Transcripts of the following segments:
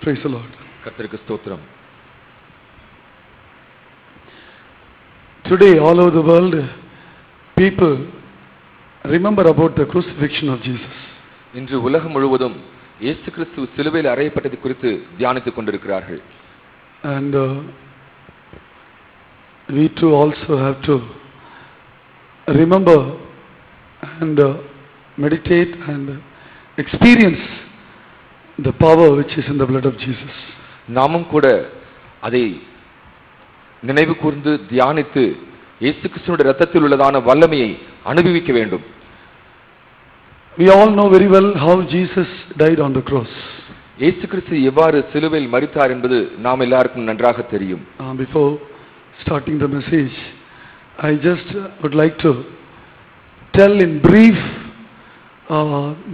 Praise the Lord. கர்த்தருக்கு ஸ்தோத்திரம். Today all over the world people remember about the crucifixion of Jesus. இன்று உலகம் முழுவதும் இயேசு கிறிஸ்து சிலுவையில் அறையப்பட்டது குறித்து தியானித்துக் கொண்டிருக்கிறார்கள். And we too also have to remember and meditate and experience the power which is in the blood of Jesus. நாமும் கூட அதை நினைவு கூர்ந்து தியானித்து இயேசு கிறிஸ்துவின் இரத்தத்தில் உள்ளதான வல்லமையை அனுபவிக்க வேண்டும். We all know very well how Jesus died on the cross. இயேசு கிறிஸ்து எவ்வாறு சிலுவையில் மரித்தார் என்பது நாம் எல்லாருக்கும் நன்றாக தெரியும். Before starting the message, I just would like to tell in brief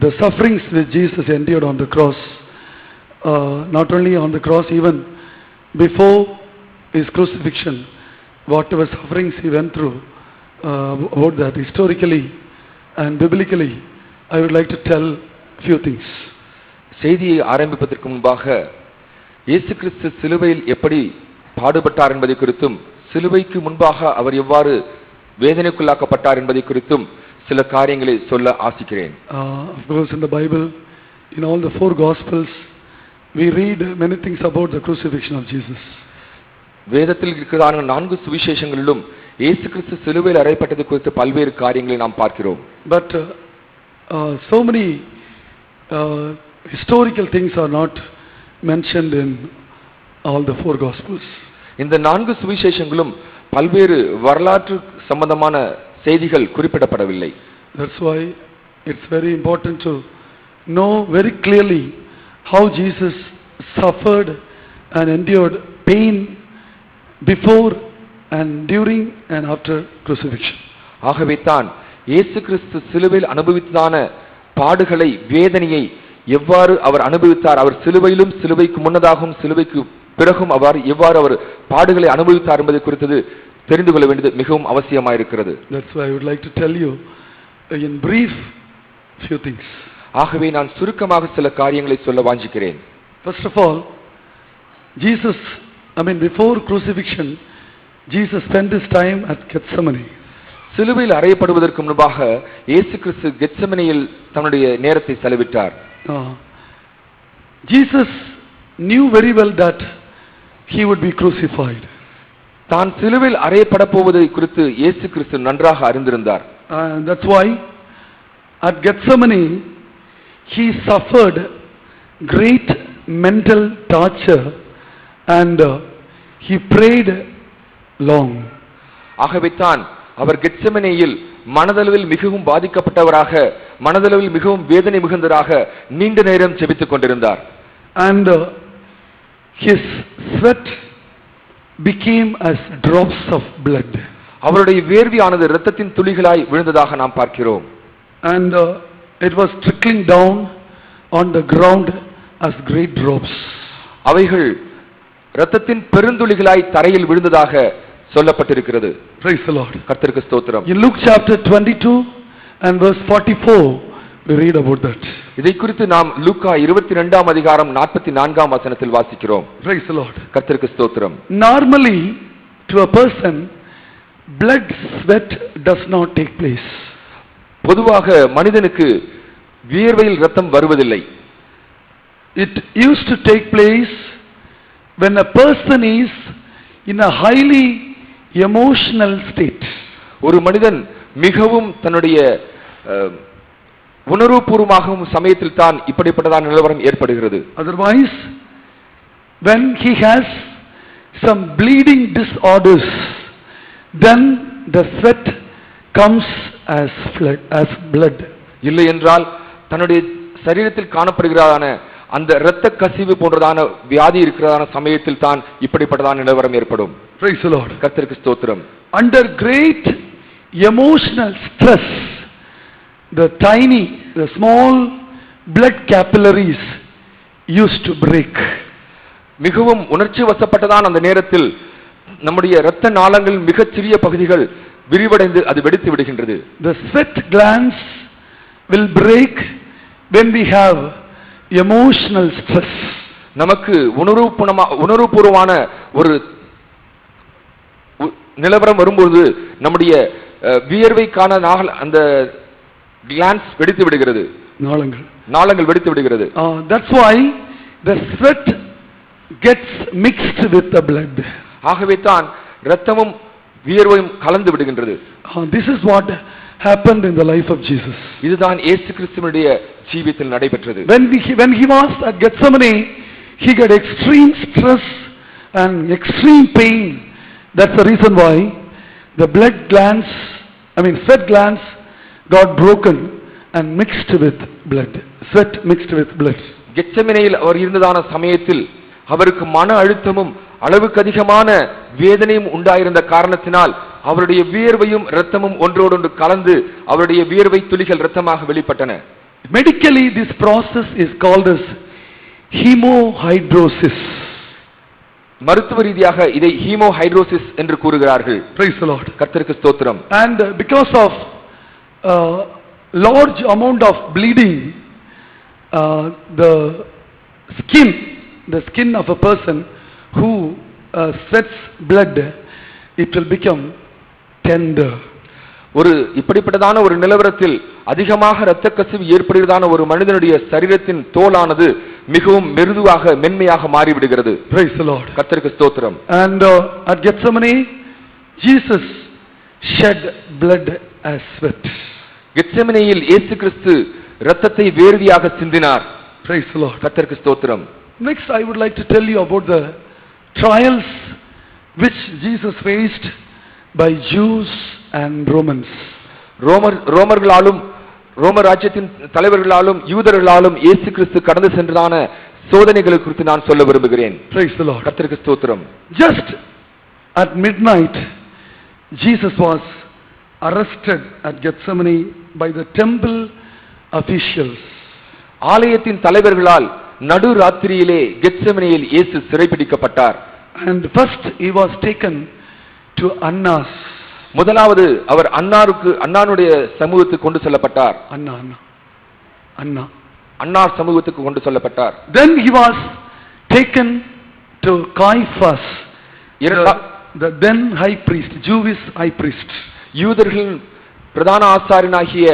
the sufferings which Jesus endured on the cross. Not only on the cross, even before his crucifixion, whatever sufferings he went through, about that historically and biblically, I would like to tell few things. செய்தியை ஆரம்பிப்பதற்கு முன்பாக இயேசு கிறிஸ்து சிலுவையில் எப்படி பாடுபட்டார் என்பதை குறித்தும் சிலுவைக்கு முன்பாக அவர் எவ்வாறு வேதனைக்குள்ளாக்கப்பட்டார் என்பதை குறித்தும் சில காரியங்களை சொல்ல ஆசிக்கிறேன். Of course, in the Bible, in all the four Gospels, we read many things about the crucifixion of Jesus. வேதத்தில் இருக்கிறதான 4 சுவிசேஷங்களிலும் இயேசு கிறிஸ்து சிலுவையில் அறையப்பட்டது குறித்து பல்வேறு காரியங்களை நாம் பார்க்கிறோம். But so many historical things are not mentioned in all the four Gospels. இந்த 4 சுவிசேஷங்களும் பல்வேறு வரலாற்று சம்பந்தமான செய்திகள் குறிப்பிடப்படவில்லை. That's why it's very important to know very clearly how Jesus suffered and endured pain before and during and after crucifixion. ஆகவே தான் இயேசு கிறிஸ்து சிலுவையில் அனுபவித்ததான பாடுகளை வேதனையை எவ்வாறு அவர் அனுபவித்தார், அவர் சிலுவையிலும் சிலுவைக்கு முன்னதாகவும் சிலுவைக்கு பிறகும் எவ்வாறு அவர் பாடுகளை அனுபவித்தார் என்பதை குறித்து தெரிந்து கொள்ள வேண்டியது மிகவும் அவசியமாக இருக்கிறது. That's why I would like to tell you in brief few things. ஆகவே நான் சுருக்கமாக சில காரியங்களை சொல்ல வாஞ்சிக்கிறேன். First of all, before crucifixion, Jesus spent his time at Gethsemane. சிலுவையில் அறையப்படுவதற்கு முன்பாக இயேசு கிறிஸ்து கெத்செமனேயில் தன்னுடைய நேரத்தை செலவிட்டார். Jesus knew very well that he would be crucified. தான் சிலுவையில் அறையப்பட போவதை குறித்து இயேசு கிறிஸ்து நன்றாக அறிந்திருந்தார். That's why at Gethsemane he suffered great mental torture and he prayed long. ஆகவே தான் அவர் கெத்செமனேயில் மனதளவில் மிகவும் பாதிக்கப்பட்டவராக, மனதளவில் மிகவும் வேதனை மிகுந்தவராக நீண்ட நேரம் ஜெபித்துக் கொண்டிருந்தார். And his sweat became as drops of blood. அவருடைய வேர்வையானது இரத்தத்தின் துளிகளாய் விழுந்ததாக நாம் பார்க்கிறோம். And it was trickling down on the ground as great drops. அவைகள் இரத்தத்தின் பெருந்துளிகளாய் தரையில் விழுந்ததாக சொல்லப்பட்டிருக்கிறது. Praise the Lord. கர்த்தருக்கு ஸ்தோத்திரம். In Luke chapter 22 and verse 44 we read about that. இதை குறித்து நாம் லூக்கா 22ஆம் அதிகாரம் 44ஆம் வசனத்தில் வாசிக்கிறோம். Praise the Lord. கர்த்தருக்கு ஸ்தோத்திரம். Normally to a person blood sweat does not take place. பொதுவாக மனிதனுக்கு வியர்வையில் இரத்தம் வருவதில்லை. It used to take place when a person is in a highly emotional state. ஒரு மனிதன் மிகவும் தன்னுடைய உணர்வுபூர்வமாகும் சமயத்தில் தான் இப்படிப்பட்டதான நிலவரம் ஏற்படுகிறது. Otherwise, when he has some bleeding disorders, then the sweat comes as blood. இல்லை என்றால் தன்னுடைய சரீரத்தில் காணப்படுகிறதான அந்த இரத்த கசிவு போன்றதான வியாதி இருக்கிறதான சமயத்தில் தான் இப்படிப்பட்டதான நிலவரம் ஏற்படும். Praise the Lord. கர்த்தருக்கு ஸ்தோத்திரம். Under great emotional stress, the small blood capillaries used to break. மிகவும் உணர்ச்சி வசப்பட்டதான அந்த நேரத்தில் நம்முடைய இரத்த நாளங்களின் மிகச் சிறிய பகுதிகள் விரிவடைந்து அது வெடித்து விடுகின்றது. The sweat glands will break when we have emotional stress. நமக்கு உணர்வுபூர்வமான ஒரு நிலவரம் வரும்போது நம்முடைய வியர்வைக்கான அந்த கிளான்ஸ் வெடித்து விடுகிறது, நாளங்கள் வெடித்து விடுகிறது. That's why the sweat gets mixed with the blood. ஆகவே தான் இரத்தமும் வியர்வையும் கலந்து விடுகின்றது. This is what happened in the life of Jesus. இதுதான் இயேசு கிறிஸ்துவினுடைய ஜீவியத்தில் நடைபெற்றது. When he was at Gethsemane, he got extreme stress and extreme pain. That's the reason why the sweat glands got broken and mixed with blood. Sweat mixed with blood. கெத்செமனேயில் அவர் இருந்ததான சமயத்தில் அவருக்கு மன அழுத்தமும் அளவுக்கு அதிகமான வேதனையும் உண்டாயிருந்த காரணத்தினால் அவருடைய வியர்வையும் இரத்தமும் ஒன்றோடொன்று கலந்து அவருடைய வியர்வை துளிகள் இரத்தமாக வெளிப்பட்டன. Medically, this process is called as hemohydrosis. மருத்துவ ரீதியாக இதை ஹீமோஹைட்ரோசிஸ் என்று கூறுகிறார்கள். Praise the Lord. கர்த்தருக்கு ஸ்தோத்திரம். And because of large amount of bleeding, the skin of a person who sweats blood, it will become tender. ஒரு இப்படிப்பட்டதான ஒரு நிலவரத்தில் அதிகமாக இரத்த கசிவு ஏற்படுகிறதான ஒரு மனிதனுடைய சரீரத்தின் தோலானது மிகவும் மெருதுவாக மென்மையாக மாறிவிடுகிறது. Praise the Lord. கர்த்தருக்கு ஸ்தோத்திரம். And at Gethsemane, Jesus shed blood as sweat. கெத்செமனேயில் இயேசு கிறிஸ்து இரத்தத்தை வேர்வையாக சிந்தினார். Praise the Lord. கர்த்தருக்கு ஸ்தோத்திரம். Next, I would like to tell you about the trials which Jesus faced by Jews and Romans. ரோமர்களாலும் ரோம ராஜ்யத்தின் தலைவர்களாலும் யூதர்களாலும் இயேசு கிறிஸ்து கடந்து சென்றதான சோதனைகளை குறித்து நான் சொல்ல விரும்புகிறேன். Praise the Lord. கர்த்தருக்கு ஸ்தோத்திரம். Just at midnight, Jesus was arrested at Gethsemane by the temple officials. ஆலயத்தின் தலைவர்களால் நடு ராத்திரியிலே கெத்செமனேயில் இயேசு சிறைபிடிக்கப்பட்டார். And first he was taken to Annas. முதலாவது அவர் அன்னானுடைய சமூகத்துக்கு கொண்டு செல்லப்பட்டார். அன்னார் சமூகத்துக்கு கொண்டு செல்லப்பட்டார். Then he was taken to Caiaphas, the then high priest, Jewish high priest. யூதர்களின் பிரதான ஆசாரியனாகிய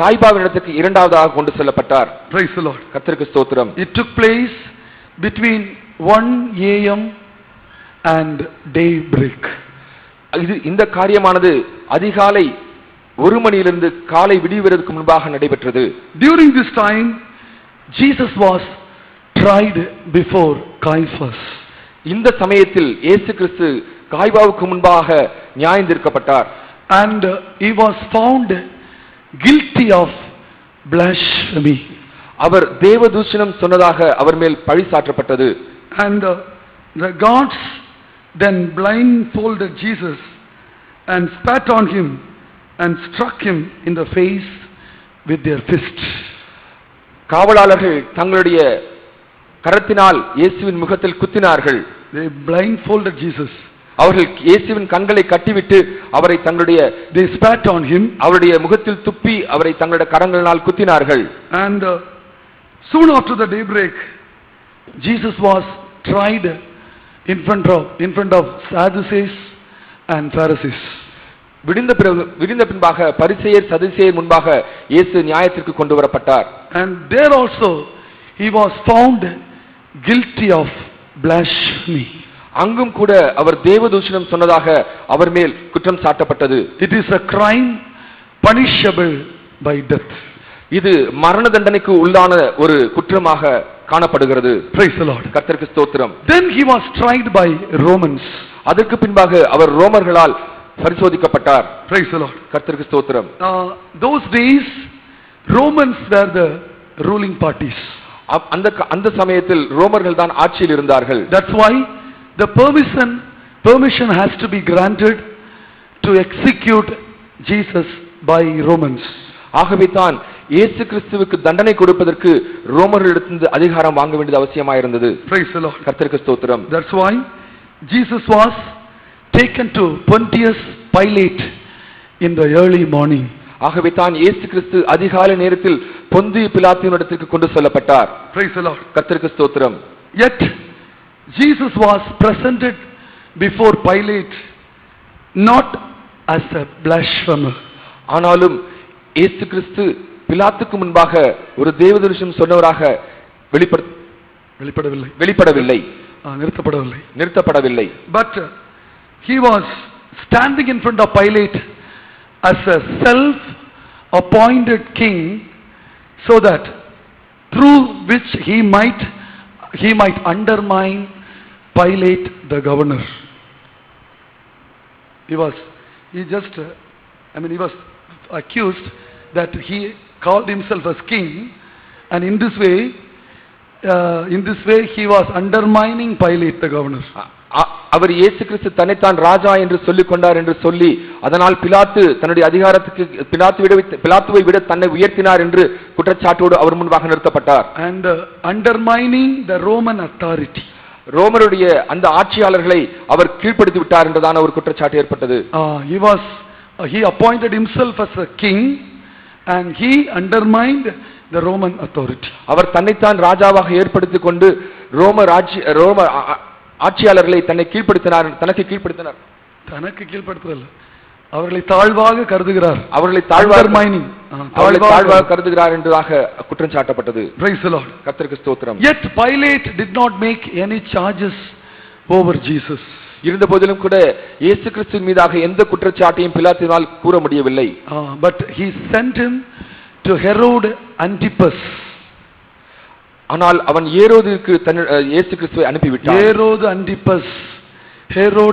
காய்பாவினிடத்துக்கு இரண்டாவதாக கொண்டு செல்லப்பட்டார். Praise the Lord. கர்த்தருக்கு ஸ்தோத்திரம். It took place between 1 a.m. and daybreak. இந்த காரியமானது அதிகாலை 1 மணியிலிருந்து காலை விடிவதற்கு முன்பாக நடைபெற்றது. During this time, Jesus was tried before Caiaphas. இந்த சமயத்தில் இயேசு கிறிஸ்து காய்பாவுக்கு முன்பாக நியாயந்தீர்க்கப்பட்டார். And he was found guilty of blasphemy. அவர் தேவதூஷணம் சொன்னதாக அவர் மேல் பழி சாற்றப்பட்டது. And the guards then blindfolded Jesus and spat on him and struck him in the face with their fists. காவலாளர்கள் தங்களுடைய கரத்தினால் இயேசுவின் முகத்தில் குத்தினார்கள். They blindfolded Jesus. அவர்கள் இயேசுவின் கண்களை கட்டிவிட்டு அவரை தங்களுடைய they spat on him. அவருடைய முகத்தில் துப்பி அவரை தங்களுடைய கரங்களினால் குத்தினார்கள். And soon after the daybreak, Jesus was tried in front of Sadducees and Pharisees. விடிந்த பின்பாக பரிசேயர் சதுசேயர் முன்பாக இயேசு நியாயத்திற்கு கொண்டு வரப்பட்டார். And there also he was found guilty of blasphemy. அங்கும் கூட அவர் தேவதூஷணம் சொன்னதாக அவர் மேல் குற்றம் சாட்டப்பட்டது. It is a crime punishable by death. இது மரண தண்டனைக்கு உள்ளான ஒரு குற்றமாக காணப்படுகிறது. Praise the Lord. கர்த்தருக்கு ஸ்தோத்திரம். Then he was tried by Romans. அதற்கு பின்பாக அவர் ரோமர்களால் பரிசோதிக்கப்பட்டார். Praise the Lord. கர்த்தருக்கு ஸ்தோத்திரம். Those days Romans were the ruling parties. அந்த சமயத்தில் ரோமர்கள் தான் ஆட்சியில் இருந்தார்கள். That's why the permission has to be granted to execute Jesus by Romans. ஆகவே தான் இயேசு கிறிஸ்துவுக்கு தண்டனை கொடுப்பதற்கு ரோமர்களிடமிருந்து அதிகாரம் வாங்க வேண்டியது அவசியமாயிருந்தது. Praise the Lord. கர்த்தருக்கு ஸ்தோத்திரம். That's why Jesus was taken to Pontius Pilate in the early morning. ஆகவே தான் இயேசு கிறிஸ்து அதிகாலை நேரத்தில் பொந்திய பிலாத்தினிடத்திற்கு கொண்டு செல்லப்பட்டார். Praise the Lord. கர்த்தருக்கு ஸ்தோத்திரம். Yet Jesus was presented before Pilate not as a blasphemer. ஆனாலும் இயேசு கிறிஸ்து பிலாத்துக்கு முன்பாக ஒரு தேவதரிசனம் சொன்னவராக வெளிப்படவில்லை, நிறுத்தப்படவில்லை. But he was standing in front of Pilate as a self-appointed king, so that through which he might undermine Pilate the governor. He was accused that he called himself as king, and in this way he was undermining Pilate the governor. அவர் இயேசு கிறிஸ்து தன்னைத்தான் ராஜா என்று சொல்லிக் கொண்டார் என்று சொல்லி, அதனால் பிலாத்து தன்னுடைய அதிகாரத்துக்கு பிலாத்துவை விட தன்னை உயர்த்தினார் என்று குற்றச்சாட்டோடு அவர் முன்பாக நிறுத்தப்பட்டார். And undermining the Roman authority. ரோமருடைய அந்த ஆட்சியாளர்களை அவர் கீழ்ப்படுத்தி விட்டார் என்றதான ஒரு குற்றச்சாட்டு ஏற்பட்டது. He appointed himself as a king and he undermined the Roman authority. அவர் தன்னைத்தான் ராஜாவாக ஏற்படுத்திக் கொண்டு ரோம ஆட்சியாளர்களை தனக்கு கீழ்ப்படுத்தினார். அவர்களை தாழ்வாக கருதுகிறார். அவர்களை தாழ்வாக கருதுகிறார் என்றாக குற்றம் சாட்டப்பட்டது. Praise the Lord. கர்த்தருக்கு ஸ்தோத்திரம். Yet Pilate did not make any charges over Jesus. இருந்த போதிலும் கூட இயேசு கிறிஸ்துவின் மீதாக எந்த குற்றச்சாட்டையும் பிலாத்தினால் கூற முடியவில்லை. But he sent him to Herod Antipas. ஆனால் அவன் ஏரோதுக்கு இயேசு கிறிஸ்துவை அனுப்பிவிட்டான். Herod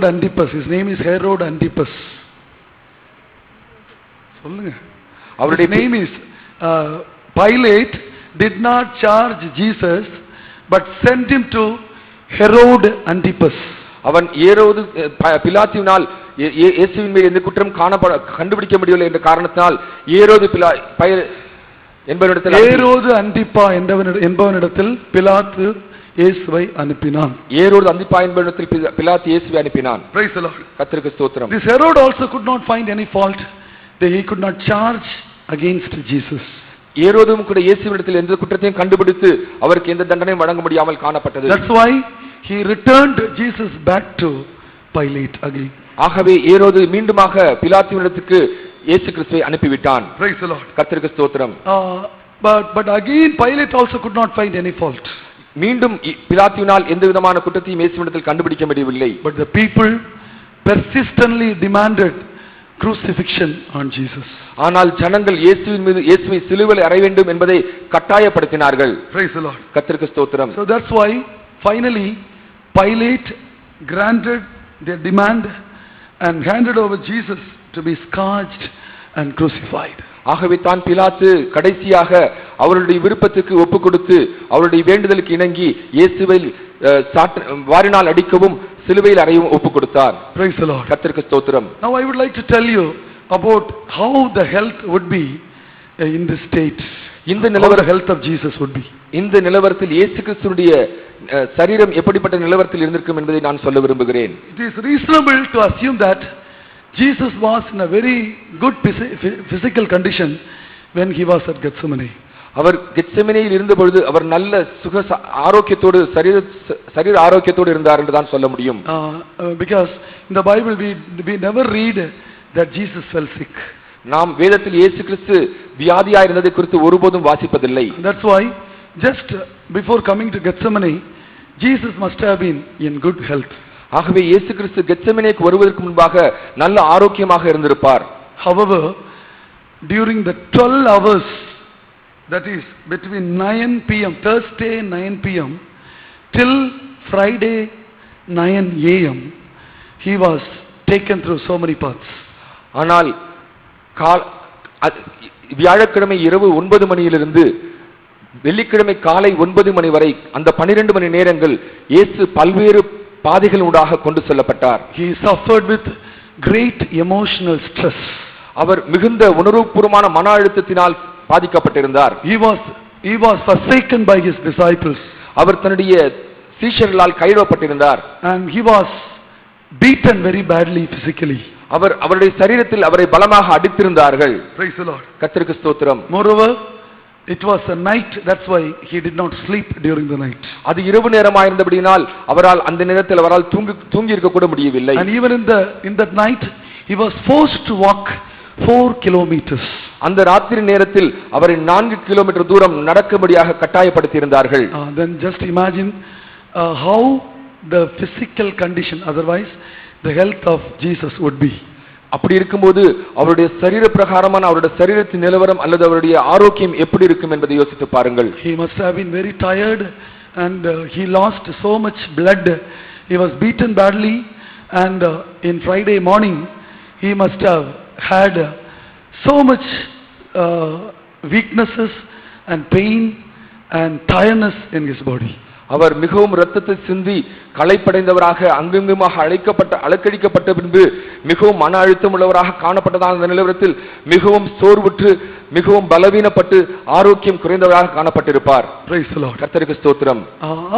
Antipas. His name is Herod Antipas. சொல்லுங்க. அவருடைய name is Pilate did not charge Jesus but sent him to Herod Antipas. அவன் ஏரோது பிலாத்தினால் இயேசுவின் மேல் எந்த குற்றம் கண்டுபிடிக்க முடியவில்லை என்ற காரணத்தினால் ஏரோது அந்திப்பா என்பவனிடத்தில் பிலாத்து இயேசுவை அனுப்பினான். ஏரோது அந்திப்பா என்பவனிடத்தில் பிலாத்து இயேசுவை அனுப்பினான். Praise the Lord. கர்த்தருக்கு ஸ்தோத்திரம். This Herod also could not find any fault. He could not charge against Jesus. ஏரோதும் கூட இயேசுவினிடத்தில் எந்த குற்றத்தையும் கண்டுபிடித்து அவருக்கு எந்த தண்டனையும் வழங்க முடியாமல் காணப்பட்டது. That's why he returned Jesus back to Pilate again. ஆகவே ஏரோது மீண்டுமாக பிலாத்துவினிடத்துக்கு இயேசு கிறிஸ்துவை அனுப்பிவிட்டான். Praise the Lord. கர்த்தருக்கு ஸ்தோத்திரம். But again Pilate also could not find any fault. மீண்டும் பிலாத்துவினால் எந்த விதமான குற்றத்தையும் இயேசுவினிடத்தில் கண்டுபிடிக்க முடியவில்லை. But the people persistently demanded crucifixion on Jesus. ஆனால் ஜனங்கள் இயேசுவை சிலுவையில் அறைய வேண்டும் என்பதை கட்டாயப்படுத்தினார்கள். Praise the Lord. கர்த்தருக்கு ஸ்தோத்திரம். So that's why finally Pilate granted their demand and handed over Jesus to be scourged and crucified. ஆகவே தான் பிலாத்து கடைசியாக அவருடைய விருப்பத்துக்கு ஒப்பு கொடுத்து அவருடைய வேண்டுதலுக்கு இணங்கி இயேசுவை வாரினால் அடிக்கவும் சிலுவையில் அறையவும் ஒப்பு கொடுத்தார். Praise the Lord. கர்த்தருக்கு ஸ்தோத்திரம். Now I would like to tell you about how the health would be in this state. இந்த நிலவர health of Jesus would be. இந்த நிலவரத்தில் இயேசு கிறிஸ்துவினுடைய சரீரம் எப்படிப்பட்ட நிலவரத்தில் இருந்திருக்கும் என்பதை நான் சொல்ல விரும்புகிறேன். It is reasonable to assume that Jesus was in a very good physical condition when he was at Gethsemane. அவர் கெத்செமனேயில் இருந்த பொழுது அவர் நல்ல சுக ஆரோக்கியத்தோடு சரீர ஆரோக்கியத்தோடு இருந்தார் என்று தான் சொல்ல முடியும். Because in the Bible we never read that Jesus fell sick. நாம் வேதத்தில் இயேசு கிறிஸ்து வியாதியாய் இருந்ததை குறித்து ஒருபோதும் வாசிப்பதில்லை. That's why just before coming to Gethsemane Jesus must have been in good health. ஆகவே இயேசு கிறிஸ்து கெத்செமனேக்கு வருவதற்கு முன்பாக நல்ல ஆரோக்கியமாக இருந்திருப்பார். However, during the 12 hours, that is between 9 p.m. Thursday 9 p.m. till Friday 9 a.m. he was taken through so many paths. ஆனால் வியாழக்கிழமை இரவு 9 மணியிலிருந்து வெள்ளிக்கிழமை காலை 9 மணி வரை அந்த 12 மணி நேரங்கள் இயேசு பல்வேறு பாதைகள் ஊடாக கொண்டு செல்லப்பட்டார். He suffered with great emotional stress. அவர் மிகுந்த உணர்வுபூர்வமான மன அழுத்தத்தினால் பாதிக்கப்பட்டிருந்தார். He was forsaken by his disciples. அவர் தன்னுடைய சீஷர்களால் கைவிடப்பட்டிருந்தார். And he was beaten very badly physically. அவருடைய சரீரத்தில் அவரை பலமாக அடித்திருந்தார்கள். Praise the Lord. கர்த்தருக்கு ஸ்தோத்திரம். Moreover, It was a night, that's why he did not sleep during the night. அது இரவு நேரமாயிருந்தபடியால் அவரால் அந்த நேரத்தில் அவரால் தூங்கி இருக்க கூட முடியவில்லை. And even in that night he was forced to walk 4 kilometers. அந்த ராத்திரி நேரத்தில் அவரை 4 கிலோமீட்டர் தூரம் நடக்கும்படியாக கட்டாயப்படுத்தி இருந்தார்கள். Then just imagine how the physical condition, otherwise the health of Jesus would be. அப்படி இருக்கும்போது அவருடைய சரீர பிரகாரமான அவருடைய சரீரத்தின் நிலவரம் அல்லது அவருடைய ஆரோக்கியம் எப்படி இருக்கும் என்பதை யோசித்து பாருங்கள். He must have been very tired and he lost so much blood. He was beaten badly and in Friday morning he must have had so much weaknesses and pain and tiredness in his body. அவர் மிகவும் இரத்தத்தை சிந்தி களைப்படைந்தவராக அங்கங்குமாக அலக்கழிக்கப்பட்ட பின்பு மிகவும் மன அழுத்தம் உள்ளவராக காணப்பட்டதான அந்த நிலவரத்தில் மிகவும் சோர்வுற்று மிகவும் பலவீனப்பட்டு ஆரோக்கியம் குறைந்தவராக காணப்பட்டிருப்பார். Praise the Lord. கர்த்தருக்கு ஸ்தோத்திரம்.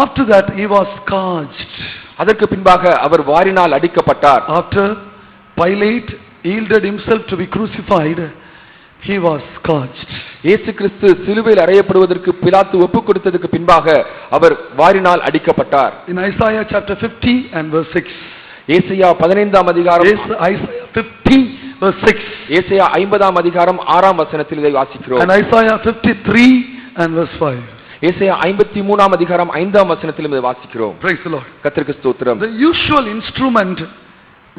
After that he was scourged. அதற்கு பின்பாக அவர் வாரினால் அடிக்கப்பட்டார். After Pilate yielded himself to be crucified, he was scourged. இயேசு கிறிஸ்து சிலுவையில் அறையப்படுவதற்கு பிலாத்து ஒப்புக் கொடுத்ததற்கு பின்பாக அவர் வாரினால் அடிக்கப்பட்டார். In Isaiah chapter 50 and verse 6. ஏசாயா 15ஆம் அதிகாரம் Isaiah 50 verse 6. ஏசாயா 50ஆம் அதிகாரம் 6ஆம் வசனத்தில் இதை வாசிக்கிறோம். And Isaiah 53 and verse 5. ஏசாயா 53ஆம் அதிகாரம் 5ஆம் வசனத்தில் இதை வாசிக்கிறோம். Praise the Lord. கர்த்தருக்கு ஸ்தோத்திரம். The usual instrument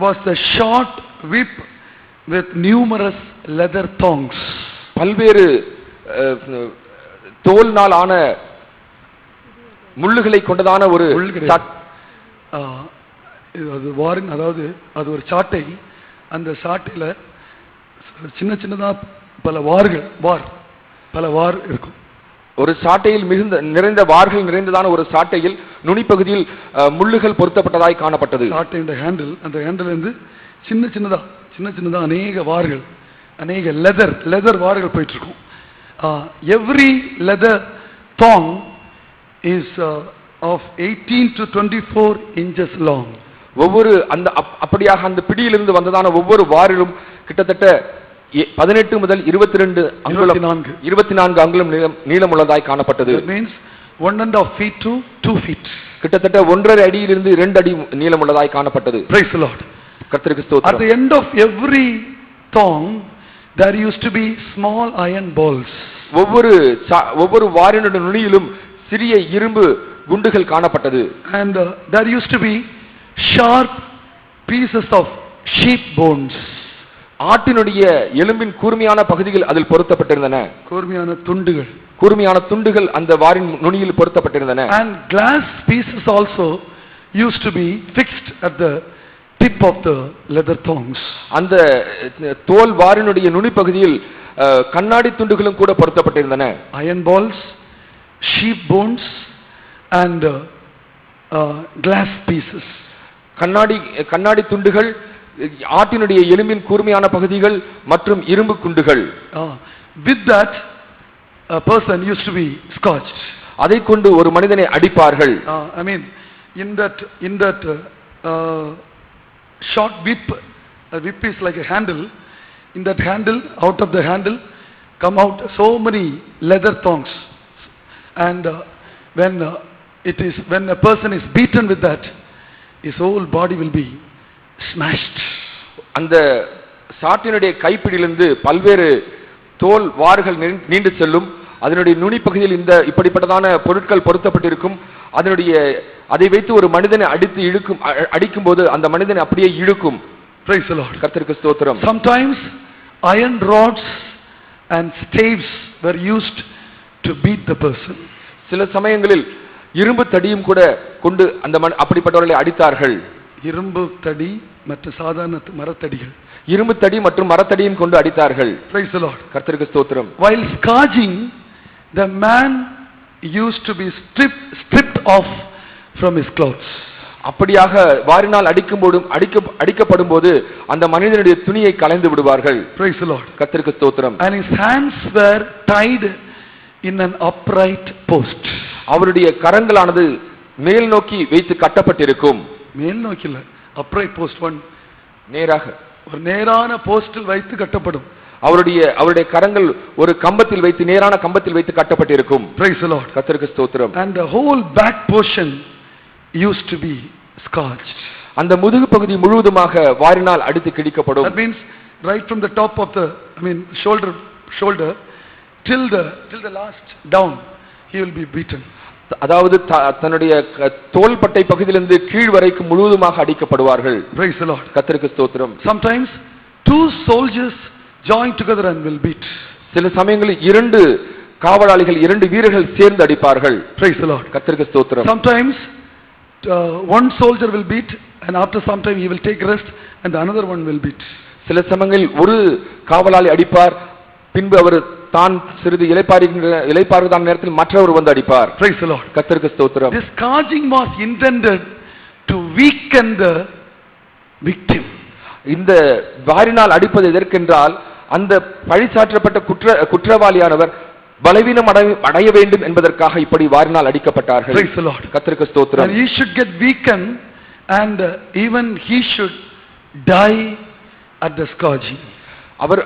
was the short whip with numerous leather thongs. பல்வேறு தோல்னால் ஆன முள்ளுகளை கொண்டதான ஒரு அது வாரின், அதாவது அது ஒரு சாட்டை. அந்த சாட்டையில சின்ன சின்னதா பல வார் இருக்கும். ஒரு சாட்டையில் நிறைந்த வார்கள் நிறைந்ததான ஒரு சாட்டையில் நுனிப்பகுதியில் முள்ளுகள் பொருத்தப்பட்டதாய் காணப்பட்டது. சாட்டையோட ஹேண்டில், அந்த ஹேண்டில் இருந்து சின்ன சின்னதா அநேக வார்கள், அநேக லெதர் வார்கள் போயிட்டு இருக்கும். Every leather thong is of 18 to 24 inches long. ஒவ்வொரு அப்படியாக அந்த பிடியிலிருந்து வந்ததான ஒவ்வொரு வாரிலும் கிட்டத்தட்ட 18 முதல் 22 அங்குலம் 24 அங்குலம் நீளம் உள்ளதாய் காணப்பட்டது. That means 1.5 feet to 2 feet. கிட்டத்தட்ட 1.5 அடியிலிருந்து 2 அடி நீளம் உள்ளதாய் காணப்பட்டது. Praise the Lord. கர்த்தருக்கு ஸ்தோத்திரம். At the end of every thong there used to be small iron balls. ஒவ்வொரு வாரினுடைய நுனியிலும் சிறிய இரும்பு குண்டுகள் காணப்பட்டது. And there used to be sharp pieces of sheep bones. ஆட்டினுடைய எலும்பின் கூர்மையான பகுதிகள் அதில் பொருத்தப்பட்டிருந்தன. கூர்மையான துண்டுகள் அந்த வாரின் நுனியில் பொருத்தப்பட்டிருந்தன. And glass pieces also used to be fixed at the tip of the leather thongs. அந்த தோல் வாரினுடைய நுனி பகுதியில் கண்ணாடி துண்டுகளும் கூட பொருத்தப்பட்டிருந்தன. Iron balls, sheep bones and glass pieces. கண்ணாடி துண்டுகள், ஆட்டினுடைய எலும்பின் கூர்மையான பகுதிகள் மற்றும் இரும்பு குண்டுகள். With that a person used to be scourged. அதை கொண்டு ஒரு மனிதனை அடிப்பார்கள். I mean in that short whip, a whip is like a handle. In that handle, out of the handle come out so many leather thongs, and when a person is beaten with that, his whole body will be smashed. அந்த சாட்டினுடைய கைப்பிடியிலிருந்து பல்வேறு தோல் வார்கள் நீண்டு செல்லும். அதனுடைய நுனி பகுதியில் இந்த இப்படிப்பட்டதான பொருட்கள் பொருத்தப்பட்டிருக்கும். அதை வைத்து ஒரு மனிதனை அடிக்கும் போது அந்த மனிதனை அப்படியே இழுக்கும். Praise the Lord. கர்த்தருக்கு ஸ்தோத்திரம். Sometimes iron rods and staves were used to beat the person. சில சமயங்களில் இரும்பு தடியும் கூட கொண்டு அந்த அப்படிப்பட்டவர்களை அடித்தார்கள். இரும்பு தடி மற்றும் சாதாரண மரத்தடிகள், இரும்பு தடி மற்றும் மரத்தடியும் கொண்டு அடித்தார்கள். Praise the Lord. கர்த்தருக்கு ஸ்தோத்திரம். While scourging, the man used to be stripped off from his clothes. அப்படியாக வாரினால் அடிக்கப்படும் போது அந்த மனிதனுடைய துணியை களைந்து விடுவார்கள். Praise the Lord. கர்த்தருக்கு ஸ்தோத்திரம். And his hands were tied in an upright post. அவருடைய கரங்களானது மேல் நோக்கி வைத்து கட்டப்பட்டிருக்கும். மேல் நோக்கி இல்ல, upright post, one நேராக ஒரு நேரான போஸ்டில் வைத்து கட்டப்படும். அவருடைய கரங்கள் ஒரு கம்பத்தில் வைத்து நேரான கம்பத்தில் வைத்து கட்டப்பட்டிருக்கும். Praise the Lord. கர்த்தருக்கு ஸ்தோத்திரம். And the whole back portion used to be scourged. அந்த முதுகு பகுதி முழுவதுமாக வாரினால் அடித்து கிழிக்கப்படும். That means right from the top of the shoulder till the last down he will be beaten. அதாவது தன்னுடைய தோள்பட்டை பகுதியிலிருந்து கீழ் வரைக்கும் முழுவதுமாக அடிக்கப்படுவார்கள். Praise the Lord. கர்த்தருக்கு ஸ்தோத்திரம். Sometimes two soldiers join together and will beat. சில சமயங்களில் இரண்டு காவலாளிகள் இரண்டு வீரர்கள் சேர்ந்து அடிப்பார்கள். Praise the Lord. கர்த்தருக்கு ஸ்தோத்திரம். Sometimes one soldier will beat and after some time he will take rest and another one will beat. சில சமயங்களில் ஒரு காவலாளி அடிப்பார், பின்பு அவர் தான் சிறிது இளைப்பாறுகிற நேரத்தில் மற்றவர் வந்து அடிப்பார். Praise the Lord. கர்த்தருக்கு ஸ்தோத்திரம். This scourging was intended to weaken the victim. இந்த வாரினால் அடிப்பது எதற்கென்றால் அந்த பழிசாற்றப்பட்ட குற்றவாளியானவர் பலவீனம் அடைய வேண்டும் என்பதற்காக இப்படி வாரினால் அடிக்கப்பட்டார்கள். Praise the Lord. கர்த்தருக்கு ஸ்தோத்திரம். And he should get weakened and even he should die at the scourging. அவர்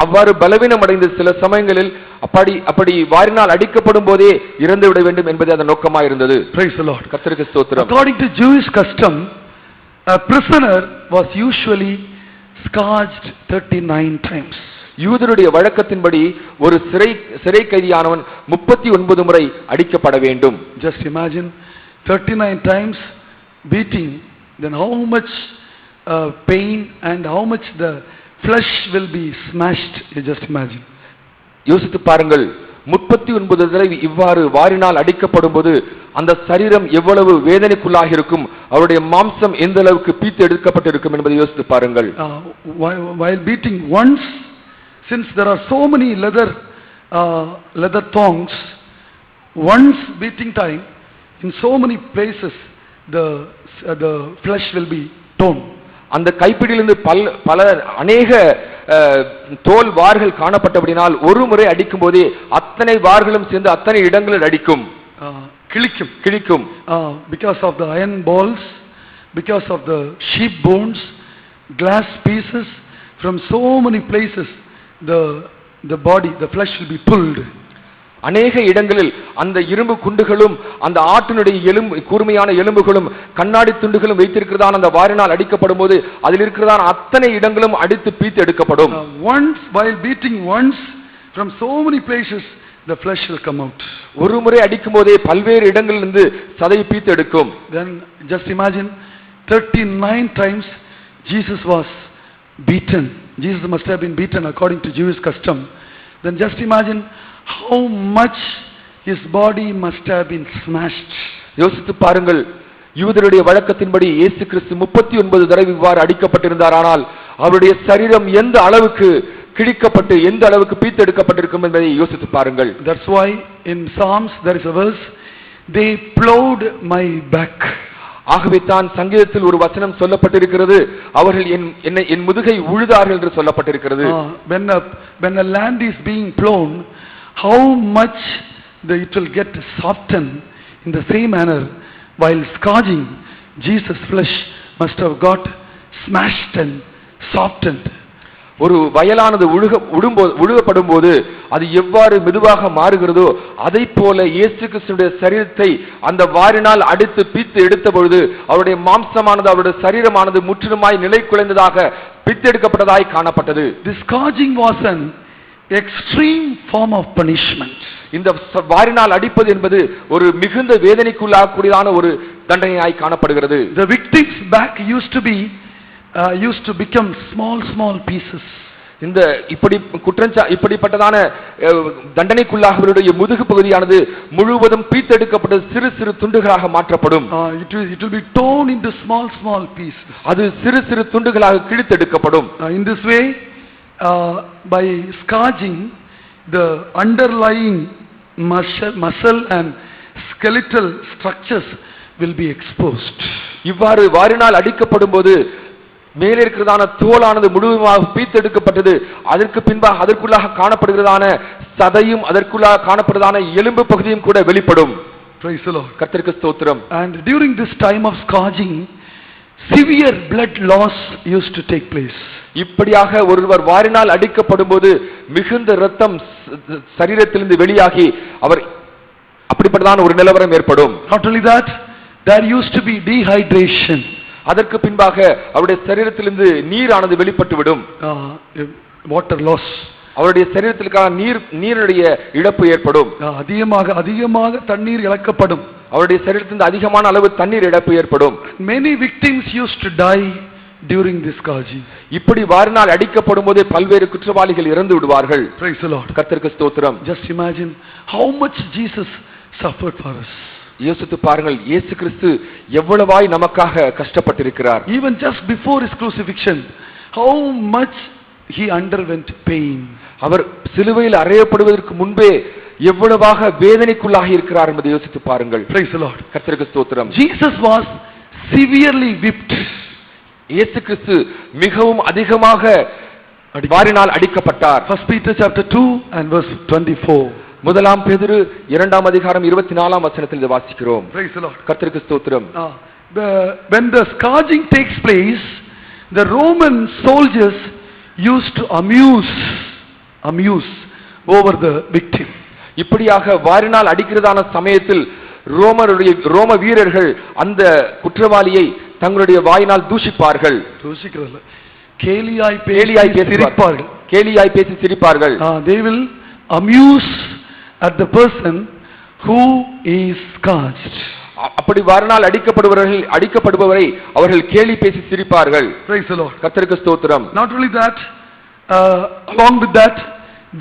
அவ்வாறு பலவீனம் அடைந்து சில சமயங்களில் அப்படி வாரினால் அடிக்கப்படும் போதே இறந்து விட வேண்டும் என்பதே அந்த நோக்கமாக இருந்தது. Praise the Lord. கர்த்தருக்கு ஸ்தோத்திரம். According to Jewish custom, a prisoner was usually scourged 39 times. யூதருடைய வழக்கத்தின்படி ஒரு சிறை கைதியானவன் 39 முறை அடிக்கப்பட வேண்டும். Just imagine 39 times beating, then how much pain and how much the flesh will be smashed. You just imagine. யோசித்து பாருங்கள், 39 தடவை இவ்வாறு வாரினால் அடிக்கப்படும் போது அந்த சரீரம் எவ்வளவு வேதனைக்குள்ளாக இருக்கும், அவருடைய மாம்சம் எந்த அளவுக்கு பீத்து எடுக்கப்பட்டிருக்கும் என்பதை யோசித்து பாருங்கள். While beating once, since there are so many leather thongs, once beating time in so many places the flesh will be torn. அந்த கைப்பிடியிலிருந்து பல அநேக தோல் வார்கள் காணப்பட்டபடினால் ஒரு முறை அடிக்கும் போதே அத்தனை வார்களும் சேர்ந்து அத்தனை இடங்களில் அடிக்கும், கிழிக்கும். Because of the iron balls, because of the sheep bones, glass pieces, from so many places the body, the flesh will be pulled. அநேக இடங்களில் அந்த இரும்பு குண்டுகளும் அந்த ஆட்டினுடைய கூர்மையான எலும்புகளும் கண்ணாடி துண்டுகளும் வைத்திருக்கிறதான அந்த வாரினால் அடிக்கப்படும் போது அதில் இருக்கிறதான அத்தனை இடங்களும் அடித்து பீத்து எடுக்கப்படும். Once while beating once, from so many places the flesh will come out. ஒரு முறை அடிக்கும் போதே பல்வேறு இடங்களிலிருந்து சதை பீத்து எடுக்கும். Then just imagine 39 times Jesus was beaten. Jesus must have been beaten according to Jewish custom. Then just imagine how much his body must have been smashed. யோசித்து பாருங்கள், யூதருடைய வழக்கத்தின்படி இயேசு கிறிஸ்து 39 தடவை இவ்வாறு அடிக்கப்பட்டிருந்தார். ஆனால் அவருடைய சரீரம் எந்த அளவுக்கு கிழிக்கப்பட்டு எந்த அளவுக்கு பீத்தெடுக்கப்பட்டிருக்கும் என்பதை யோசித்து பாருங்கள். That's why in Psalms there is a verse, they plowed my back. ஆகவே தான் சங்கீதத்தில் ஒரு வசனம் சொல்லப்பட்டிருக்கிறது, அவர்கள் என் முதுகை உழுதார்கள் என்று சொல்லப்பட்டிருக்கிறது. When a land is being plown, how much it will get softened. In the same manner, while scourging, Jesus' flesh must have got smashed and softened. ஒரு வயலானது உழுகப்படும் போது அது எவ்வாறு மெதுவாக மாறுகிறதோ அதை போல இயேசு கிறிஸ்துவின் சரீரத்தை அந்த வாரினால் அடித்து பீத்து எடுத்த பொழுது அவருடைய மாம்சமானது அவருடைய சரீரமானது முற்றிலுமாய் நிலை குலைந்ததாக பீத்து எடுக்கப்பட்டதாய் காணப்பட்டது. This scourging was an extreme form of punishment. இந்த வாரினால் அடிப்பது என்பது ஒரு மிகுந்த வேதனைக்குள்ளாகக்கூடியதான ஒரு தண்டனையாய் காணப்படுகிறது. The victim's back used to become small pieces. இந்த இப்படிப்பட்டதான தண்டனைக்குள்ளாகவருடைய முதுகு பகுதியானது முழுவதும் பீத்தெடுக்கப்பட்ட சிறு சிறு துண்டுகளாக மாற்றப்படும். It will be torn into small pieces. அது சிறு சிறு துண்டுகளாக கிழித்தெடுக்கப்படும். In this way, by scourging, the underlying muscle and skeletal structures will be exposed. இவ்வாறு வாரினால் அடிக்கப்படும் போது மேலே இருக்கிறதான தோலானது முழுவதுமாக பீத்தெடுக்கப்பட்டது. அதற்கு பின்பாக அதற்குள்ளாக காணப்படுகிறதான சதையும் அதற்குள்ளாக காணப்படுகிறதான எலும்பு பகுதியும் கூட வெளிப்படும். Praise the Lord. கர்த்தருக்கு ஸ்தோத்திரம். And during this time of scourging, severe blood loss used to take place. இப்படியாக ஒருவர் வாரினால் அடிக்கப்படும்போது மிகுந்த இரத்தம் சரீரத்திலிருந்து வெளியாகி அவர் அப்படிப்பட்டதான ஒரு நிலவரம் ஏற்படும். Not only that, there used to be dehydration. அதற்கு பின்பாக அவருடைய சரீரத்திலிருந்து நீரானது வெளிப்பட்டு விடும். Water loss. அவருடைய சரீரத்திற்கான நீருடைய இழப்பு ஏற்படும். அதிகமாக தண்ணீர் இழக்கப்படும். அவருடைய சரீரத்திலிருந்து அதிகமான அளவு தண்ணீர் இழப்பு ஏற்படும். Many victims used to die during this scourging. இப்படி வாரினால் அடிக்கப்படும் போதே பல்வேறு குற்றவாளிகள் இறந்து விடுவார்கள். Praise the Lord. கர்த்தருக்கு ஸ்தோத்திரம். Just imagine how much Jesus suffered for us. யோசித்து பாருங்கள், இயேசு கிறிஸ்து எவ்வளவாய் நமக்காக கஷ்டப்பட்டிருக்கிறார். Even just before his crucifixion, how much he underwent pain. அவர் சிலுவையில் அறையப்படுவதற்கு முன்பே எவ்வளவாக வேதனைக்குள்ளாகி இருக்கிறார் என்பதை யோசித்து பாருங்கள். Praise the Lord. கர்த்தருக்கு ஸ்தோத்திரம். Jesus was severely whipped. இயேசு கிறிஸ்து மிகவும் அதிகமாக வாரினால் அடிக்கப்பட்டார். 1 Peter chapter 2 and verse 24. முதலாம் பேதுரு 2ஆம் அதிகாரம் 24ஆம் வசனத்தில் இதை வாசிக்கிறோம். Praise the Lord. கர்த்தருக்கு ஸ்தோத்திரம். When the scourging takes place, the Roman soldiers used to amuse over the victim. இப்படியாக வாரினால் அடிக்கிறதான சமயத்தில் ரோம வீரர்கள் அந்த குற்றவாளியை தங்களுடைய வாயினால் தூஷிப்பார்கள். கேலியாய் பேசி சிரிப்பார்கள். They will amuse at the person who is scourged. அப்படி வாரினால் அடிக்கப்படுபவரை அவர்கள் கேலி பேசி சிரிப்பார்கள். Praise the Lord. கர்த்தருக்கு ஸ்தோத்திரம். Not only that, along with that,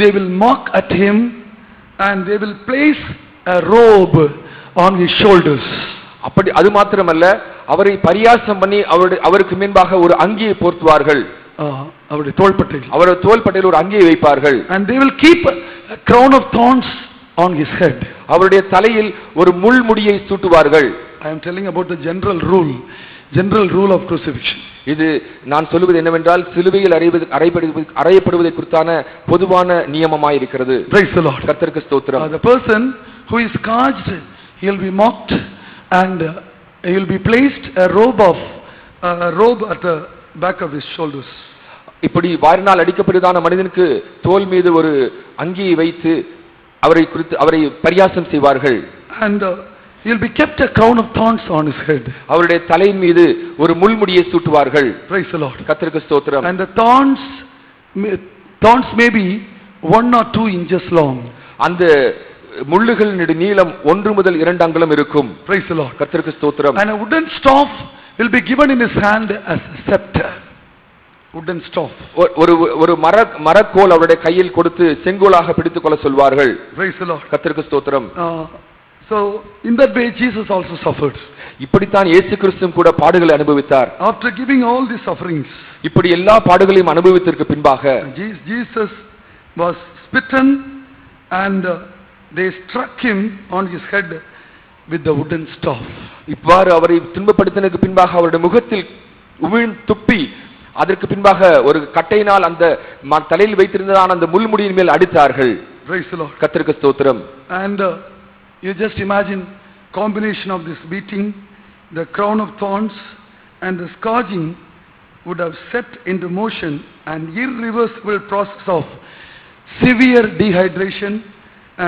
they will mock at him and they will place a robe on his shoulders. அப்படி அது மாத்திரமல்ல, அவரை பரியாசம் பண்ணி அவருக்கு முன்பாக ஒரு அங்கியை போர்த்துவார்கள். அவருடைய தோள்பட்டையில் ஒரு அங்கியை வைப்பார்கள். And they will keep a crown of thorns on his head. அவருடைய தலையில் ஒரு முள்முடியை சூட்டுவார்கள். I am telling about the general rule of crucifixion. இது நான் சொல்வது என்னவென்றால் சிலுவையில் அறையப்படுவதை குறித்தான பொதுவான நியமமாய் இருக்கிறது. Praise the Lord. கர்த்தருக்கு ஸ்தோத்திரம். The person who is scourged, he will be mocked and he will be placed a robe at the back of his shoulders. இப்படி வாரினால் அடிக்கப்படுவதான மனிதனுக்கு தோள் மீது ஒரு அங்கியை வைத்து அவரை பரியாசம் செய்வார்கள். And he will be kept a crown of thorns on his head. அவருடைய தலையின் மீது ஒரு முள்முடியை சூட்டுவார்கள். Praise the Lord. கர்த்தருக்கு ஸ்தோத்திரம். And the thorns may be 1 or 2 inches long. அந்த முள்ளுகளின் நீளம் 1 முதல் 2 அங்குலம் இருக்கும். Praise the Lord. கர்த்தருக்கு ஸ்தோத்திரம். And a wooden staff will be given in his hand as a scepter. Wooden staff. ஒரு மரக்கோல் அவருடைய கையில் கொடுத்து செங்கோலாக பிடித்துக் கொள்ள சொல்வார்கள். Praise the Lord. கர்த்தருக்கு ஸ்தோத்திரம். So in that way Jesus also suffered. இப்படித்தான் இயேசு கிறிஸ்து கூட பாடுகளை அனுபவித்தார். After giving all these sufferings, இப்படி எல்லா பாடுகளையும் அனுபவித்ததற்கு பின்பாக Jesus was smitten and they struck him on his head with the wooden staff. இவ்வாறு அவரை துன்பப்படுத்தினதற்கு பின்பாக அவருடைய முகத்தில் துப்பி அதற்கு பின்பாக ஒரு கட்டையினால் அந்த தலையில் வைத்திருந்ததான அந்த முள்முடியின் மேல் அடித்தார்கள். Praise the Lord. கர்த்தருக்கு ஸ்தோத்திரம். And you just imagine combination of this beating, the crown of thorns and the scourging would have set into motion an irreversible process of severe dehydration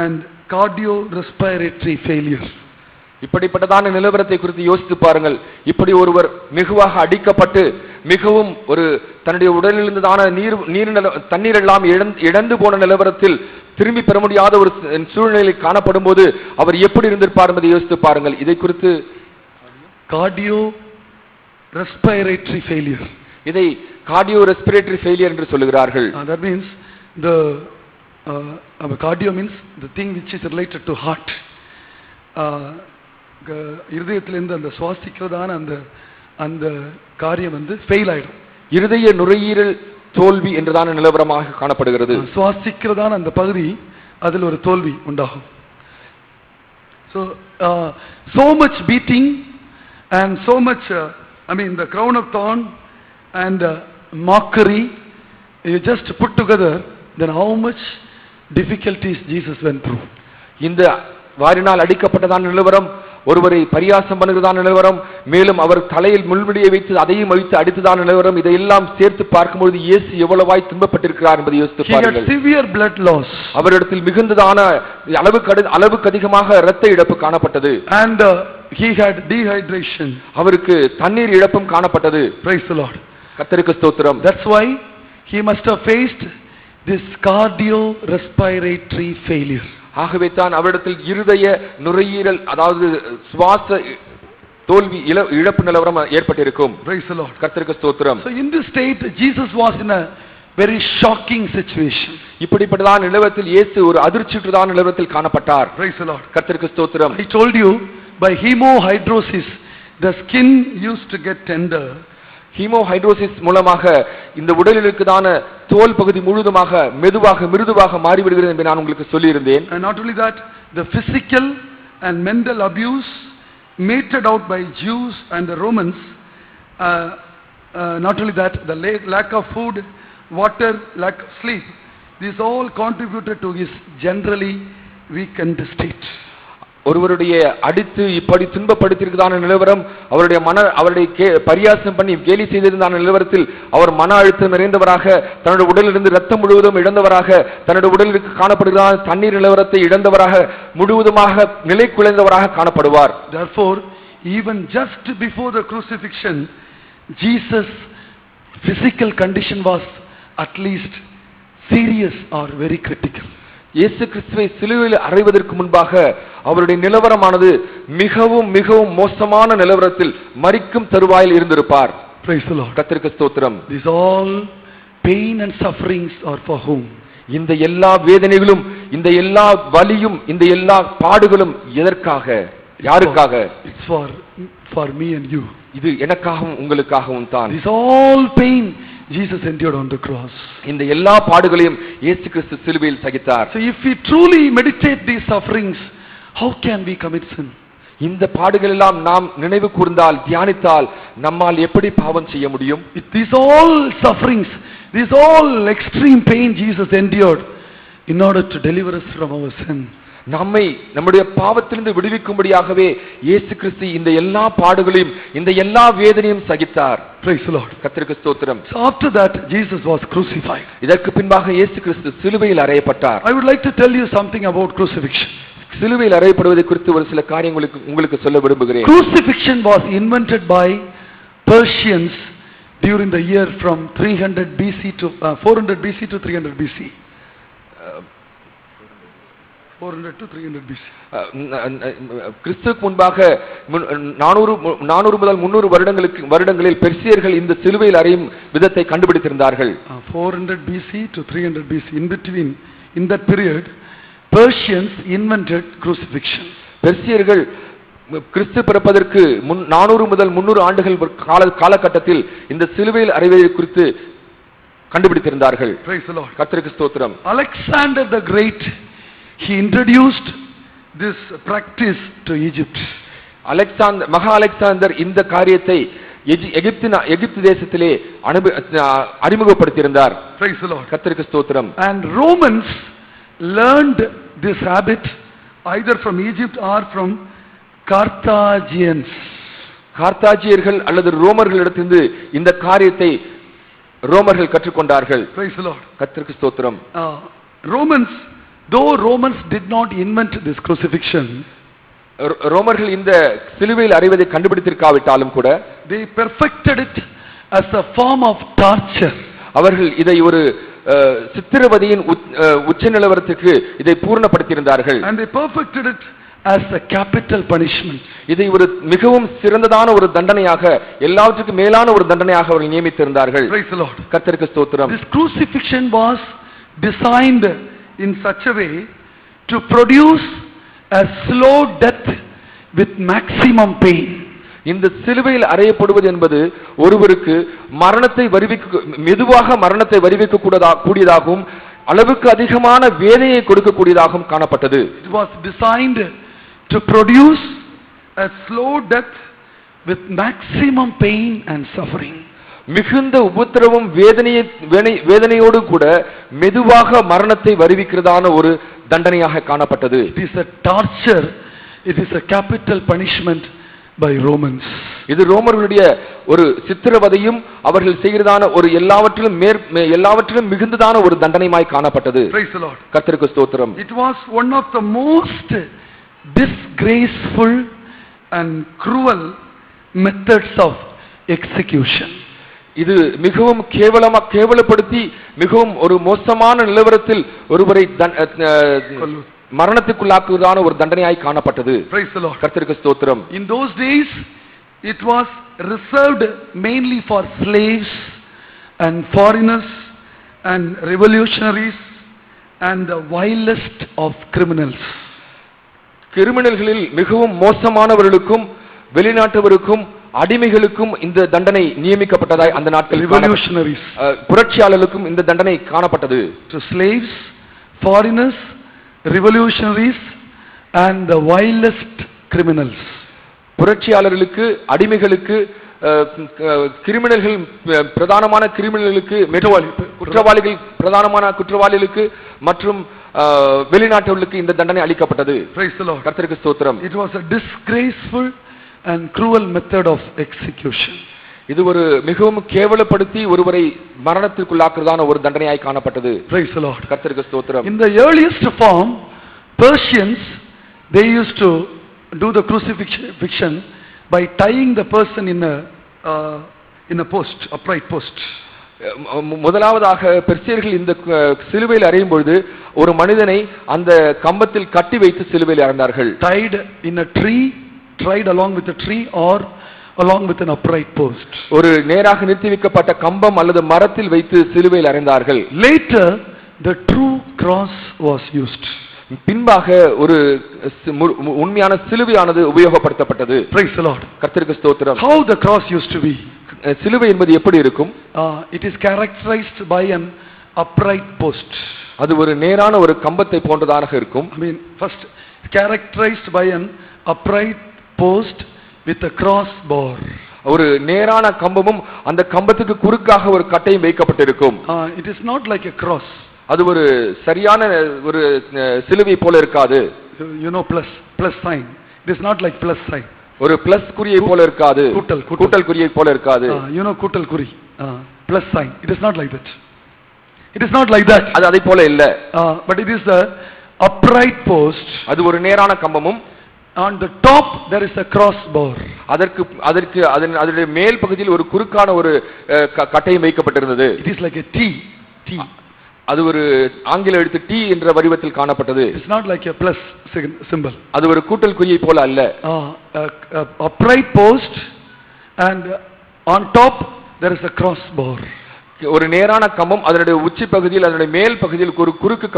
and cardiorespiratory failure. இப்படிப்பட்டதான நிலவரத்தை குறித்து யோசித்து பாருங்கள். இப்படி ஒருவர் மிகுவாக அடிக்கப்பட்டு மிகவும் ஒரு தன்னுடைய உடலில் இருந்ததான தண்ணீர் எல்லாம் இழந்து போன நிலவரத்தில் திரும்பி பெற முடியாத ஒரு சூழ்நிலையில் காணப்படும் போது அவர் எப்படி இருந்திருப்பார் என்பதை யோசித்து பாருங்கள். இதை குறித்து cardiorespiratory failure, இதை cardiorespiratory failure என்று சொல்லுகிறார்கள். That means the cardio means the thing which is related to heart. இருதயத்திலிருந்து அந்த சுவாசிக்கிறதான அந்த காரியம் ஃபெயில் ஆயிடும். இருதய நுரையீரல் தோல்வி என்றதான நிலவரமாக காணப்படுகிறது. சுவாசிக்கிறதான அந்த பகுதி அதில் ஒரு தோல்வி உண்டாகும். So much beating and so much the crown of thorn and mockery, you just put together, then how much difficulties Jesus went through. இந்த வாரினால் அடிக்கப்பட்டதான நிலவரம் ஒருவரை பரியாசம் பண்ணுகிறதான நிலவரம், மேலும் அவர் தலையில் முள்முடியை வைத்து அதையும் வைத்து அடித்ததான நிலவரம், இதையெல்லாம் சேர்த்து பார்க்கும்போது இயேசு எவ்வளவாய் துன்பப்பட்டிருக்கிறார் என்பதை யோசித்து பாருங்கள். severe blood loss. அவரிடத்தில் மிகுந்ததான அளவுக்கு அதிகமாக இரத்த இழப்பு காணப்பட்டது. And he had dehydration. அவருக்கு தண்ணீர் இழப்பும் காணப்பட்டது. Praise the Lord. கர்த்தருக்கு ஸ்தோத்திரம். That's why he must have faced this cardiorespiratory failure. ஆகவே தான் அவரிடத்தில் இருதய நுரையீரல் அதாவது சுவாச தோல்வி இழப்பு நிலவரம் ஏற்பட்டிருக்கும். Praise the Lord. கர்த்தருக்கு ஸ்தோத்திரம். So in this state Jesus was in a very shocking situation. இப்படிப்பட்டதான நிலவரத்தில் இயேசு ஒரு அதிர்ச்சியுற்றதான நிலவரத்தில் காணப்பட்டார். Praise the Lord. கர்த்தருக்கு ஸ்தோத்திரம். I told you by hemohydrosis the skin used to get tender. ஹீமோஹைட்ரோசிஸ் மூலமாக இந்த உடலில் இருக்குதான தோல் பகுதி முழுவதுமாக மெதுவாக மிருதுவாக மாறிவிடுகிறது என்று நான் உங்களுக்கு சொல்லியிருந்தேன். And not only that, the physical and mental abuse meted out by Jews and the Romans, not only that, the lack of food, water, lack of sleep, these all contributed to his generally weakened state. ஒருவருடைய அடித்து இப்படி துன்பப்படுத்தியிருக்கிறதான நிலவரம், அவருடைய பரியாசம் பண்ணி கேலி செய்திருந்தான நிலவரத்தில் அவர் மன அழுத்தம் நிறைந்தவராக, தன்னுடைய உடலிலிருந்து ரத்தம் முழுவதும் இழந்தவராக, தன்னுடைய உடலுக்கு காணப்படுகிறான தண்ணீர் நிலவரத்தை இழந்தவராக, முழுவதுமாக நிலை குலைந்தவராக காணப்படுவார். Therefore, even just before the crucifixion, Jesus' physical condition was at least serious or very critical. இயேசு கிறிஸ்துவை சிலுவையில் அறைவதற்கு முன்பாக அவருடைய நிலவரமானது மிகவும் மிகவும் மோசமான நிலவரத்தில் மரிக்கும் தருவாயில் இருந்திருப்பார். Praise the Lord. கர்த்தருக்கு ஸ்தோத்திரம். These all pain and sufferings are for whom? இந்த எல்லா வேதனைகளும், இந்த எல்லா வலியும், இந்த எல்லா பாடுகளும் எதற்காக, யாருக்காக? It's for me and you. இது எனக்காகவும் உங்களுக்காகவும் தான். This all pain Jesus endured on the cross. இந்த எல்லா பாடுகளையும் இயேசு கிறிஸ்து சிலுவையில் சகித்தார். So if we truly meditate these sufferings, how can we commit sin? இந்த பாடுகள் எல்லாம் நாம் நினைவு கூர்ந்தால், தியானித்தால் நம்மால் எப்படி பாவம் செய்ய முடியும்? These all sufferings, these all extreme pain Jesus endured in order to deliver us from our sin. நம்முடைய பாவத்திலிருந்து விடுவிக்கும்படியாகவே இயேசு கிறிஸ்து இந்த எல்லா பாடுகளையும் இந்த எல்லா வேதனையும் சகித்தார். Praise the Lord. கர்த்தருக்கு ஸ்தோத்திரம். So after that Jesus was crucified. இதற்கு பின்பாக இயேசு கிறிஸ்து சிலுவையில் அறையப்பட்டார். I would like to tell you something about crucifixion. சிலுவையில் அறையப்படுவதை குறித்து ஒரு சில காரியங்களை உங்களுக்கு சொல்ல விரும்புகிறேன். Crucifixion was invented by Persians during the year from 300 BC to 400 BC to 300 BC. 400 to 300 BC. கிறிஸ்துவுக்கு முன்பாக 400 முதல் 300 வருடங்களில் பெர்சியர்கள் இந்த சிலுவையில் அறையும் விதத்தை கண்டுபிடித்திருந்தார்கள். 400 BC to 300 BC, in that period Persians invented crucifixion. பெர்சியர்கள் கிறிஸ்து பிறப்பதற்கு 400 முதல் 300 ஆண்டுகள் காலகட்டத்தில் இந்த சிலுவையில் அறைவதை குறித்து கண்டுபிடித்திருந்தார்கள். Praise the Lord. கர்த்தருக்கு ஸ்தோத்திரம். Alexander the Great, he introduced this practice to Egypt. மகா அலெக்சாந்தர் இந்த காரியத்தை எகிப்து தேசத்திலே அறிமுகப்படுத்தியிருந்தார். Praise the Lord. கர்த்தருக்கு ஸ்தோத்திரம். And Romans learned this habit either from Egypt or from Carthaginians. கார்த்தாஜியர்கள் அல்லது ரோமர்களிடத்திலிருந்து இந்த காரியத்தை ரோமர்கள் கற்றுக்கொண்டார்கள். Praise the Lord. கர்த்தருக்கு ஸ்தோத்திரம். Though Romans did not invent this crucifixion, ரோமர்கள் இந்த சிலுவையில் அறைவதை கண்டுபிடித்திருக்காவிட்டாலும் கூட they perfected it as a form of torture. அவர்கள் இதை ஒரு சித்திரவதையின் உச்ச நிலவரத்துக்கு இதை பூர்ணப்படுத்தியிருந்தார்கள். And they perfected it as a capital punishment. இதை ஒரு மிகவும் சிறந்ததான ஒரு தண்டனையாக, எல்லாவற்றுக்கும் மேலான ஒரு தண்டனையாக அவர்கள் நியமித்திருந்தார்கள். Praise the Lord. கர்த்தருக்கு ஸ்தோத்திரம். This crucifixion was designed in such a way to produce a slow death with maximum pain. இந்த சிலுவையில் அறையப்படுவது என்பது ஒருவருக்கு மெதுவாக மரணத்தை வருவிக்க கூடியதாகவும் அளவுக்கு அதிகமான வேதனையை கொடுக்கக்கூடியதாகவும் காணப்பட்டது. It was designed to produce a slow death with maximum pain and suffering. மிகுந்த உபத்திரவம் வேதனையோடு கூட மெதுவாக மரணத்தை வருவிக்கிறதான ஒரு தண்டனையாக காணப்பட்டது. It is a torture It is a capital punishment by Romans. இது ரோமர்களுடைய ஒரு சித்திரவதையும் அவர்கள் செய்கிறதான ஒரு எல்லாவற்றிலும் மிகுந்ததான ஒரு தண்டனையாய் காணப்பட்டது. Praise the Lord. கர்த்தருக்கு ஸ்தோத்திரம். It was one of the most disgraceful and cruel methods of execution. இது மிகவும் கேவலப்படுத்தி மிகவும் ஒரு மோசமான நிலவரத்தில் ஒருவரை மரணத்துக்குள்ளாக்குவதான ஒரு தண்டனையாய் காணப்பட்டது. Praise the Lord. கர்த்தருக்கு ஸ்தோத்திரம். In those days it was reserved mainly for slaves and foreigners and revolutionaries and the vilest of criminals. கிரிமினல்களில் மிகவும் மோசமானவர்களுக்கும் வெளிநாட்டவருக்கும் அடிமைகளுக்கும் இந்த தண்டனை நியமிக்கப்பட்டதாய் அந்த நாட்களில் revolutionaries, புரட்சியாளர்களுக்கும் இந்த தண்டனை காணப்பட்டது. To slaves, foreigners, revolutionaries and the vilest criminals. புரட்சியாளர்களுக்கு, அடிமைகளுக்கு, கிரிமினல்கள், பிரதானமான கிரிமினல்களுக்கு, குற்றவாளிகள், பிரதானமான குற்றவாளிகளுக்கு மற்றும் வெளிநாட்டவர்களுக்கு இந்த தண்டனை அளிக்கப்பட்டது. Praise the Lord. கர்த்தருக்கு ஸ்தோத்திரம். It was a disgraceful and cruel method of execution. இது ஒரு மிகவும் கேவலப்படுத்தி ஒருவரை மரணத்திற்குள்ளாக்குறதான ஒரு தண்டனையாய் காணப்பட்டது. Praise the Lord. கர்த்தருக்கு ஸ்தோத்திரம். In the earliest form, Persians, they used to do the crucifixion by tying the person in a post, upright post. முதலாவதாக பெர்சியர்கள் இந்த சிலுவையில் அறையும் பொழுது ஒரு மனிதனை அந்த கம்பத்தில் கட்டி வைத்து சிலுவையில் அறைந்தார்கள். Tied in a tree, tied along with a tree or along with an upright post. ஒரு நேராக நிறுத்தி வைக்கப்பட்ட கம்பம் அல்லது மரத்தில் வைத்து சிலுவையில் அறைந்தார்கள். Later the true cross was used. பின்பாக ஒரு உண்மையான சிலுவையானது உபயோகப்படுத்தப்பட்டது. Praise the Lord. கர்த்தருக்கு ஸ்தோத்திரம். How the cross used to be? சிலுவை என்பது எப்படி இருக்கும்? It is characterized by an upright post. அது ஒரு நேரான ஒரு கம்பத்தை போன்றதாக இருக்கும். I mean, first characterized by an upright post with a cross bar. ஒரு நேரான கம்பமும் அந்த கம்பத்துக்கு குறுக்காக ஒரு கட்டையும் வைக்கப்பட்டிருக்கும். It is not like a cross. அது ஒரு சரியான ஒரு சிலுவை போல இருக்காது. You know, plus sign. It is not like plus sign. ஒரு பிளஸ் குறியை போல இருக்காது. கூட்டல் குறியை போல இருக்காது. You know, கூட்டல் குறி, plus sign. It is not like that. It is not like that. அது அதை போல இல்ல. But it is a upright post. அது ஒரு நேரான கம்பமும் on the top there is a cross bar. அதற்கு அதனுடைய மேல் பகுதியில் ஒரு குறுக்கான ஒரு கட்டையும் வைக்கப்பட்டிருந்தது. It is like a T. அது ஒரு ஆங்கில எழுத்து T என்ற வடிவத்தில் காணப்பட்டது. It's not like a plus symbol. அது ஒரு கூட்டல் குறியை போல அல்ல. Upright post and on top there is a cross bar. ஒரு நேரான கம்பம், அதனுடைய உச்சி பகுதியில் அதனுடைய மேல் பகுதியில் ஒரு குறுக்கு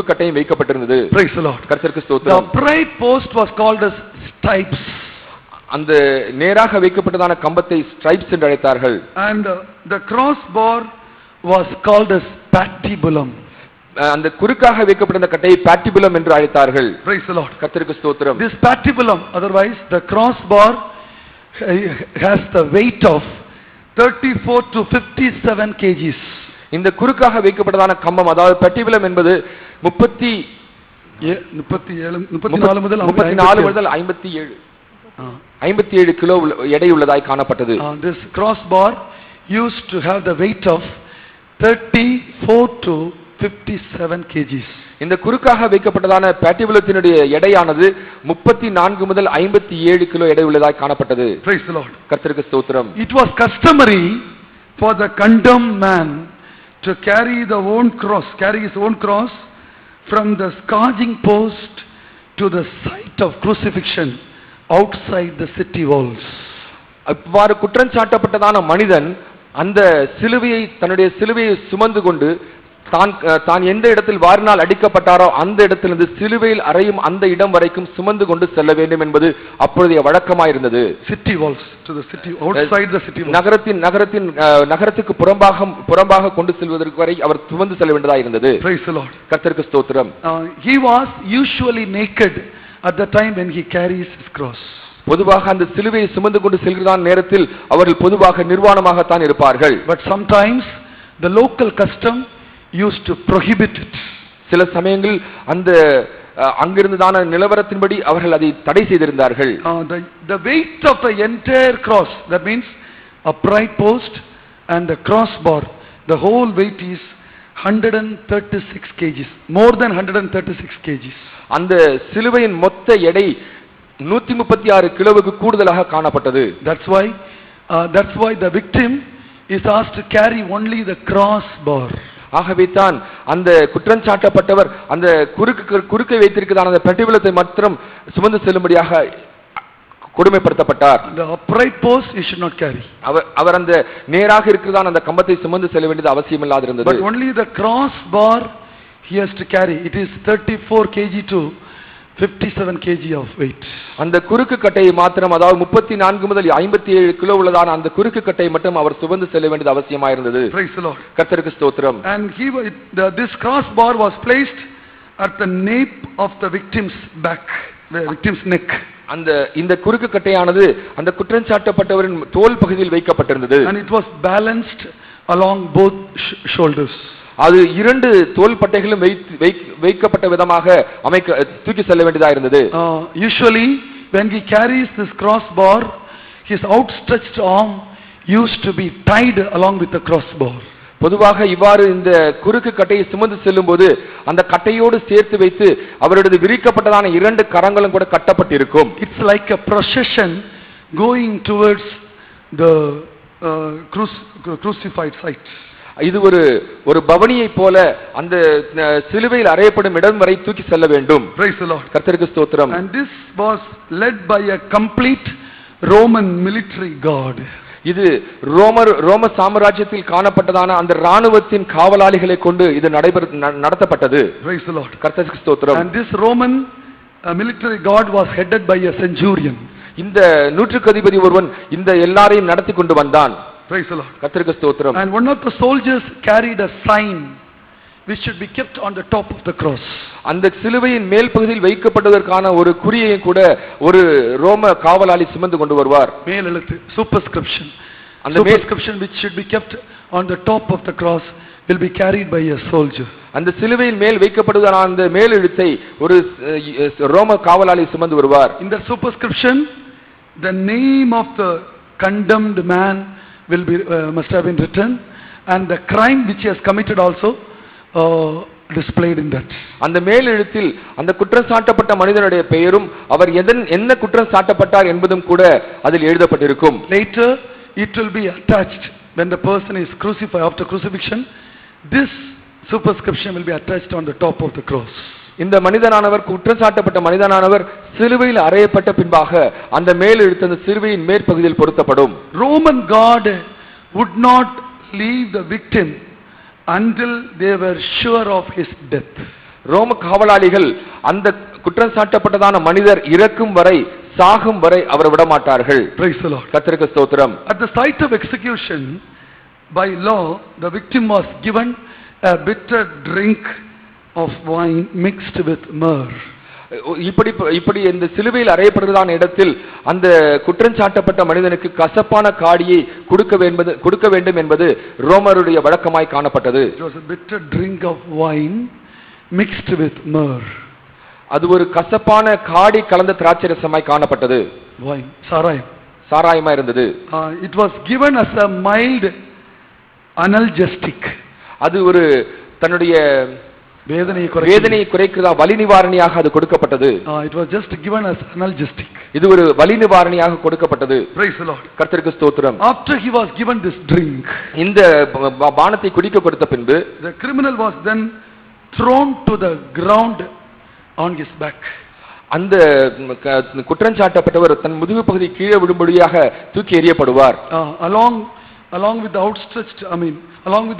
கட்டையும் வைக்கப்பட்டிருந்தது. Praise the Lord. கர்த்தருக்கு ஸ்தோத்திரம். The upright post was called as stripes. அந்த நேராக வைக்கப்பட்டதான கம்பத்தை ஸ்ட்ரைப்ஸ் என்று அழைத்தார்கள். And the cross bar was called as patibulum. அந்த குறுக்காக வைக்கப்பட்ட கட்டையை patibulum என்று அழைத்தார்கள். Praise the Lord. கர்த்தருக்கு ஸ்தோத்திரம். This patibulum, otherwise the cross bar has the weight of 34 to 57 kgs. இந்த குறுக்காக வைக்கப்பட்டதான கம்பம், அதாவது patibulum என்பது 34 முதல் 57 கிலோ எடை உள்ளதாய் காணப்பட்டது. This cross bar used to have the weight of 34 to 57 kgs. இந்த குறுக்காக வைக்கப்பட்டதான patibulumத்தினுடைய எடையானது 34 முதல் 57 கிலோ எடை உள்ளதாய் காணப்பட்டது. Praise the Lord. கர்த்தருக்கு ஸ்தோத்திரம். It was customary for the condemned man to carry his own cross from the scourging post to the site of crucifixion outside the city walls. அவ்வாறு குற்றம் சாட்டப்பட்டதான மனிதன் அந்த சிலுவையை, தன்னுடைய சிலுவையை சுமந்து கொண்டு தான் எந்த இடத்தில் வாரினால் அடிக்கப்பட்டாரோ அந்த இடத்திலிருந்து சிலுவையில் அறையும் அந்த இடம் வரைக்கும் சுமந்து கொண்டு செல்ல வேண்டும் என்பது அப்பொழுதைய வழக்கமாயிருந்தது. City walls, to the city, outside the city walls. நகரத்துக்கு புறம்பாக கொண்டு செல்வதற்கு வரை அவர் சுமந்து செல்ல வேண்டியதாக இருந்தது. Praise the Lord. கர்த்தருக்கு ஸ்தோத்திரம். He was usually naked at the time when he carries his cross. பொதுவாக அந்த சிலுவையை சுமந்து கொண்டு செல்கிறதான நேரத்தில் அவர்கள் பொதுவாக நிர்வாணமாகத்தான் இருப்பார்கள். But sometimes the local custom used to prohibit it. சில சமயங்கள் அந்த அங்கிருந்ததான நிலவரத்தின்படி அவர்கள் அதை தடை செய்திருந்தார்கள். The weight of the entire cross, that means upright post and the crossbar, the whole weight is 136 kgs, more than 136 kgs. அந்த சிலுவையின் மொத்த எடை 136 கிலோவுக்கு கூடுதலாக காணப்பட்டது. That's why the victim is asked to carry only the crossbar. ஆகவே தான் அந்த குற்றஞ்சாட்டப்பட்டவர் அந்த குறுக்கை வைத்திருக்கிறதான அந்த பிரதிபலத்தை மாத்திரம் சுமந்து செல்லும்படியாக கொடுமைப்படுத்தப்பட்டார். The upright post he should not carry. அவர் அந்த நேராக இருக்கிறதான அந்த கம்பத்தை சுமந்து செல்ல வேண்டியது அவசியமில்லாது இருந்தது. But only the crossbar he has to carry. It is 34 kg to 57 kg of weight. அந்த குறுக்கு கட்டையை மாத்திரம், அதாவது 34 முதல் 57 கிலோ உள்ளதான அந்த குறுக்கு கட்டையை மட்டும் அவர் சுமந்து செல்ல வேண்டியது அவசியமாக இருந்தது. Praise the Lord. கர்த்தருக்கு ஸ்தோத்திரம். And this crossbar was placed at the nape of the victim's back, the victim's neck. இந்த குறுக்கு கட்டையானது அந்த குற்றஞ்சாட்டப்பட்டவரின் தோள் பகுதியில் வைக்கப்பட்டிருந்தது. And it was balanced along both shoulders. அது இரண்டு தோள் பட்டைகளும் வைக்கப்பட்ட விதமாக தூக்கி செல்ல வேண்டியதா இருந்தது. Usually when he carries this crossbar, his outstretched arm used to be tied along with the crossbar. பொதுவாக இவ்வாறு இந்த குறுக்கு கட்டையை சுமந்து செல்லும் போது அந்த கட்டையோடு சேர்த்து வைத்து அவருடைய விரிக்கப்பட்டதான இரண்டு கரங்களும் கூட கட்டப்பட்டிருக்கும். It's like a procession going towards the crucified site. இது ஒரு பவனியை போல அந்த சிலுவையில் அறையப்படும் இடம் வரை தூக்கி செல்ல வேண்டும். Praise the Lord. கர்த்தருக்கு ஸ்தோத்திரம். And this was led by a complete Roman military guard. இது ரோம சாம்ராஜ்யத்தில் காணப்பட்டதான அந்த ராணுவத்தின் காவலாளிகளை கொண்டு இது நடத்தப்பட்டது. Praise the Lord. கர்த்தருக்கு ஸ்தோத்திரம். And this Roman military guard was headed by a centurion. இந்த நூற்றுக்கு அதிபதி ஒருவன் இந்த எல்லாரையும் நடத்தி கொண்டு வந்தான். Praise the Lord. கர்த்தருக்கு ஸ்தோத்திரம். And one of the soldiers carried a sign which should be kept on the top of the cross. அந்த சிலுவையின் மேல் பகுதியில் வைக்கப்பட்டதற்கான ஒரு குறியை கூட ஒரு ரோம காவலாளி சுமந்து கொண்டு வருவார். மேல் எழுத்து superscription. And the superscription which should be kept on the top of the cross will be carried by a soldier. அந்த சிலுவையின் மேல் வைக்கப்படுவதான அந்த மேல் எழுத்தை ஒரு ரோம காவலாளி சுமந்து வருவார். In the superscription, the name of the condemned man will be must have been written, and the crime which he has committed also displayed in that. அந்த மேல் எழுத்தில் அந்த குற்றம் சாட்டப்பட்ட மனிதனுடைய பெயரும் அவர் என்ன குற்றம் சாட்டப்பட்டார் என்பதும் கூட அதில் எழுதப்பட்டிருக்கும். Later it will be attached when the person is crucified. After crucifixion, this superscription will be attached on the top of the cross. இந்த மனிதனானவர் குற்றம் சாட்டப்பட்ட மனிதனானவர் சிலுவையில் அறையப்பட்ட பின்பாக அந்த மேல் எழுத்து அந்த சிலுவையின் மேற்பகுதியில் பொருத்தப்படும். Roman guard would not leave the victim until they were sure of his death. ரோம காவலாளிகள் அந்த குற்றம் சாட்டப்பட்டதான மனிதர் இறக்கும் வரை சாகும் வரை அவர் விட மாட்டார்கள். Praise the Lord. கர்த்தருக்கு ஸ்தோத்திரம். At the site of execution, by law, the victim was given a bitter drink of wine mixed with myrrh. இப்படி இந்த சிலுவையில் அறையப்படுவதான இடத்தில் அந்த குற்றஞ்சாட்டப்பட்ட மனிதனுக்கு கசப்பான காடியை கொடுக்க வேண்டும் என்பது ரோமருடைய வழக்கமாய் காணப்பட்டது. It was a bitter drink of wine mixed with myrrh. அது ஒரு கசப்பான காடி கலந்த திராட்சை ரசமாய் காணப்பட்டது. Wine, சாராயமா இருந்தது. It was given as a mild analgesic. அது ஒரு தன்னுடைய வேதனையை குறைக்கிறதா வலி நிவாரணியாக அது கொடுக்கப்பட்டது. It was just given as analgesic. இது ஒரு வலி நிவாரணியாக கொடுக்கப்பட்டது. Praise the Lord. கர்த்தருக்கு ஸ்தோத்திரம். After he was given this drink, இந்த பானத்தை குடிக்க கொடுத்த பின்பு the criminal was then thrown to the ground on his back. அந்த குற்றஞ்சாட்டப்பட்டவர் தன் முதுகு பகுதி கீழே விழும்படியாக தூக்கி எறியப்படுவார். Along with the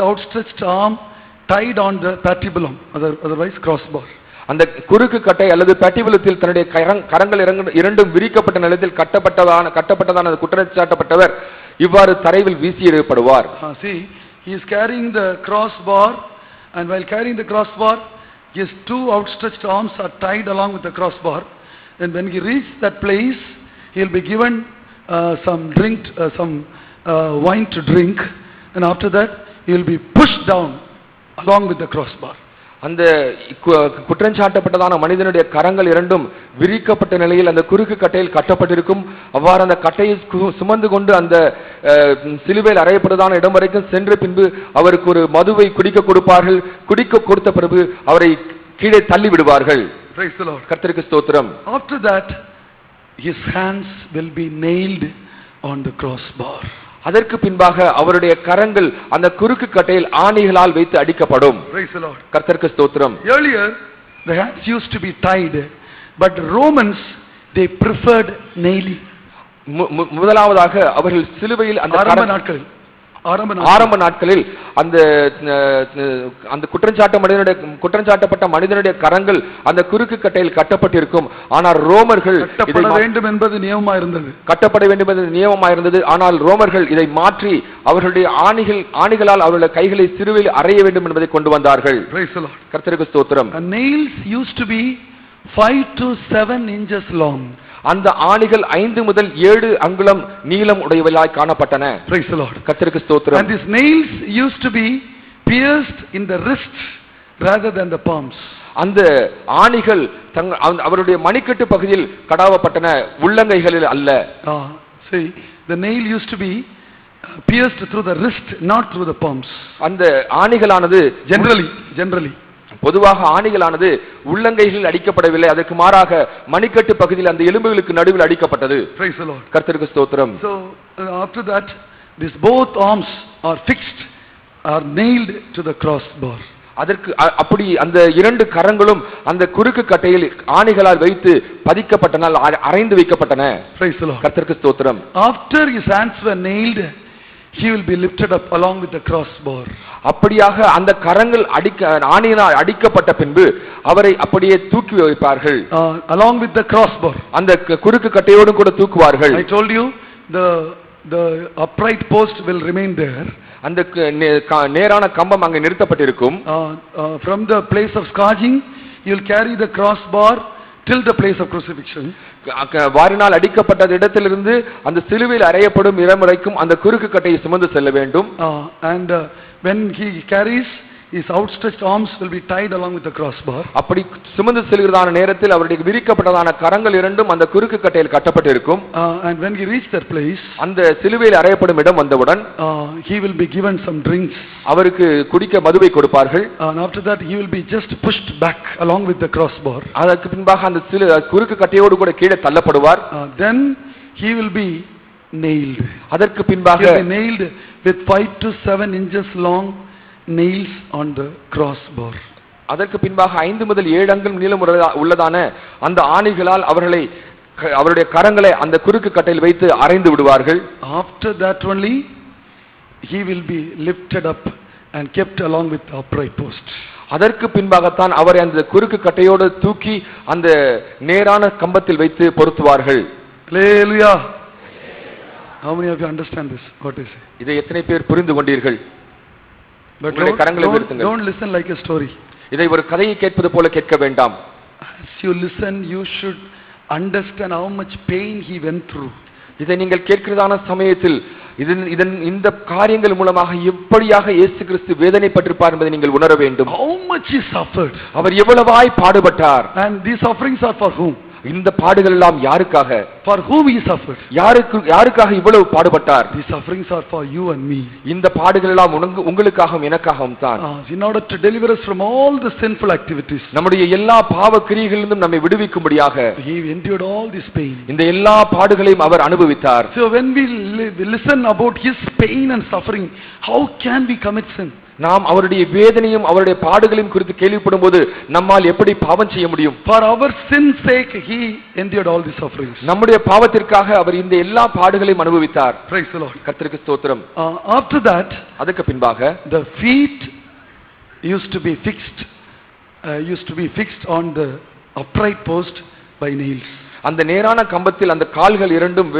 outstretched arm tied on the patibulum, otherwise crossbar. அந்த குறுக்கு கட்டை அல்லது பேட்டிபுலத்தில் தன்னுடைய கரங்கள் இரண்டும் விரிக்கப்பட்ட நிலையில் கட்டப்பட்டதான குற்றச்சாட்டப்பட்டவர் இவ்வாறு தரையில் வீசி எறியப்படுவார். See, he is carrying the crossbar, and while carrying the crossbar, his two outstretched arms are tied along with the crossbar, and when he reaches that place, he will be given some wine to drink, and after that he will be pushed down along with the crossbar. அந்த குற்றஞ்சாட்டப்பட்டதான மனிதனுடைய கரங்கள் இரண்டும் விரிக்கப்பட்ட நிலையில் அந்த குறுக்கு கட்டையில் கட்டப்பட்டிருக்கும். அவ்வாறு அந்த கட்டையை சுமந்து கொண்டு அந்த சிலுவையில் அறையப்பட்டதான இடம் வரைக்கும் சென்ற பின்பு அவருக்கு ஒரு மதுவை குடிக்க கொடுப்பார்கள். குடிக்க கொடுத்த பிறகு அவரை கீழே தள்ளி விடுவார்கள். Praise the Lord. கர்த்தருக்கு ஸ்தோத்திரம். After that his hands will be nailed on the crossbar. அதற்கு பின்பாக அவருடைய கரங்கள் அந்த குறுக்கு கட்டையில் ஆணிகளால் வைத்து அடிக்கப்படும். Praise the Lord. கர்த்தருக்கு ஸ்தோத்திரம். Earlier the hands used to be tied, but Romans they preferred nailing. முதலாவதாக அவர்கள் சிலுவையில் அந்த ஆரம்ப நாட்களில் அந்த அந்த குற்றஞ்சாட்டப்பட்ட மனிதனுடைய கரங்கள் அந்த குறுக்கு கட்டையில் கட்டப்பட்டிருக்கும். ஆனால் ரோமர்கள் கட்டப்பட வேண்டும் என்பது நியமமாக இருந்தது. ஆனால் ரோமர்கள் இதை மாற்றி அவர்களுடைய ஆணிகளால் அவர்களுடைய கைகளை சிலுவையில் அறைய வேண்டும் என்பதை கொண்டு வந்தார்கள். கர்த்தருக்கு ஸ்தோத்திரம். Nails used to be 5 to 7 inches long. அந்த ஆணிகள் 5 முதல் 7 அங்குலம் நீளம் உடையவையாய் காணப்பட்டன. Praise the Lord. கர்த்தருக்கு ஸ்தோத்திரம். And these nails used to be pierced in the wrists rather than the palms. அந்த ஆணிகள் அவருடைய மணிக்கட்டு பகுதியில் கடாவப்பட்டன, உள்ளங்கைகளில் அல்ல. See, the nail used to be pierced through the wrist, not through the palms. அந்த ஆணிகளானது generally பொதுவாக ஆணிகளானது உள்ளங்கைகளில் அடிக்கப்படவில்லை, அதற்கு மாறாக மணிக்கட்டு பகுதியில் அந்த எலும்புகளுக்கு நடுவில் அடிக்கப்பட்டது. Praise the Lord. கர்த்தருக்கு ஸ்தோத்திரம். So after that these both arms are fixed, are nailed to the crossbar. அதற்கு அப்படி அந்த இரண்டு கரங்களும் அந்த குறுக்கு கட்டையில் ஆணிகளால் வைத்து பதிக்கப்பட்டன, அறைந்து வைக்கப்பட்டன. Praise the Lord. கர்த்தருக்கு ஸ்தோத்திரம். After his hands were nailed, he will be lifted up along with the crossbar. அப்படியாக அந்த கரங்கள் ஆணியினால் அடிக்கப்பட்ட பின்பு அவரை அப்படியே தூக்கி வைப்பார்கள். Along with the crossbar, அந்த குறுக்கு கட்டையோடு கூட தூக்குவார்கள். I told you the upright post will remain there. அந்த நேரான கம்பம் அங்கே நிறுத்தப்பட்டிருக்கும். From the place of scourging you will carry the crossbar till the place of crucifixion. வாரினால் அடிக்கப்பட்ட இடத்திலிருந்து அந்த சிலுவையில் அறையப்படும் இடம் வரைக்கும் அந்த குறுக்கு கட்டையை சுமந்து செல்ல வேண்டும். And when he carries, his outstretched arms will be tied along with the crossbar. அப்படி சுமந்து செல்கிறதான நேரத்தில் அவருடைய விரிக்கப்பட்டதான கரங்கள் இரண்டும் அந்த குறுக்கு கட்டையில் கட்டப்பட்டிருக்கும். And when he reach that place, அந்த சிலுவையில் அறையப்படும் இடம் வந்தவுடன் he will be given some drinks. அவருக்கு குடிக்க மதுவை கொடுப்பார்கள். And after that he will be just pushed back along with the crossbar. அதற்கு பின்பாக அந்த குறுக்கு கட்டையோடு கூட கீழே தள்ளப்படுவார். Then he will be nailed. அதற்கு பின்பாக he will be nailed with 5 to 7 inches long nails on the crossbar. அதற்கு பின்பாக 5 முதல் 7 அங்குலம் நீளம் உள்ளதான அந்த ஆணிகளால் அவருடைய கரங்களை அந்த குறுக்கு கட்டையில் வைத்து அறைந்து விடுவார்கள். After that only he will be lifted up and kept along with the upright post. அதற்கு பின்பாகத்தான் அவரை அந்த குறுக்கு கட்டையோடு தூக்கி அந்த நேரான கம்பத்தில் வைத்து பொருத்துவார்கள். Hallelujah. How many of you understand this? What is it? இதை எத்தனை பேர் புரிந்து கொண்டீர்கள்? But don't listen like a story. இதை ஒரு கதையை கேட்பது போல கேட்க வேண்டாம். As you listen, you should understand how much pain he went through. இதை நீங்கள் கேட்கிறதான சமயத்தில் இந்த காரியங்கள் மூலமாக எப்படியாக இயேசு கிறிஸ்து வேதனைப்பட்டிருப்பார் என்பதை நீங்கள் உணர வேண்டும். How much he suffered. அவர் எவ்வளவாய் பாடுபட்டார். And these sufferings are for whom? இந்த பாடுகள் எல்லாம் யாருக்காக? For whom he suffered? யாருக்காக இவ்வளவு பாடுபட்டார்? These sufferings are for you and me. இந்த பாடுகள் எல்லாம் உங்களுக்காகவும் எனக்காகவும் தான். In order to deliver us from all the sinful activities. நம்முடைய எல்லா பாவ கிரியைகளிலிருந்தும் நம்மை விடுவிக்கும்படியாக he endured all this pain. இந்த எல்லா பாடுகளையும் அவர் அனுபவித்தார். So when we listen about his pain and suffering, how can we commit sin? நாம் அவருடைய வேதனையும் அவருடைய பாடுகளையும் குறித்து கேள்விப்படும்போது நம்மால் எப்படி பாவம் செய்ய முடியும்? For our sin's sake he endured all these sufferings. நம்முடைய பாவத்திற்காக அவர் இந்த எல்லா பாடுகளையும் அனுபவித்தார். Praise the Lord. கர்த்தருக்கு ஸ்தோத்திரம். After that, அதுக்கு பின்பாக the feet used to be fixed on the upright post by nails. அந்த நேரான கம்பத்தில் அந்த கால்கள் இரண்டும்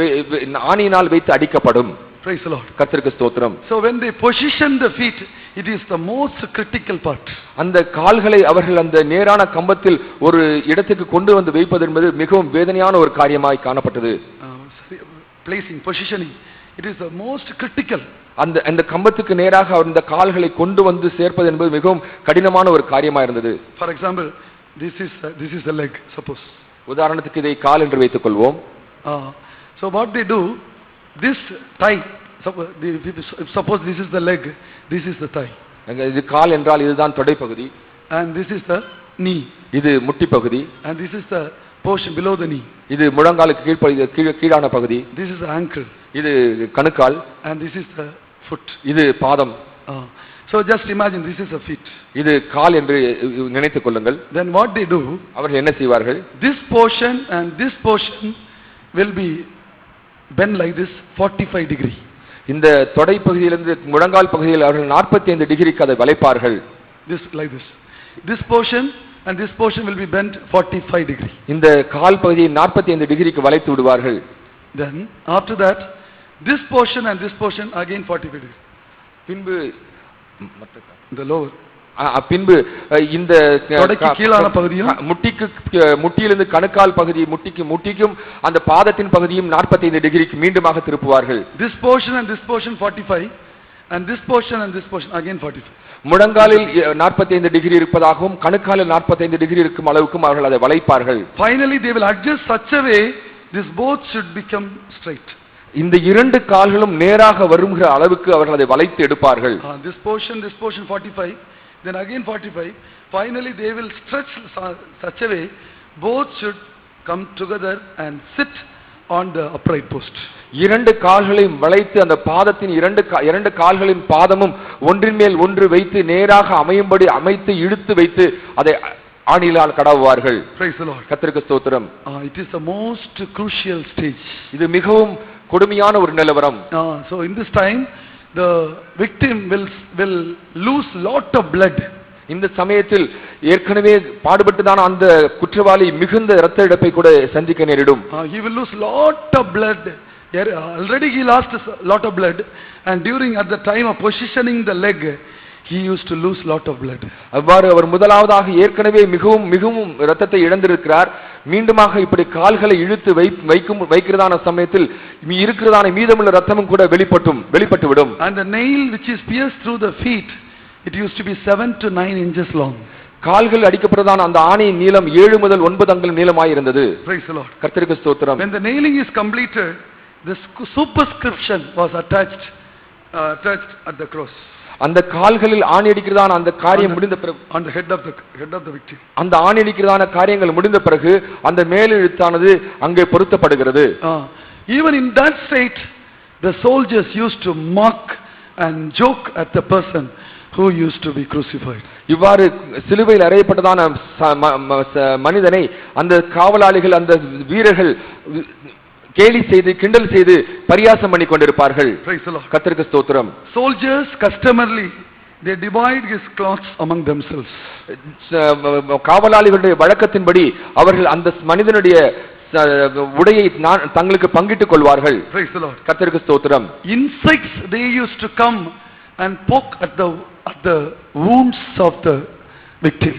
ஆணியினால் வைத்து அடிக்கப்படும். Praise the Lord. கர்த்தருக்கு ஸ்தோத்திரம். So when they position the feet, it is the most critical part. அந்த கால்களை அவர்கள் அந்த நேரான கம்பத்தில் ஒரு இடத்துக்கு கொண்டு வந்து வைப்பது என்பது மிகவும் வேதனையான ஒரு காரியமாய் காணப்பட்டது. placing, positioning, it is the most critical. அந்த கம்பத்துக்கு நேராக அவர் இந்த கால்களை கொண்டு வந்து சேர்ப்பது என்பது மிகவும் கடினமான ஒரு காரியமா இருந்தது. For example, this is the leg, suppose. உதாரணத்துக்கு இதை கால் என்று வைத்துக் கொள்வோம். So what they do, this thigh, suppose this is the leg, this is the thigh. இது கால் என்றால் இதுதான் தொடை பகுதி. And this is the knee. இது முட்டி பகுதி. And this is the portion below the knee. இது முழங்காலுக்கு கீழான பகுதி. This is the ankle. இது கணுக்கால். And this is the foot. இது பாதம். So just imagine this is the feet. இது கால் என்று நினைத்துக் கொள்ளுங்கள். Then what they do? அவர்கள் என்ன செய்வார்கள்? This portion and this portion will be bent like this 45 degree. இந்த தொடை பகுதியிலிருந்து முழங்கால் பகுதியில் அவர்கள் 45 டிகிரிக்கு அதை வளைப்பார்கள். This like this. This portion and this portion will be bent 45 degree. இந்த கால் பகுதியை 45 டிகிரிக்கு வளைத்து விடுவார்கள். Then after that this portion and this portion again 45 degree. பின்பு the lower பின்பு இந்த தொடைக்கு கீழான பகுதியும் முட்டியிலிருந்து கணுக்கால் பகுதி முட்டிக்கும் அந்த பாதத்தின் பகுதியும் 45 டிகிரிக்கு மீண்டுமாக திருப்புவார்கள். This portion and this portion 45 and this portion and this portion again 45. முழங்காலில் 45 டிகிரி இருப்பதாகவும் கணுக்காலில் 45 டிகிரி இருக்கும் அளவுக்கும் அவர்கள் அதை வளைப்பார்கள். Finally they will adjust such a way this both should become straight. இந்த இரண்டு கால்களும் நேராக வருகிற அளவுக்கு அவர்கள் அதை வளைத்து எடுப்பார்கள். This portion 45, then again 45. Finally they will stretch such a way both should come together and sit on the upright post. இரண்டு கால்களையும் வளைத்து அந்த பாதத்தின் இரண்டு கால்களின் பாதமும் ஒன்றின் மேல் ஒன்று வைத்து நேராக அமையும்படி அமைத்து இழுத்து வைத்து அதை ஆணியால் கடவுவார்கள். Praise the Lord. கர்த்தருக்கு ஸ்தோத்திரம். It is the most crucial stage. இது மிகவும் கொடுமையான ஒரு நிலவரம். So in this time the victim will lose lot of blood. இந்த சமயத்தில் ஏற்கனவே பாடுபட்டுதான் அந்த குற்றவாளி மிகுந்த இரத்த இழப்பை கூட சந்திக்க நேரிடும். He will lose lot of blood. Already he lost a lot of blood, and during at the time of positioning the leg he used to lose lot of blood. அவ்வாறு அவர் முதலாவதாக ஏற்கனவே மிகவும் இரத்தத்தை இழந்திருக்கிறார். மீண்டுமாக இப்படி கால்களை இழுத்து வைக்கிறதான சமயத்தில் இருக்கிறதான மீதமுள்ள இரத்தமும் கூட வெளிப்பட்டு விடும். And the nail which is pierced through the feet, it used to be 7 to 9 inches long. கால்கள் அடிக்கப்பட்டதான அந்த ஆணியின் நீளம் 7 முதல் 9 அங்குலம் நீளமாய் இருந்தது. Praise the Lord. கர்த்தருக்கு ஸ்தோத்திரம். When the nailing is completed, the superscription was attached at the cross. அந்த கால்களில் ஆணி அடிக்கிறதான அந்த காரியம் முடிந்த பிறகு on the head of the victim, அந்த ஆணி அடிக்கிறதான காரியங்கள் முடிந்த பிறகு அந்த மேலெழுத்தானது அங்கே பொருத்தப்படுகிறது. Even in that state the soldiers used to mock and joke at the person who used to be crucified. இவ்வாறு சிலுவையில் அறையப்பட்டதான மனிதனை அந்த காவலாளிகள் அந்த வீரர்கள் கேலி செய்து கிண்டல் செய்து பரியாசம் பண்ணி கொண்டிருப்பார்கள். கர்த்தருக்கு ஸ்தோத்திரம். Soldiers customarily they divide his clothes among themselves. காவலாளிகளுடைய வழக்கத்தின்படி அவர்கள் அந்த மனிதனுடைய உடையை தங்களுக்கு பங்கிட்டுக் கொள்வார்கள். கர்த்தருக்கு ஸ்தோத்திரம். Insects they used to come and poke at the wounds of the victim.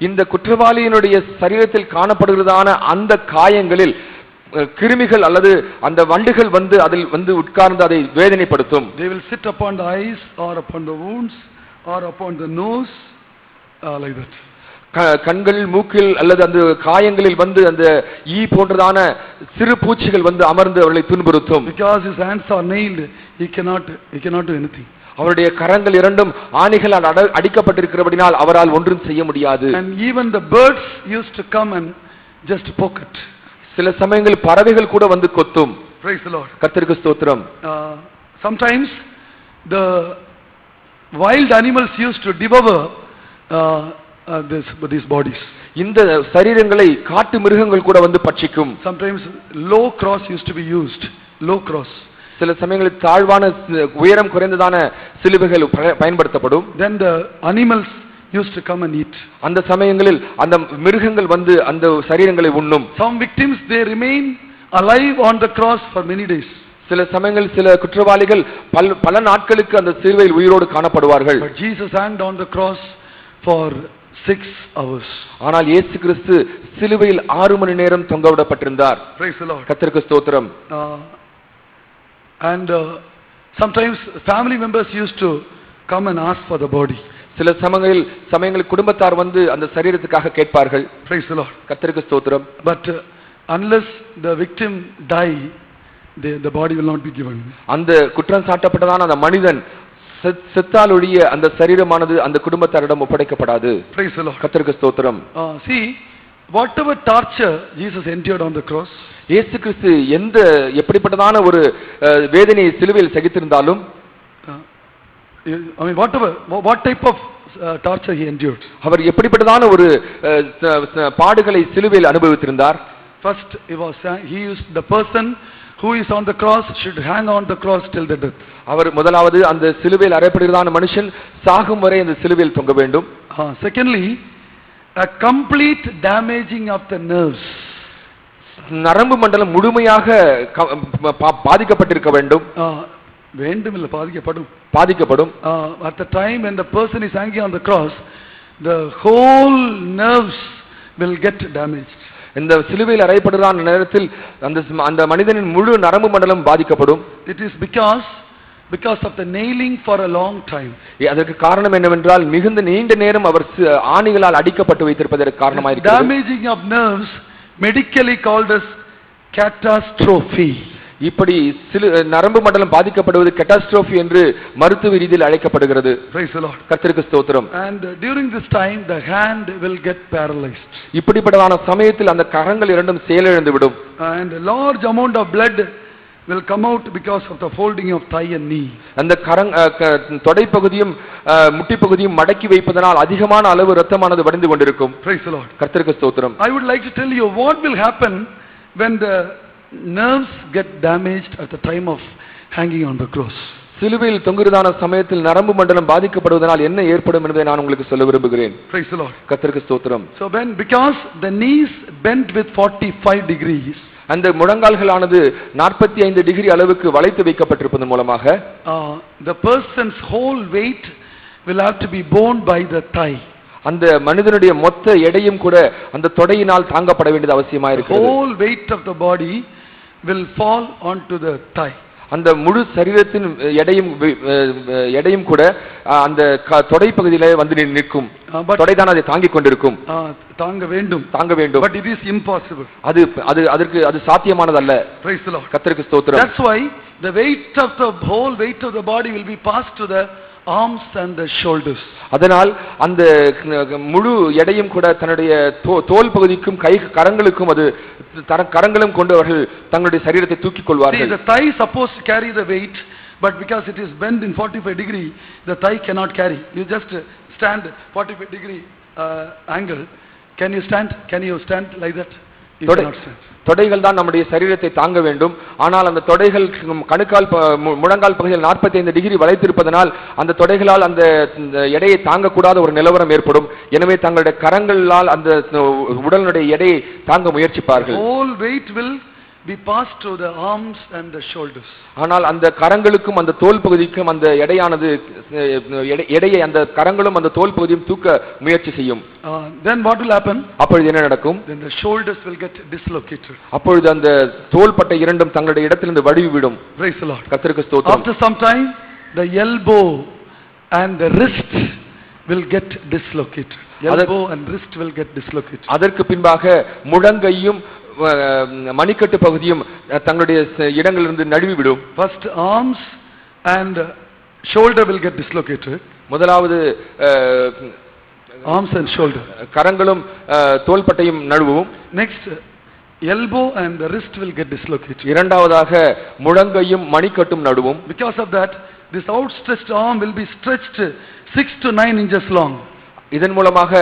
இந்த குற்றவாளியினுடைய சரீரத்தில் காணப்படுகிறதான அந்த காயங்களில் கிருமிகள் அல்லது அந்த வண்டுகள் அதில் உட்கார்ந்து அதை வேதனைப்படுத்தும். They will sit upon the eyes or upon the wounds or upon the nose like that. கண்கள் மூக்கில் அல்லது அந்த காயங்களில் அந்த ஈ போன்றதான சிறு பூச்சிகள் அமர்ந்து அவர்களை துன்புறுத்தும். Because his hands are nailed, he cannot do anything. அவருடைய கரங்கள் இரண்டும் ஆணிகளால் அடிக்கப்பட்டிருக்கிறபடினால் அவரால் ஒன்றும் செய்ய முடியாது. And even the birds used to come and just poke it. சில சமயங்களில் பறவைகள் கூட கொத்தும். Praise the Lord. கர்த்தருக்கு ஸ்தோத்திரம். Sometimes the wild animals used to devour these bodies. இந்த சரீரங்களை காட்டு மிருகங்கள் கூட பட்சிக்கும். Sometimes low cross used to be used. Low cross. சில சமயங்களில் தாழ்வான உயரம் குறைந்ததான சிலுவைகள் பயன்படுத்தப்படும். Then the animals used to come and eat. அந்த சமயங்களில் அந்த மிருகங்கள் அந்த சரீரங்களை உண்ணும். Some victims they remain alive on the cross for many days. சில சமயங்களில் சில குற்றவாளிகள் பல நாட்களுக்கு அந்த சிலுவையில் உயிரோடு காணப்படுவார்கள். But Jesus hanged on the cross for 6 hours. ஆனால் இயேசு கிறிஸ்து சிலுவையில் 6 மணி நேரம் தொங்கவிடப்பட்டிருந்தார். Praise the Lord. கர்த்தருக்கு ஸ்தோத்திரம். And sometimes family members used to come and ask for the body. சில சமயங்களில் குடும்பத்தார் வந்து அந்த சரீரத்துக்காக கேட்பார்கள். Praise the Lord. கர்த்தருக்கு ஸ்தோத்திரம். But unless the victim die, the body will not be given. அந்த குற்றம் சாட்டப்பட்டதான அந்த மனிதன் செத்தாலொழிய அந்த சரீரமானது அந்த குடும்பத்தாரிடம் ஒப்படைக்கப்படாது. Praise the Lord. கர்த்தருக்கு ஸ்தோத்திரம். See, whatever torture Jesus endured on the cross, இயேசு கிறிஸ்து எந்த எப்படிப்பட்டதான ஒரு வேதனையை சிலுவையில் சகித்திருந்தாலும், I mean what type of torture he endured, அவர் எப்படிப்பட்டதான ஒரு பாடுகளை சிலுவையில் அனுபவித்திருந்தார். First he used the person who is on the cross should hang on the cross till the death. அவர் முதலாவது அந்த சிலுவையில் அறையப்படுகிறதான மனுஷன் சாகும் வரை அந்த சிலுவையில் தொங்க வேண்டும். Secondly, a complete damaging of the nerves. நரம்பு மண்டலம் முழுமையாக பாதிக்கப்பட்டிருக்க வேண்டும். வேண்டுமில்லை, பாதிக்கப்படும். At the time when the person is hanging on the cross, the whole nerves will get damaged. இந்த சிலுவையில் அறையப்படுகிறான் நேரத்தில் அந்த மனிதனின் முழு நரம்பு மண்டலம் பாதிக்கப்படும். It is because of the nailing for a long time. அதற்கு காரணம் என்னவென்றால் மிகுந்த நீண்ட நேரம் அவர் ஆணிகளால் அடிக்கப்பட்டு வைத்திருப்பதற்கு காரணமாக இருக்கிறது. Damaging of nerves medically called as catastrophe. இப்படி நரம்பு மண்டலம் பாதிக்கப்படுவது கேட்டாஸ்ட்ரோபி என்று மருத்துவ ரீதியில் அழைக்கப்படுகிறது. Praise the Lord. கர்த்தருக்கு ஸ்தோத்திரம். And during this time the hand will get paralyzed. இப்படிப்பட்டதான சமயத்தில் அந்த கரங்கள் இரண்டும் செயலிழந்து விடும். And a large amount of blood will come out because of the folding of thigh and knee. அந்த தொடை பகுதியும் முட்டி பகுதியும் மடக்கி வைப்பதனால் அதிகமான அளவு இரத்தமானது வடிந்து கொண்டிருக்கும். Praise the Lord. கர்த்தருக்கு ஸ்தோத்திரம். I would like to tell you what will happen when the nerves get damaged at the time of hanging on the cross. சிலுவையில் தொங்குகிறதான சமயத்தில் நரம்பு மண்டலம் பாதிக்கப்படுவதனால் என்ன ஏற்படும் என்பதை நான் உங்களுக்கு சொல்ல விரும்புகிறேன். Praise the Lord. கர்த்தருக்கு ஸ்தோத்திரம். So because the knees bent with 45 degrees, அந்த முழங்கால்களானது 45 டிகிரி அளவுக்கு வளைத்து வைக்கப்பட்டிருப்பதன் மூலமாக the person's whole weight will have to be borne by the thigh. அந்த மனிதனுடைய மொத்த எடையும் கூட அந்த தொடையினால் தாங்கப்பட வேண்டியது அவசியமாக இருக்கிறது. Whole weight of the body will fall onto the thigh. அந்த முழு சரீரத்தின் எடையும் கூட அந்த தொடை பகுதியிலே வந்து நிற்கும். தொடை தான் அதை தாங்கிக் கொண்டிருக்கும். தாங்க வேண்டும். But it is impossible. அது சாத்தியமானதல்ல. Praise the Lord. கர்த்தருக்கு ஸ்தோத்திரம். That's why the whole weight of the body will be passed to the arms and the shoulders. அதனால் அந்த முழு எடையும் கூட தன்னுடைய தோல் பகுதிக்கும் கரங்களுக்கும் அது கரங்களும் கொண்டு அவர்கள் தங்களுடைய சரீரத்தை தூக்கிக் கொள்வார்கள். The thigh is supposed to carry the weight, but because it is bent in 45 degree, the thigh cannot carry. You just stand 45 degree angle. Can you stand like that? You cannot stand. தொடைகள் தான் நம்முடைய சரீரத்தை தாங்க வேண்டும். ஆனால் அந்த தொடைகள் முழங்கால் பகுதியில் 45 degree வளைத்திருப்பதனால் அந்த தொடைகளால் அந்த எடையை தாங்கக்கூடாத ஒரு நிலவரம் ஏற்படும். எனவே தங்களுடைய கரங்களால் அந்த உடலுடைய எடையை தாங்க முயற்சிப்பார்கள். All weight will be passed to the arms and the shoulders. ஆனால் அந்த கரங்களுக்கும் அந்த தோல் பகுதிக்கும் அந்த எடையானது எடையை அந்த கரங்களும் அந்த தோல் பகுதியும் தூக்க முயற்சி செய்யும். Then what will happen? அப்பொழுது என்ன நடக்கும்? Then the shoulders will get dislocated. அப்பொழுது அந்த தோள்பட்டை இரண்டும் தங்களுடைய இடத்திலிருந்து வடிவி விடும். Praise the Lord. கர்த்தருக்கு ஸ்தோத்திரம். After some time the elbow and the wrist will get dislocated. Elbow and wrist will get dislocated. அதற்கு பின்பாக முழங்கையும் மணிக்கட்டு பகுதியும் தங்களுடைய இடங்களிலிருந்து நழுவி விடும். First arms and shoulder will get dislocated. முதலாவது arms and shoulder, கரங்களும் தோள்பட்டையும் நழுவும். Next elbow and the wrist will get dislocated. இரண்டாவதாக முழங்கையும் மணிக்கட்டும் நழுவும். Because of that this outstretched arm will be stretched 6 to 9 inches long. இதன் மூலமாக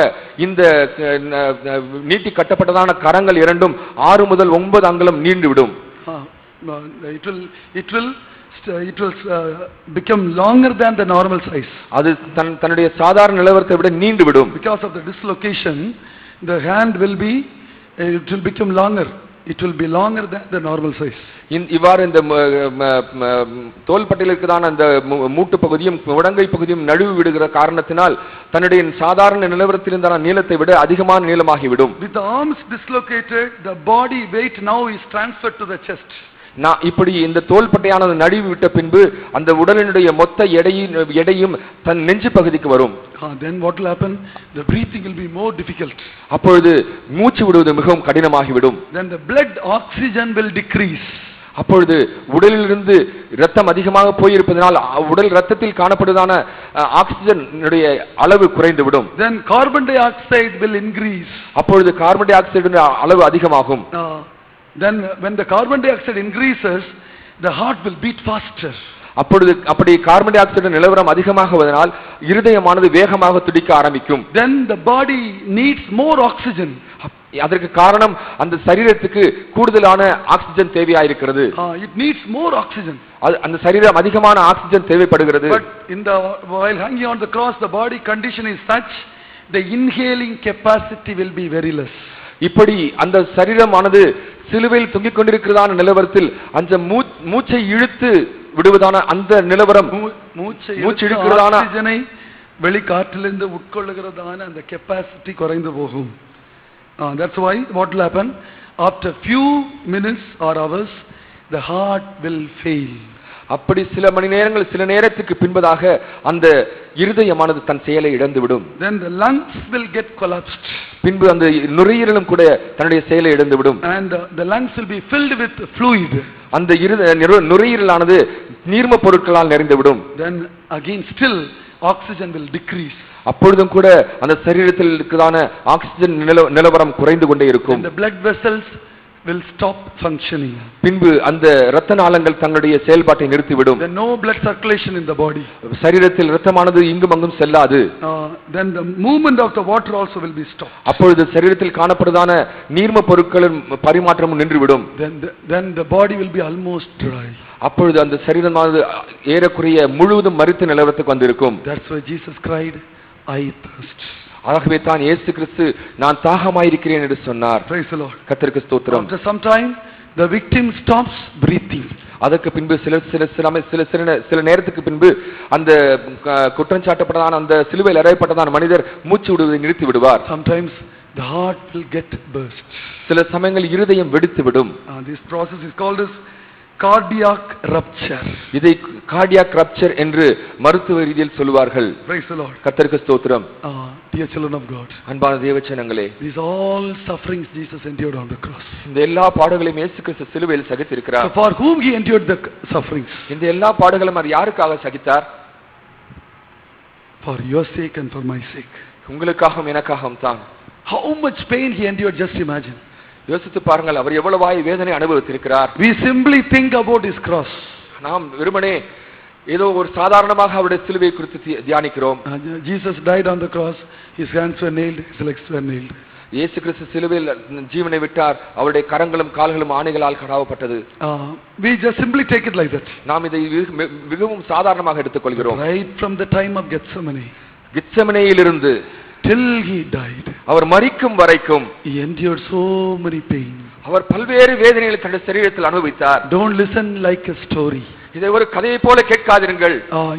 இந்த நீட்டி கட்டப்பட்டதான கரங்கள் இரண்டும் 6 முதல் 9 அங்குலம் நீண்டு விடும். It will become longer than the normal size. அது தன்னுடைய சாதாரண நிலவரத்தை விட நீண்டு விடும். Because of the dislocation the hand will become longer. It will be longer than the normal size. இவ்வாறு இந்த தோள்பட்டையில் இருக்கிறதான அந்த மூட்டு பகுதியும் முழங்கை பகுதியும் நழுவி விடுகிற காரணத்தினால் தன்னுடைய சாதாரண நிலவரத்திலிருந்தான நீளத்தை விட அதிகமான நீளமாகிவிடும். With the arms dislocated, the body weight now is transferred to the chest. நான் இப்படி இந்த தோள்பட்டையானது நழுவி விட்ட பின்பு அந்த உடலினுடைய மொத்த எடையும் தன் நெஞ்சு பகுதிக்கு வரும். Then what will happen? The breathing will be more difficult. அப்பொழுது மூச்சு விடுவது மிகவும் கடினமாகிவிடும். Then the blood oxygen will decrease. அப்பொழுது உடலிலிருந்து இரத்தம் அதிகமாக போயிருப்பதனால் உடல் இரத்தத்தில் காணப்படுவதான ஆக்சிஜனுடைய அளவு குறைந்துவிடும். Then carbon dioxide will increase. அப்பொழுது கார்பன் டை ஆக்சைடின் அளவு அதிகமாகும். Then when the carbon dioxide increases, the heart will beat faster. அப்படி கார்பன் டை ஆக்சைடு நிலவரம் அதிகமாகுவதனால் இருதயமானது வேகமாக துடிக்க ஆரம்பிக்கும். Then the body needs more oxygen. அதற்கு காரணம் அந்த சரீரத்துக்கு கூடுதலான oxygen தேவையாயிருக்கிறது. It needs more oxygen. அந்த சரீரம் அதிகமான ஆக்சிஜன் தேவைப்படுகிறது. But while hanging on the cross, the body condition is such, the inhaling capacity will be very less. இப்படி அந்த சரீரமானது சிலுவையில் தொங்கிக் கொண்டிருக்கிறதான நிலவரத்தில் அந்த மூச்சை இழுத்து விடுவதான அந்த நிலவரம் மூச்சு இழுக்கிறதான ஆக்சிஜனை வெளிக்காற்றிலிருந்து உட்கொள்ளுகிறதான அந்த கெப்பாசிட்டி குறைந்து போகும். That's why what will happen? After few minutes or hours, the heart will fail. அப்படி சில மணி நேரங்கள் சில நேரத்துக்கு பின்பதாக அந்த இருதயமானது தன் செயலை இழந்துவிடும். Then the lungs will get collapsed. பின்பு அந்த நுரையீரலும் கூட தன்னுடைய செயலை இழந்துவிடும். And the lungs will be filled with fluid. அந்த நுரையீரலானது நீர்ம பொருட்களால் நிறைந்துவிடும். Then again still oxygen will decrease. அப்பொழுதும் கூட அந்த சரீரத்தில் இருக்கிறதான ஆக்சிஜன் நிலவரம் குறைந்து கொண்டே இருக்கும். The blood vessels will stop functioning. பின்பு அந்த இரத்த நாளங்கள் தங்களுடைய செயல்பாட்டை நிறுத்திவிடும். There no blood circulation in the body. சரீரத்தில் இரத்தமானது இங்கும் அங்கும் செல்லாது. Then the movement of the water also will be stopped. அப்பொழுது சரீரத்தில் காணப்படுவதான நீர்ம பொருட்களின் பரிமாற்றமும் நின்றுவிடும். Then the body will be almost dry. அப்பொழுது அந்த சரீரமானது ஏறக்குறைய முழுவதும் மரித்த நிலவரத்துக்கு வந்திருக்கும். That's why Jesus cried, I thirst. ஆகவே தான் இயேசு கிறிஸ்து நான் தாகமாயிருக்கிறேன் என்று சொன்னார். Praise the Lord. கர்த்தருக்கு ஸ்தோத்திரம். After some time the victim stops breathing. அதற்கு பின்பு சில நேரத்துக்கு பின்பு அந்த குற்றம் சாட்டப்பட்டதான அந்த சிலுவையில் அறையப்பட்டதான மனிதர் மூச்சு விடுவதை நிறுத்தி விடுவார். Sometimes the heart will get burst. சில சமயங்கள் இருதயம் வெடித்து விடும். This process is called as cardiac rupture. இதை cardiac rupture என்று மருத்துவ ரீதியில் சொல்வார்கள். Praise the Lord. கர்த்தருக்கு ஸ்தோத்திரம். Dear children of God, அன்பான தேவஜனங்களே, these all sufferings Jesus endured on the cross. இந்த எல்லா பாடுகளையும் இயேசு கிறிஸ்து சிலுவையில் சகித்திருக்கிறார். So for whom he endured the sufferings? இந்த எல்லா பாடுகளும் அவர் யாருக்காக சகித்தார்? For your sake and for my sake. உங்களுக்காகவும் எனக்காகவும் தான். How much pain he endured, just imagine. யோசித்து பாருங்கள், அவர் எவ்வளவாய் வேதனை அனுபவித்திருக்கிறார். We simply think about his cross. நாம் வெறுமனே ஏதோ ஒரு சாதாரணமாக அவருடைய சிலுவை குறித்து தியானிக்கிறோம். Jesus died on the cross, his hands were nailed, his legs were nailed. இயேசு கிறிஸ்து சிலுவையில் ஜீவனை விட்டார், அவருடைய கரங்களும் கால்களும் ஆணிகளால் கடாவப்பட்டது. We just simply take it like that. நாம் இதை மிகவும் சாதாரணமாக எடுத்துக்கொள்கிறோம். Right from the time of Gethsemane, கெத்செமனேயிலிருந்து till he died, அவர் மரிக்கும் வரைக்கும் he endured so many pains. அவர் பல்வேறு வேதனைகளை தன்னுடைய சரீரத்தில் அனுபவித்தார். Don't listen like a story. இதை ஒரு கதையை போல கேட்காதீர்கள்.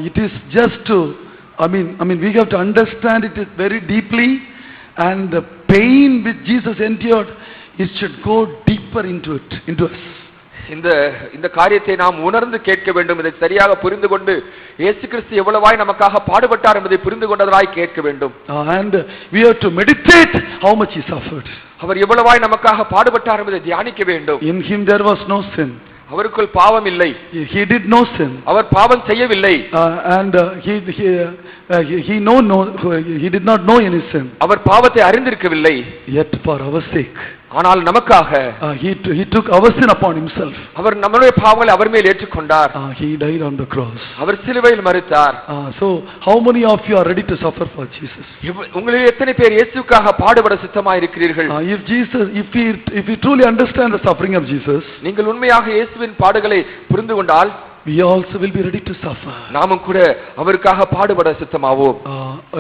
It is just to, I mean we have to understand it very deeply, and the pain which Jesus endured, it should go deeper into us. இந்த காரியத்தை நாம் உணர்ந்து கேட்க வேண்டும். இதை சரியாக புரிந்து கொண்டு இயேசு கிறிஸ்து எவ்வளவாய் நமக்காக பாடுபட்டார் என்பதை புரிந்து கொண்டதாய் கேட்க வேண்டும். And we have to meditate how much he suffered. அவர் எவ்வளவாய் நமக்காக பாடுபட்டார் என்பதை தியானிக்க வேண்டும். In him there was no sin. அவருக்குள் பாவம் இல்லை. He did no sin. அவர் பாவம் செய்யவில்லை. And he did not know any sin. அவர் பாவத்தை அறிந்திருக்கவில்லை. Yet for our sake, ஆனால் நமக்காக he took our sin upon himself. அவர் நம்முடைய பாவங்களை அவர் மேல் ஏற்றுக்கொண்டார். He died on the cross. அவர் சிலுவையில் மரித்தார். So how many of you are ready to suffer for Jesus? உங்களில் எத்தனை பேர் இயேசுவுக்காக பாடுபட சித்தமாய் இருக்கிறீர்கள்? If we truly understand the suffering of Jesus, நீங்கள் உண்மையாக இயேசுவின் பாடுகளை புரிந்து கொண்டால், we also will be ready to suffer. நாமும் கூட அவருக்காக பாடுபட சித்தமாவோம்.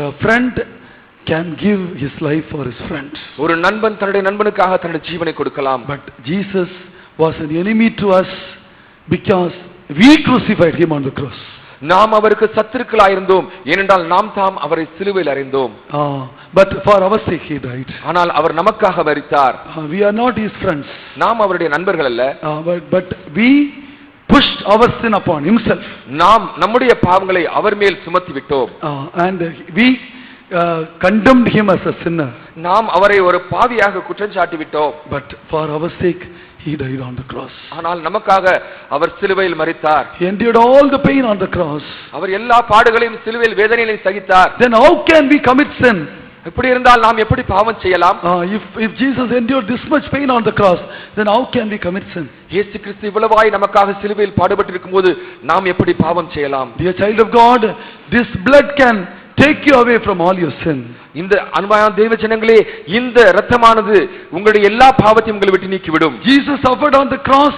A friend can give his life for his friend. ஒரு நண்பன் தன்னுடைய நண்பனுக்காக தன்னுடைய ஜீவனை கொடுக்கலாம். But Jesus was an enemy to us because we crucified him on the cross. நாம் அவருக்கு சத்துருக்களாயிருந்தோம், ஏனென்றால் நாம் தாம் அவரை சிலுவையில் அறைந்தோம். But for our sake he died. ஆனால் அவர் நமக்காக மரித்தார். We are not his friends. நாம் அவருடைய நண்பர்கள் அல்ல. But we pushed our sin upon himself. நாம் நம்முடைய பாவங்களை அவர் மேல் சுமத்தி விட்டோம். And we condemned him as a sinner. நாம் அவரை ஒரு பாவியாக குற்றம் சாட்டி விட்டோம். But for our sake he died on the cross. ஆனால் நமக்காக அவர் சிலுவையில் மரித்தார். He endured all the pain on the cross. அவர் எல்லா பாடுகளையும் சிலுவையில் வேதனைகளையும் சகித்தார். Then how can we commit sin? இப்படி இருந்தால் நாம் எப்படி பாவம் செய்யலாம்? If Jesus endured this much pain on the cross, then how can we commit sin? இயேசு கிறிஸ்து இவ்வளவாய் நமக்காக சிலுவையில் பாடுபட்டிருக்கும்போது நாம் எப்படி பாவம் செய்யலாம்? Dear child of God, this blood can take you away from all your sin. இந்த அன்பான தேவ ஜனங்களே, இந்த இரத்தமானது உங்களுடைய எல்லா பாவத்தையும் உங்களை விட்டு நீக்கிவிடும். Jesus suffered on the cross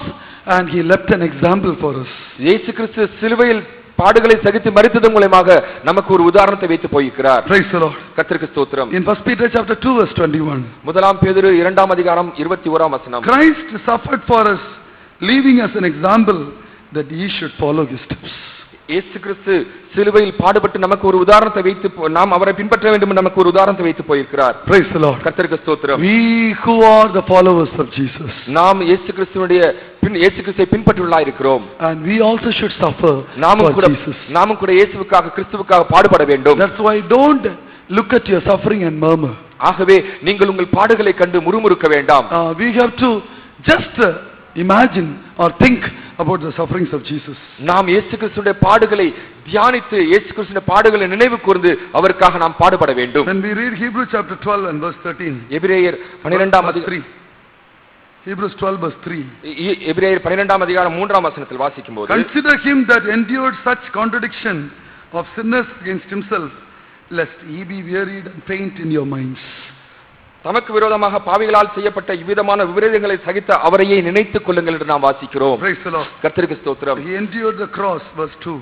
and he left an example for us. இயேசு கிறிஸ்து சிலுவையில் பாடுகளை சகித்து மரித்ததன் மூலமாக நமக்கு ஒரு உதாரணத்தை வைத்து போயிருக்கிறார். Praise the Lord. கர்த்தருக்கு ஸ்தோத்திரம். In 1 Peter chapter 2 verse 21. முதலாம் பேதுரு 2ஆம் அதிகாரம் 21ஆம் வசனம். Christ suffered for us, leaving us an example that ye should follow his steps. இயேசு கிறிஸ்து சிலுவையில் பாடுபட்டு நமக்கு ஒரு உதாரணத்தை வைத்து நாம் அவரை பின்பற்ற வேண்டும் என்று நமக்கு ஒரு உதாரணத்தை வைத்து போயிருக்கிறார். Praise the Lord. கர்த்தருக்கு ஸ்தோத்திரம். We who are the followers of Jesus, நாம் இயேசு கிறிஸ்துவை பின்பற்றுவர்களாய் இருக்கிறோம். and we also should suffer நாமும் for Jesus. கூட இயேசுவுக்காக கிறிஸ்துவுக்காக பாடுபட வேண்டும். That's why don't look at your suffering and murmur. ஆகவே நீங்கள் உங்கள் பாடுகளை கண்டு முறுமுறுக்க வேண்டாம். We have to just imagine or think about the sufferings of Jesus. நாம் இயேசு கிறிஸ்துவின் பாடுகளை தியானித்து இயேசு கிறிஸ்துவின் பாடுகளை நினைவு கூர்ந்து அவருக்காக நாம் பாடுபட வேண்டும். When we read Hebrews chapter 12 and verse 13. எபிரேயர் 12ஆம் அதிகாரம் Hebrews 12 verse 3. எபிரேயர் 12ஆம் அதிகாரம் 3ஆம் வசனத்தில் வாசிக்கும்போது, Consider him that endured such contradiction of sinners against himself, lest ye be wearied and faint in your minds. தமக்கு விரோதமாக பாவிகளால் செய்யப்பட்ட இவ்விதமான விபரீதங்களை சகித்த அவரையே நினைத்துக் கொள்ளுங்கள் என்று நாம் வாசிக்கிறோம். Praise the Lord. கர்த்தருக்கு ஸ்தோத்திரம். He endured the cross, verse 2.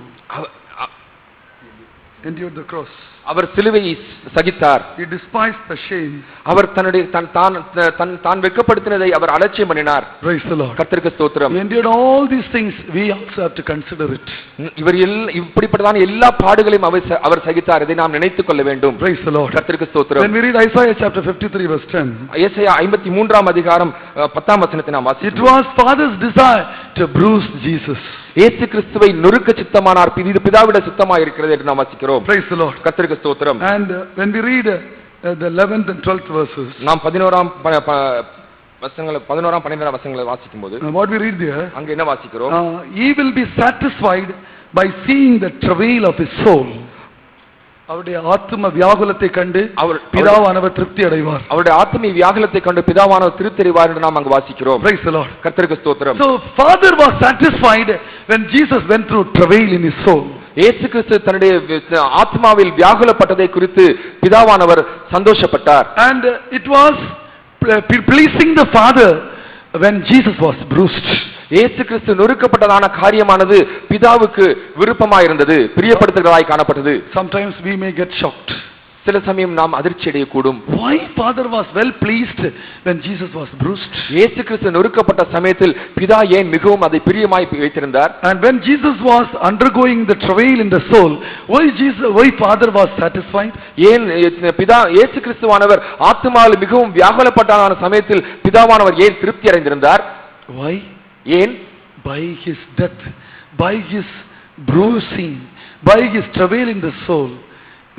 Endured the cross. அவர் சிலுவையை சகித்தார். He despised the shame. அவர் தான் வெட்கப்படுத்தினதை அவர் அலட்சியம் பண்ணினார். Praise the Lord. கர்த்தருக்கு ஸ்தோத்திரம். He endured all these things. We also have to consider it. இவர் இப்படிப்பட்டதான எல்லா பாடுகளையும் அவர் சகித்தார். இதை நாம் நினைத்துக் கொள்ள வேண்டும். Praise the Lord. கர்த்தருக்கு ஸ்தோத்திரம். When we read Isaiah chapter 53 verse 10. ஏசாயா 53ஆம் அதிகாரம் 10ஆம் வசனத்தை நாம் வாசிக்கிறோம். It was Father's desire to bruise Jesus. இயேசு கிறிஸ்துவை நொறுக்க சித்தமானார், இது பிதாவிட சித்தமாக இருக்கிறது என்று நாம் வாசிக்கிறோம். Praise the Lord. கர்த்தருக்கு ஸ்தோத்திரம். And when we read the 11th and 12th verses, நாம் 11ஆம் வசனங்களை 11ஆம் 12ஆம் வசனங்களை வாசிக்கும்போது what we read there, அங்க என்ன வாசிக்கிறோம்? he will be satisfied by seeing the travail of his soul. அவருடைய ஆத்ம வியாகுலத்தை கண்டு பிதாவானவர் திருப்தி அடைவார். அவருடைய ஆத்மீய வியாகுலத்தை கண்டு பிதாவானவர் திருப்தி அடைவார் என்று நாம் அங்கு வாசிக்கிறோம். Praise the Lord. கர்த்தருக்கு ஸ்தோத்திரம். So Father was satisfied when Jesus went through travail in his soul. இயேசு கிறிஸ்து தன்னுடைய ஆத்மாவில் வியாகுலப்பட்டதை குறித்து பிதாவானவர் சந்தோஷப்பட்டார். And it was pleasing the Father when Jesus was bruised. இயேசு கிறிஸ்து நொறுக்கப்பட்டதான காரியமானது பிதாவுக்கு விருப்பமாயிருந்தது, பிரியப்படுத்துகிறதாய் காணப்பட்டது. Sometimes we may get shocked. சில சமயம் நாம் அதிர்ச்சி அடையக்கூடும். Why Father was well pleased when Jesus was bruised? இயேசு கிறிஸ்து நொறுக்கப்பட்ட சமயத்தில் பிதா ஏன் மிகவும் அதை பிரியமாய் வைத்திருந்தார்? And when Jesus was undergoing the travail in the soul, why Father was satisfied? ஏன் பிதா இயேசு கிறிஸ்துவானவர் ஆத்மாவில் மிகவும் வியாகுலப்பட்டதான சமயத்தில் பிதாவானவர் ஏன் திருப்தி அடைந்திருந்தார்? Why? ஏன்? By his death, by his bruising, by his travail in the soul,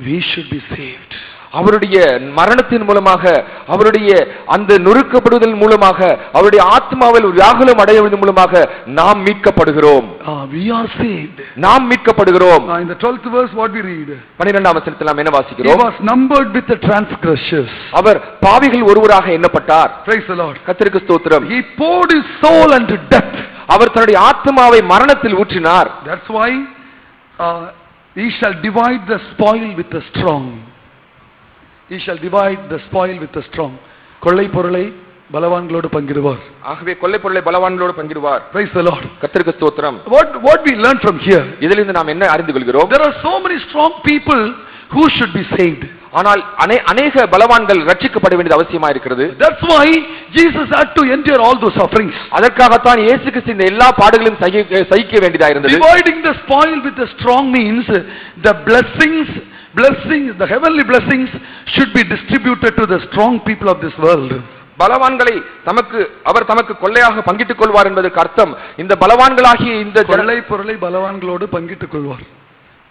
we should be saved. அவருடைய மரணத்தின் மூலமாக, அவருடைய அந்த நொறுக்கப்படுவதன் மூலமாக, அவருடைய ஆத்மாவில் வியாகுலம் அடைவதன் மூலமாக நாம் மீட்கப்படுகிறோம். We are saved. நாம் மீட்கப்படுகிறோம். In the 12th verse what we read? 12ஆம் வசனத்தில் நாம் என்ன வாசிக்கிறோம்? He was numbered with the transgressors. அவர் பாவிகள் ஒருவராக எண்ணப்பட்டார். Praise the Lord. கர்த்தருக்கு ஸ்தோத்திரம். He poured his soul unto death. அவர் தன்னுடைய ஆத்மாவை மரணத்தில் ஊற்றினார். That's why he shall divide the spoil with the strong. He shall divide the spoil with the strong. கொள்ளை பொருளை பலவான்களோடு பங்கிடுவார். ஆகவே கொள்ளை பொருளை பலவான்களோடு பங்கிடுவார். Praise the Lord. கர்த்தருக்கு ஸ்தோத்திரம். What we learn from here? இதிலிருந்து நாம் என்ன அறிந்து கொள்கிறோம்? There are so many strong people who should be saved. ஆனால் अनेक பலவான்கள் ரட்சிக்கப்பட வேண்டியது அவசியமா இருக்கிறது. That's why Jesus had to endure all those sufferings. அதற்காகத்தான் இயேசு கிறிஸ்து இந்த எல்லா பாடுகளையும் சகிக்க வேண்டியதா இருந்தது. Dividing the spoil with the strong means the blessings, the heavenly blessings should be distributed to the strong people of this world. பலவான்களை அவர் தமக்கு கொள்ளையாக பங்கிட்டுக் கொள்வார் என்பதற்கு அர்த்தம் இந்த பலவான்களாகிய இந்த கொள்ளை பொருளை பலவான்களோடு பங்கிட்டுக் கொள்வார்.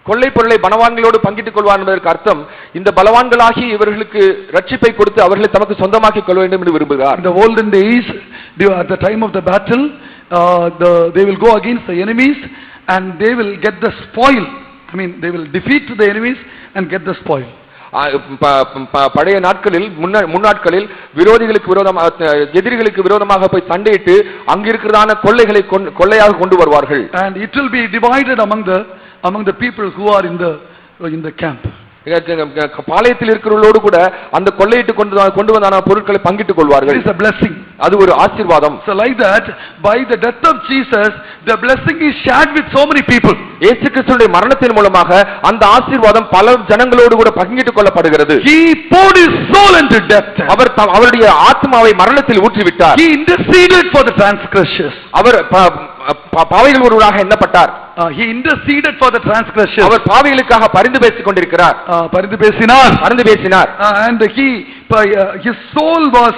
கொள்ளை பொருளை பலவான்களோடு பங்கிட்டுக் கொள்வார் என்பதற்கு அர்த்தம் இந்த பலவான்களாகிய இவர்களுக்கு ரட்சிப்பை கொடுத்து அவர்களை தமக்கு சொந்தமாக்கிக் கொள்ள வேண்டும் என்று விரும்புகிறார். In the olden days, at the time of the battle, they will go against the enemies and they will get the spoil. I mean, they will defeat the enemies and get the spoil. பழைய நாட்களில் முன்னாட்களில் விரோதிகளுக்கு விரோதமாக எதிரிகளுக்கு விரோதமாக போய் சண்டையிட்டு அங்கிருக்கிறதான கொள்ளைகளை கொள்ளையாக கொண்டு வருவார்கள். And it will be divided among the people who are in the camp. பாளையத்தில் இருக்கிறவர்களோடு கூட அந்த கொள்ளையிட்டு கொண்டு வந்தான பொருட்களை பங்கிட்டுக் கொள்வார்கள். It is a blessing. அது ஒரு ஆசீர்வாதம். So like that, by the death of Jesus, the blessing is shared with so many people. இயேசு கிறிஸ்துவின் மரணத்தின் மூலமாக அந்த ஆசீர்வாதம் பல ஜனங்களோடு கூட பங்கிட்டுக் கொள்ளப்படுகிறது. He poured his soul into death. அவருடைய ஆத்மாவை மரணத்தில் ஊற்றிவிட்டார். He interceded for the transgressors. அவர் பாவிகள் ஒருவராக எண்ணப்பட்டார். He interceded for the transgressors. அவர் பாவிகளுக்காக பரிந்து பேசிக் கொண்டிருக்கிறார். பரிந்து பேசினார். And his soul was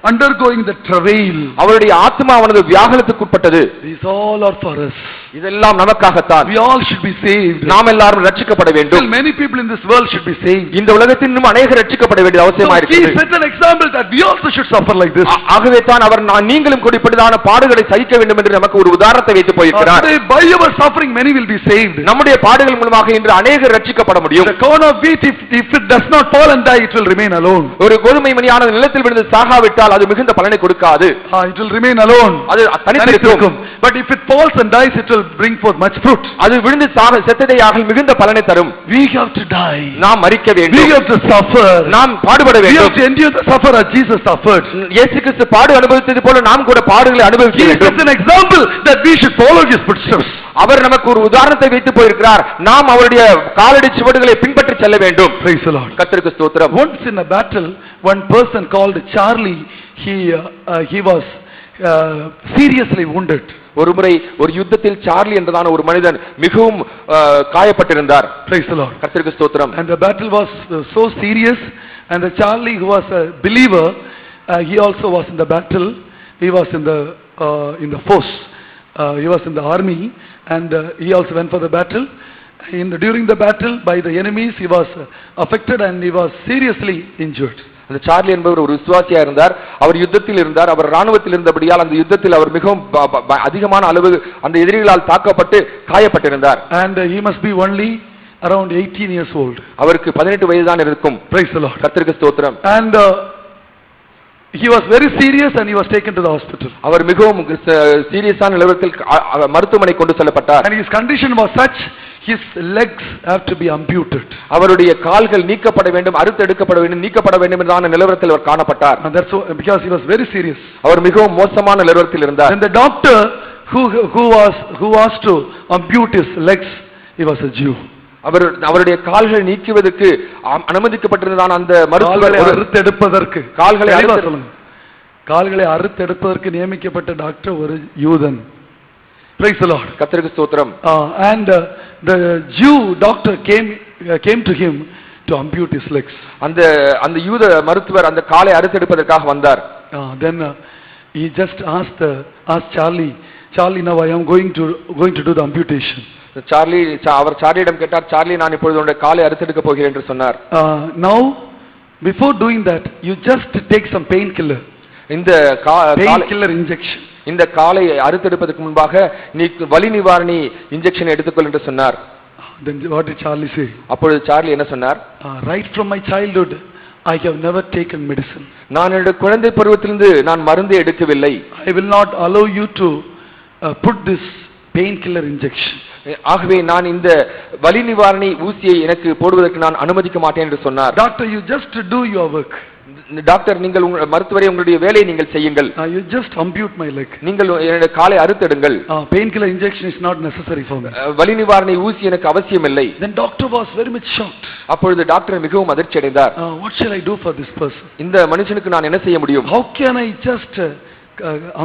undergoing the travail. அவருடைய ஆத்மாவானது வியாகுலத்துக்கு உட்பட்டது. These all are for us. இதெல்லாம் நமக்காகத்தான். We all should be saved. நாம் எல்லாரும் ரட்சிக்கப்பட வேண்டும். Many people in this world should be saved. இந்த உலகத்தில் இன்னும் अनेक ரட்சிக்கப்பட வேண்டியது அவசியமா இருக்கிறது. He set an example that we also should suffer like this. ஆகவே தான் அவர் நீங்களும் இப்படிதான பாடுகளை சகிக்க வேண்டும் என்று நமக்கு ஒரு உதாரணத்தை வைத்து போயிருக்கிறார். By our suffering many will be saved. நம்முடைய பாடுகள் மூலமாக இன்று अनेक ரட்சிக்கப்பட முடியும். The corn of wheat, if it does not fall and die, it will remain alone. ஒரு கோதுமை மணியானது நிலத்தில் விழுந்து சாகாவிட்டால் அது மிகுந்த பலனை கொடுக்காது. It will remain alone. அது தனித்திருக்கும். But if it falls and dies, it will bring forth much fruit. அது விழுந்து செத்ததையாக மிகுந்த பலனை தரும். We have to die. நாம் மரிக்க வேண்டும். We have to suffer. நாம் பாடுபட வேண்டும். We have to endure the suffer as Jesus suffered. இயேசு கிறிஸ்து பாடு அனுபவித்தது போல நாம் கூட பாடுகளை அனுபவிக்க வேண்டும். He is an example that we should follow his footsteps. அவர் நமக்கு ஒரு உதாரணத்தை வைத்து போயிருக்கிறார். நாம் அவருடைய காலடி சுவடுகளை பின்பற்றி செல்ல வேண்டும். Praise the Lord. கர்த்தருக்கு ஸ்தோத்திரம். Once in a battle, one person called Charlie, he was seriously wounded. ஒருமுறை ஒரு யுத்தத்தில் சார்லி என்றதான ஒரு மனிதன் மிகவும் காயப்பட்டிருந்தார். Praise the Lord. கர்த்தருக்கு ஸ்தோத்திரம். And the battle was so serious, and the Charlie, who was a believer, he also was in the battle. He was in the force. He was in the army, and he also went for the battle. During the battle, by the enemies, he was affected and he was seriously injured. அந்த Charlie என்பவர் ஒரு விசுவாசியா இருந்தார். அவர் யுத்தத்தில் இருந்தார். அவர் ராணுவத்தில் இருந்தபடியால் அந்த யுத்தத்தில் அவர் மிகவும் அதிகமான அளவு அந்த எதிரிகளால் தாக்கப்பட்டு காயப்பட்டிருந்தார். And he must be only around 18 years old. அவருக்கு 18 வயது தான் இருக்கும். Praise the Lord. கர்த்தருக்கு ஸ்தோத்திரம். And he was very serious and he was taken to the hospital. அவர் மிகவும் சீரியஸான நிலையில் மருத்துவமனை கொண்டு செல்லப்பட்டார். And his condition was such, his legs have to be amputated. அவருடைய கால்கள் நீக்கப்பட வேண்டும், அறுத்து எடுக்கப்பட வேண்டும், நீக்கப்பட வேண்டும் என்ற நிலவரத்தில் அவர் காணப்பட்டார். And that's because he was very serious. அவர் மிகவும் மோசமான நிலவரத்தில் இருந்தார். And the doctor who was to ampute his legs, he was a Jew. அவருடைய கால்களை நீக்குவதற்கு அனுமதிக்கப்பட்டிருந்தான். அந்த மருத்துவரை அறுத்தெடுப்பதற்கு கால்களை அறுத்தெடுப்பதற்கு நியமிக்கப்பட்ட டாக்டர் ஒரு யூதன். Praise the Lord. கர்த்தருக்கு ஸ்தோத்திரம். And the Jew doctor came to him to ampute his legs. அந்த யூத மருத்துவர் அந்த காலை அறுத்தெடுப்பதற்காக வந்தார். Then he just asked Charlie, now I am going to do the amputation. அவர் சார்லியிடம் கேட்டார், சார்லி நான் இப்பொழுது உன்னுடைய காலை அறுத்தெடுக்க போகிறேன் என்று சொன்னார். Now before doing that, you just take some painkiller. இந்த painkiller injection. இந்த காலை அறுத்தெடுப்பதற்கு முன்பாக நீ வலி நிவாரணி இன்ஜெக்ஷன் எடுத்துக்கொள் என்று சொன்னார். Then what did Charlie say? அப்பொழுது சார்லி என்ன சொன்னார்? Right from my childhood I have never taken medicine. நான் என்னுடைய குழந்தை பருவத்திலிருந்து நான் மருந்து எடுக்கவில்லை. I will not allow you to put this painkiller injection. ஆகவே நான் இந்த வலி நிவாரணி ஊசியை எனக்கு போடுவதற்கு நான் அனுமதிக்க மாட்டேன் என்று சொன்னார். Doctor, you just do your work. Doctor நீங்கள் மருத்துவரே உங்களுடைய வேலையை நீங்கள் செய்யுங்கள். You just ampute my leg. நீங்கள் என்னுடைய காலை அறுத்தெடுங்கள். Painkiller injection is not necessary for me. வலி நிவாரணை ஊசி எனக்கு அவசியமில்லை. Then doctor was very much shocked. அப்பொழுது டாக்டர் மிகவும் அதிர்ச்சி அடைந்தார். What shall I do for this person? இந்த மனுஷனுக்கு நான் என்ன செய்ய முடியும்? How can I just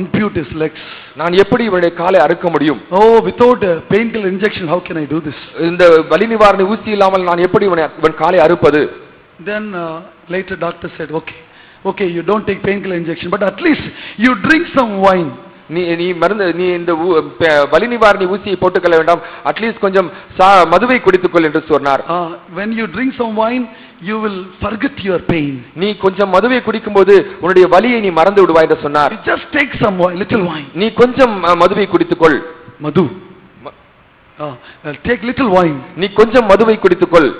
ampute his legs? நான் எப்படி இவனுடைய காலை அறுக்க முடியும்? Without a painkiller injection how can I do this? இந்த வலி நிவாரணை ஊசி இல்லாமல் நான் எப்படி இவன் காலை அறுப்பது? Then later doctor said, okay, you don't take painkiller injection, but at least you drink some wine. நீ மருந்து நீ இந்த வலி நிவாரணி ஊசியை போட்டுக்கொள்ள வேண்டாம், அட்லீஸ்ட் கொஞ்சம் மதுவை குடித்துக்கொள் என்று சொன்னார். When you drink some wine you will forget your pain. நீ கொஞ்சம் மதுவை குடிக்கும்போது உன்னுடைய வலியை நீ மறந்து விடுவாய் என்று சொன்னார். You just take some wine, little wine. நீ கொஞ்சம் மதுவை குடித்துக்கொள். மது. Take little wine. நீ கொஞ்சம் மதுவை குடித்துக்கொள்.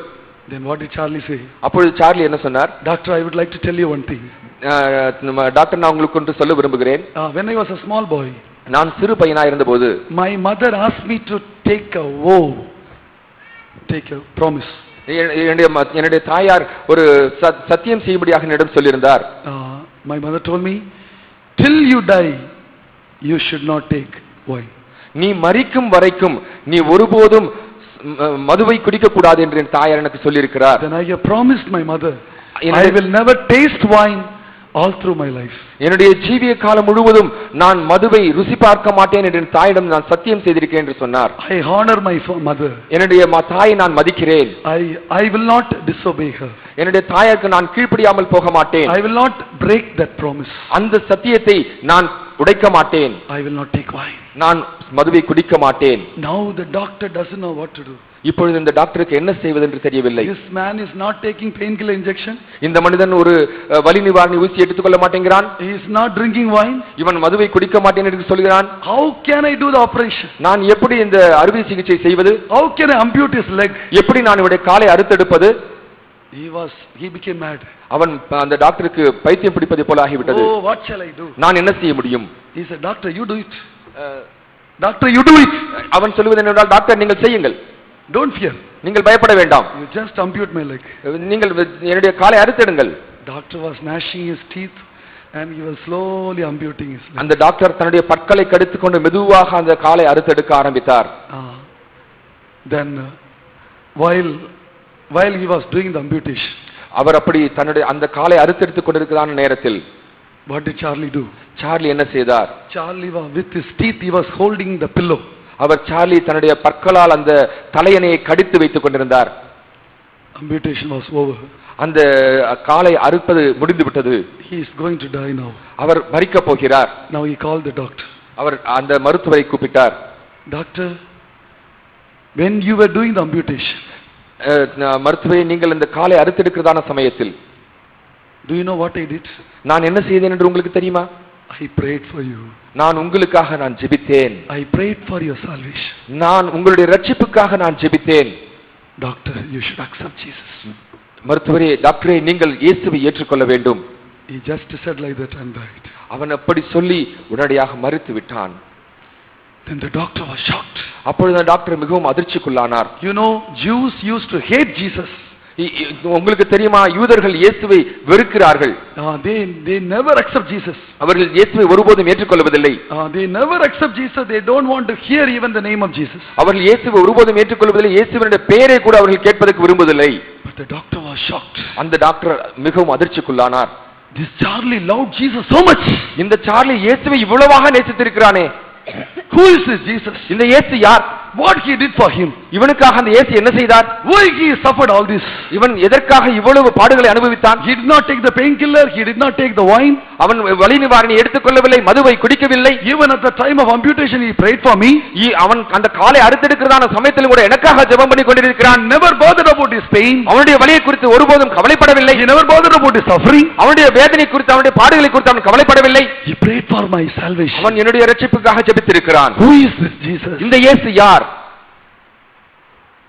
Then what did Charlie say? அப்பொழுது சார்லி என்ன சொன்னார்? Doctor, I would like to tell you one thing. Doctor, நான் உங்களுக்கு ஒன்று சொல்ல விரும்புகிறேன். When I was a small boy, நான் சிறு பையனாக இருந்தபோது my mother asked me to take a promise. என்னுடைய தாயார் ஒரு சத்தியம் செய்யும்படியாக என்னிடம் சொல்லியிருந்தார். My mother told me, till you die you should not take wine. நீ மரிக்கும் வரைக்கும் நீ ஒருபோதும் மதுவை குடிக்க கூடாது என்று என் தாயார் எனக்கு சொல்லி இருக்கிறார். Then I have promised my mother, I will never taste wine all through my life. என்னுடைய ஜீவிய காலம் முழுவதும் நான் மதுவை ருசி பார்க்க மாட்டேன் என்று என் தாயிடம் நான் சத்தியம் செய்திருக்கிறேன் என்று சொன்னார். I honor my mother. என்னுடைய தாயை நான் மதிக்கிறேன். I will not disobey her. என்னுடைய தாயாருக்கு நான் கீழ்ப்படியாமல் போக மாட்டேன். I will not break that promise. அந்த சத்தியத்தை நான் உடைக்க மாட்டேன். I will not take wine. நான் மதுவை குடிக்க மாட்டேன். Now the doctor doesn't know what to do. இப்பொழுது இந்த டாக்டருக்கு என்ன செய்வது என்று தெரியவில்லை. This man is not taking painkiller injection. இந்த மனிதன் ஒரு வலி நிவாரணி ஊசி எடுத்துக்கொள்ள மாட்டேங்கிறான். He is not drinking wine. இவன் மதுவை குடிக்க மாட்டேன் என்று சொல்கிறான். How can I do the operation? நான் எப்படி இந்த அறுவை சிகிச்சை செய்வது? How can I ampute his leg? எப்படி நான் இவனுடைய காலை அறுத்தெடுப்பது? He became mad. அவன் அந்த டாக்டருக்கு பைத்தியம் பிடிப்பது போல ஆகிவிட்டது. What shall I do? நான் என்ன செய்ய முடியும்? He said, doctor, you do it. Doctor, you do it. அவன் சொல்வது என்னவென்றால், டாக்டர் நீங்கள் செய்யுங்கள். Don't fear. நீங்கள் பயப்பட வேண்டாம். You just ampute my leg. நீங்கள் என்னுடைய காலை அறுத்தெடுங்கள். Doctor was gnashing his teeth and he was slowly amputing his leg. அந்த டாக்டர் தன்னுடைய பற்களை கடித்துக்கொண்டு மெதுவாக அந்த காலை அறுத்தெடுக்க ஆரம்பித்தார். Then while he was doing the amputation, அவர் அப்படி தன்னுடைய அந்த காலை அறுத்தெடுத்துக் கொண்டிருக்கிற நேரத்தில் what did Charlie do? Charlie என்ன செய்தார்? Charlie was with his teeth he was holding the pillow. அவர் சார்லி தன்னுடைய பற்களால் அந்த தலையணையை கடித்து வைத்துக் கொண்டிருந்தார். Amputation was over. அந்த காலை அறுப்பது முடிந்து விட்டது. He is going to die now. அவர் மரிக்க போகிறார். Now he called the doctor. அவர் அந்த மருத்துவரை கூப்பிட்டார். Doctor, when you were doing the amputation, மருத்துவரே, நீங்கள் இந்த காலை அறுத்தெடுக்கிறதான சமயத்தில் do you know what I did? நான் என்ன செய்தேன் என்று உங்களுக்கு தெரியுமா? I prayed for you. நான் உங்களுக்காக நான் ஜெபித்தேன். I prayed for your salvation. நான் உங்களுடைய ரட்சிப்புக்காக நான் ஜெபித்தேன். Doctor, you should accept Jesus. மருத்துவரே, டாக்டரே, நீங்கள் இயேசுவை ஏற்றுக்கொள்ள வேண்டும். He just said like that and died. அவன் அப்படி சொல்லி உடனடியாக மரித்து விட்டான். Then the doctor was shocked. அப்பொழுது டாக்டர் மிகவும் அதிர்ச்சிக்குள்ளானார். You know, Jews used to hate Jesus. உங்களுக்கு தெரியுமா, யூதர்கள் இயேசுவை வெறுக்கிறார்கள். They never accept Jesus. அவர்கள் இயேசுவை ஒருபோதும் ஏற்றுக்கொள்வதில்லை. They never accept Jesus. They don't want to hear even the name of Jesus. அவர்கள் இயேசுவை ஒருபோதும் ஏற்றுக்கொள்வதில்லை. இயேசுவினுடைய பெயரை கூட அவர்கள் கேட்பதற்கு விரும்புவதில்லை. But the doctor was shocked. அந்த டாக்டர் மிகவும் அதிர்ச்சிக்குள்ளானார். This Charlie loved Jesus so much. இந்த சார்லி இயேசுவை இவ்வளவாக நேசித்திருக்கிறானே. Who is this Jesus? இந்த இயேசு யார்? What he did for him? இவனுக்காக அந்த இயேசு என்ன செய்தார்? Why he suffered all this? இவன் எதற்காக இவ்வளவு பாடுகளை அனுபவித்தான்? He did not take the painkiller, he did not take the wine. அவன் வலி நிவாரணி எடுத்துக்கொள்ளவில்லை, மதுவை குடிக்கவில்லை. Even at the time of amputation he prayed for me. அவன் அந்த காலை அறுத்தெடுக்கிறதான சமயத்தில் கூட எனக்காக ஜெபம் பண்ணி கொண்டிருக்கிறான். Never bothered about his pain. அவனுடைய வலியை குறித்து ஒருபோதும் கவலைப்படவில்லை. He never bothered about his suffering. அவனுடைய வேதனை குறித்து, அவனுடைய பாடுகளை குறித்து அவன் கவலைப்படவில்லை. He prayed for my salvation. அவன் என்னுடைய ரட்சிப்புக்காக ஜெபித்திருக்கிறான். Who is this Jesus? இந்த இயேசு யார்?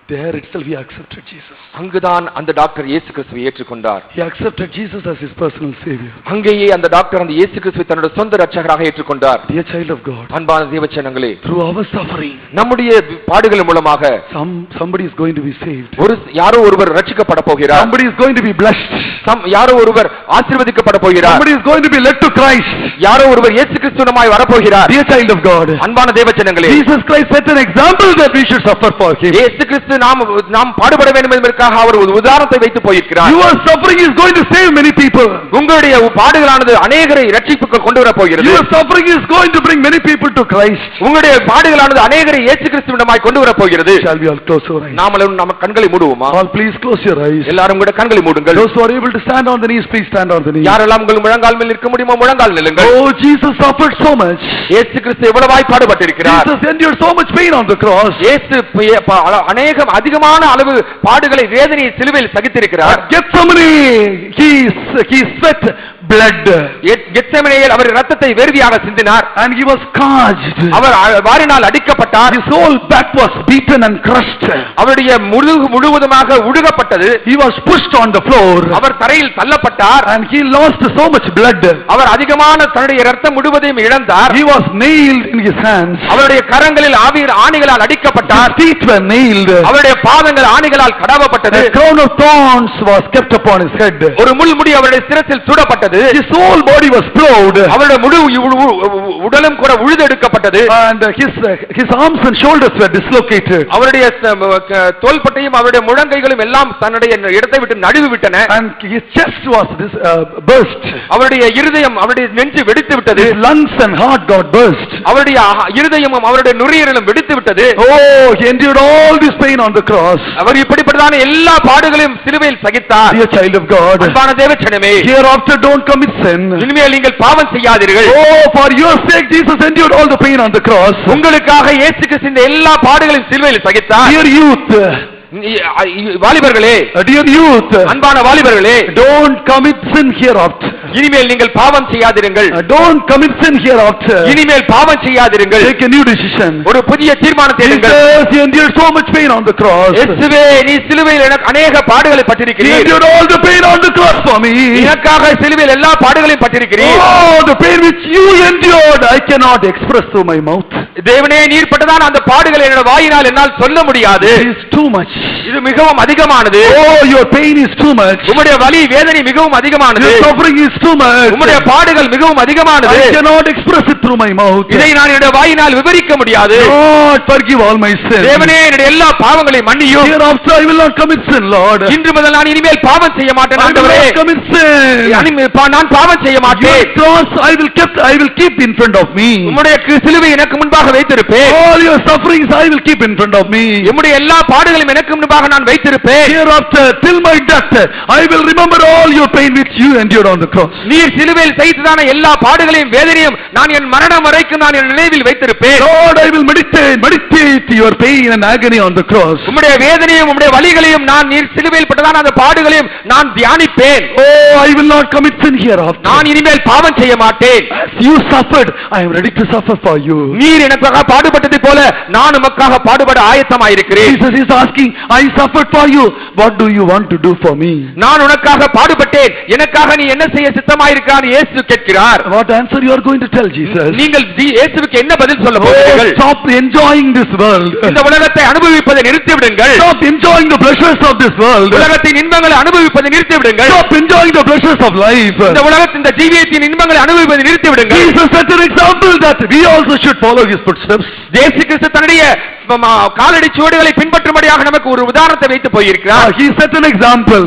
There itself he accepted Jesus. அங்குதான் அந்த டாக்டர் இயேசு கிறிஸ்துவை ஏற்றுக்கொண்டார். He accepted Jesus as his personal savior. அங்கேயே அந்த டாக்டர் அந்த இயேசு கிறிஸ்துவை தன்னுடைய சொந்த இரட்சகராக ஏற்றுக்கொண்டார். Dear child of God, அன்பான தேவஜனங்களே, through our suffering, நம்முடைய பாடுகள் மூலமாக somebody is going to be saved. யாரோ ஒருவர் ரட்சிக்கப்பட போகிறார். Somebody is going to be blessed. யாரோ ஒருவர் ஆசீர்வதிக்கப்பட போகிறார். Somebody is going to be led to Christ. யாரோ ஒருவர் இயேசு கிறிஸ்துவிடமாய் வர போகிறார். Dear child of God, அன்பான தேவஜனங்களே, Jesus Christ set an example that we should suffer for him. இயேசு கிறிஸ்து நாம் பாடுபட வேண்டும் என்பதற்காக அவர் ஒரு உதாரணத்தை வைத்து போயிருக்கிறார். Your suffering is going to save many people. உங்களுடைய பாடுகளானது अनेகரை இரட்சிப்புக்கு கொண்டு வர போகிறது. Your suffering is going to bring many people to Christ. உங்களுடைய பாடுகளானது अनेகரை இயேசு கிறிஸ்துவிடமாய் கொண்டு வர போகிறது. Shall we all close our eyes? நாமளும் நம்ம கண்களை மூடுவோமா? All please close your eyes. எல்லாரும் கூட கண்களை மூடுங்கள். Those who are able to stand on the knees, please stand on the knees. யாரெல்லாம் உங்கள் முழங்கால் மேல் நிற்க முடியுமோ முழங்கால் நில்லுங்கள். Oh, Jesus suffered so much. இயேசு கிறிஸ்து எவ்வளவாய் பாடுபட்டிருக்கிறார். Jesus endured so much pain on the cross. இயேசு அதிகமான அளவு பாடுகளை வேதனையை சிலுவையில் சகித்திருக்கிறார். Gethsemane, he sweat blood. கெத்செமனேயில் அவர் இரத்தத்தை வேர்வையாக சிந்தினார். And he was scourged. Our வாரினால் அடிக்கப்பட்டார். His whole back was beaten and crushed. அவருடைய முழுவதுமாக உடுகப்பட்டது. He was pushed on the floor. அவர் தரையில் தள்ளப்பட்டார். And he lost so much blood. அவர் அதிகமான தன்னுடைய இரத்தம் முழுவதையும் இழந்தார். He was nailed in his hands. அவருடைய கரங்களில் ஆணிகளால் அடிக்கப்பட்டார். His feet were nailed. அவருடைய பாதங்கள் ஆணிகளால் கடவப்பட்டது. A crown of thorns was kept upon his head. ஒரு முள்முடி அவருடைய சிரசில் சூடப்பட்டது. His whole body was plowed. அவருடைய முழு உடலும் கூட உழுதெடுக்கப்பட்டது. And his arms and shoulders were dislocated. அவருடைய தோள்பட்டையும் அவருடைய முழங்கைகளும் எல்லாம் தன்னுடைய இடத்தை விட்டு நழுவி விட்டன. And his chest was burst. அவருடைய இருதயம் அவருடைய நெஞ்சு வெடித்து விட்டது. His lungs and heart got burst. அவருடைய இருதயமும் அவருடைய நுரையீரலும் வெடித்து விட்டது. Oh, he endured all this pain on the cross. அவர் இப்படிப்பட்டதான எல்லா பாடுகளையும் சிலுவையில் சகித்தார். Dear child of God, அன்பான தேவஜனமே, hereafter don't commit sin. இனிமேல் நீங்கள் பாவம் செய்யாதீர்கள். Oh, for your sake Jesus endured all the pain on the cross. உங்களுக்காக இயேசு கிறிஸ்து இந்த எல்லா பாடுகளையும் சிலுவையில் சகித்தார். Dear youth, வாலிபர்களே, dear youth, அன்பான வாலிபர்களே, don't commit sin hereafter. இனிமேல் நீங்கள் பாவம் செய்யாதீர்கள். Don't commit sin hereafter. இனிமேல் பாவம் செய்யாதீர்கள். Take a new decision. ஒரு புதிய தீர்மானத்தை எடுங்கள். Jesus, he endured so much pain on the cross. இயேசுவே, நீ சிலுவையில் எனக்கு अनेக பாடுகளை He பட்டிருக்கிறீர். endured all the pain on the cross for me. எனக்காக சிலுவையில் எல்லா பாடுகளையும் பட்டிருக்கிறீர். Oh, the pain which you endured, I cannot express through my mouth. தேவனே, நீர் பட்டதான அந்த பாடுகளை என்னோட வாயினால் என்னால் சொல்ல முடியாது. It is too much. இது மிகவும் அதிகமானது. Oh, your pain is too much. உம்முடைய வலி வேதனை மிகவும் அதிகமானது. Your suffering is too much. உம்முடைய பாடுகள் மிகவும் அதிகமானது. I cannot express it through my mouth. இதை நான் என்னுடைய வாயினால் விவரிக்க முடியாது. Lord, forgive all my sins. தேவனே, என்னுடைய எல்லா பாவங்களையும் மன்னியும். Hereafter I will not commit sin, Lord. இன்று முதல் நான் இனிமேல் பாவம் செய்ய மாட்டேன் I will ஆண்டவரே. not commit sin. நான் பாவம் செய்ய Your மாட்டேன். cross I will keep in front of me. உம்முடைய சிலுவை எனக்கு முன்பாக வைத்திருப்பேன். All your sufferings I will keep in front of me. உம்முடைய எல்லா பாடுகளையும் எனக்கு முன்பாக நான் வைத்திருப்பேன். Hereafter, till my death, I will remember all your pain which you endured on the cross. நீர் சிலுவையில் சகித்ததான எல்லா பாடுகளையும் வேதனையும் நான் என் மரணம் வரைக்கும் நான் என் நினைவில் வைத்திருப்பேன். Lord, I will meditate your pain and agony on the cross. உம்முடைய வேதனையும் உம்முடைய வலிகளையும் நான் நீர் சிலுவையில் பட்டதான அந்த பாடுகளையும் நான் தியானிப்பேன். Oh, I will not commit sin hereafter. நான் இனிமேல் பாவம் செய்ய மாட்டேன். As you suffered, I am ready to suffer for you. நீர் எனக்காக பாடுபட்டது போல நான் உமக்காக பாடுபட ஆயத்தமாயிருக்கிறேன். Jesus is asking, I suffered for you. What do you want to do for me? நான் உனக்காக பாடுபட்டேன், எனக்காக நீ என்ன செய்ய சித்தமாயிருக்கிறாய் இயேசு கேட்கிறார். What answer you are going to tell Jesus? நீங்கள் இயேசுவுக்கு என்ன பதில் சொல்ல போகிறீர்கள்? Stop enjoying this world. இந்த உலகத்தை அனுபவிப்பதை நிறுத்தி விடுங்கள். Stop enjoying the pleasures of this world. உலகத்தின் இன்பங்களை அனுபவிப்பதை நிறுத்தி விடுங்கள். Stop enjoying the pleasures of life. இந்த உலகத்தின் இந்த ஜீவியத்தின் இன்பங்களை அனுபவிப்பதை நிறுத்தி விடுங்கள். Jesus set an example that we also should follow his footsteps. இயேசு கிறிஸ்து தன்னுடைய காலடி சுவடுகளை பின்பற்றும்படியாக நமக்கு ஒரு உதாரணத்தை வைத்து போயிருக்கிறார். He set an example.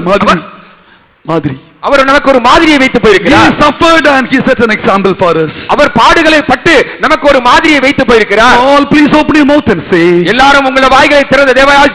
Madri. அவர் நமக்கு ஒரு மாதிரியை வைத்து போயிருக்கிறார். He suffered and he set an example for us. அவர் பாடுகளை பட்டு நமக்கு ஒரு மாதிரியை வைத்து போயிருக்கிறார். All please open your mouth and say, எல்லாரும் உங்கள் வாய்களை திறந்து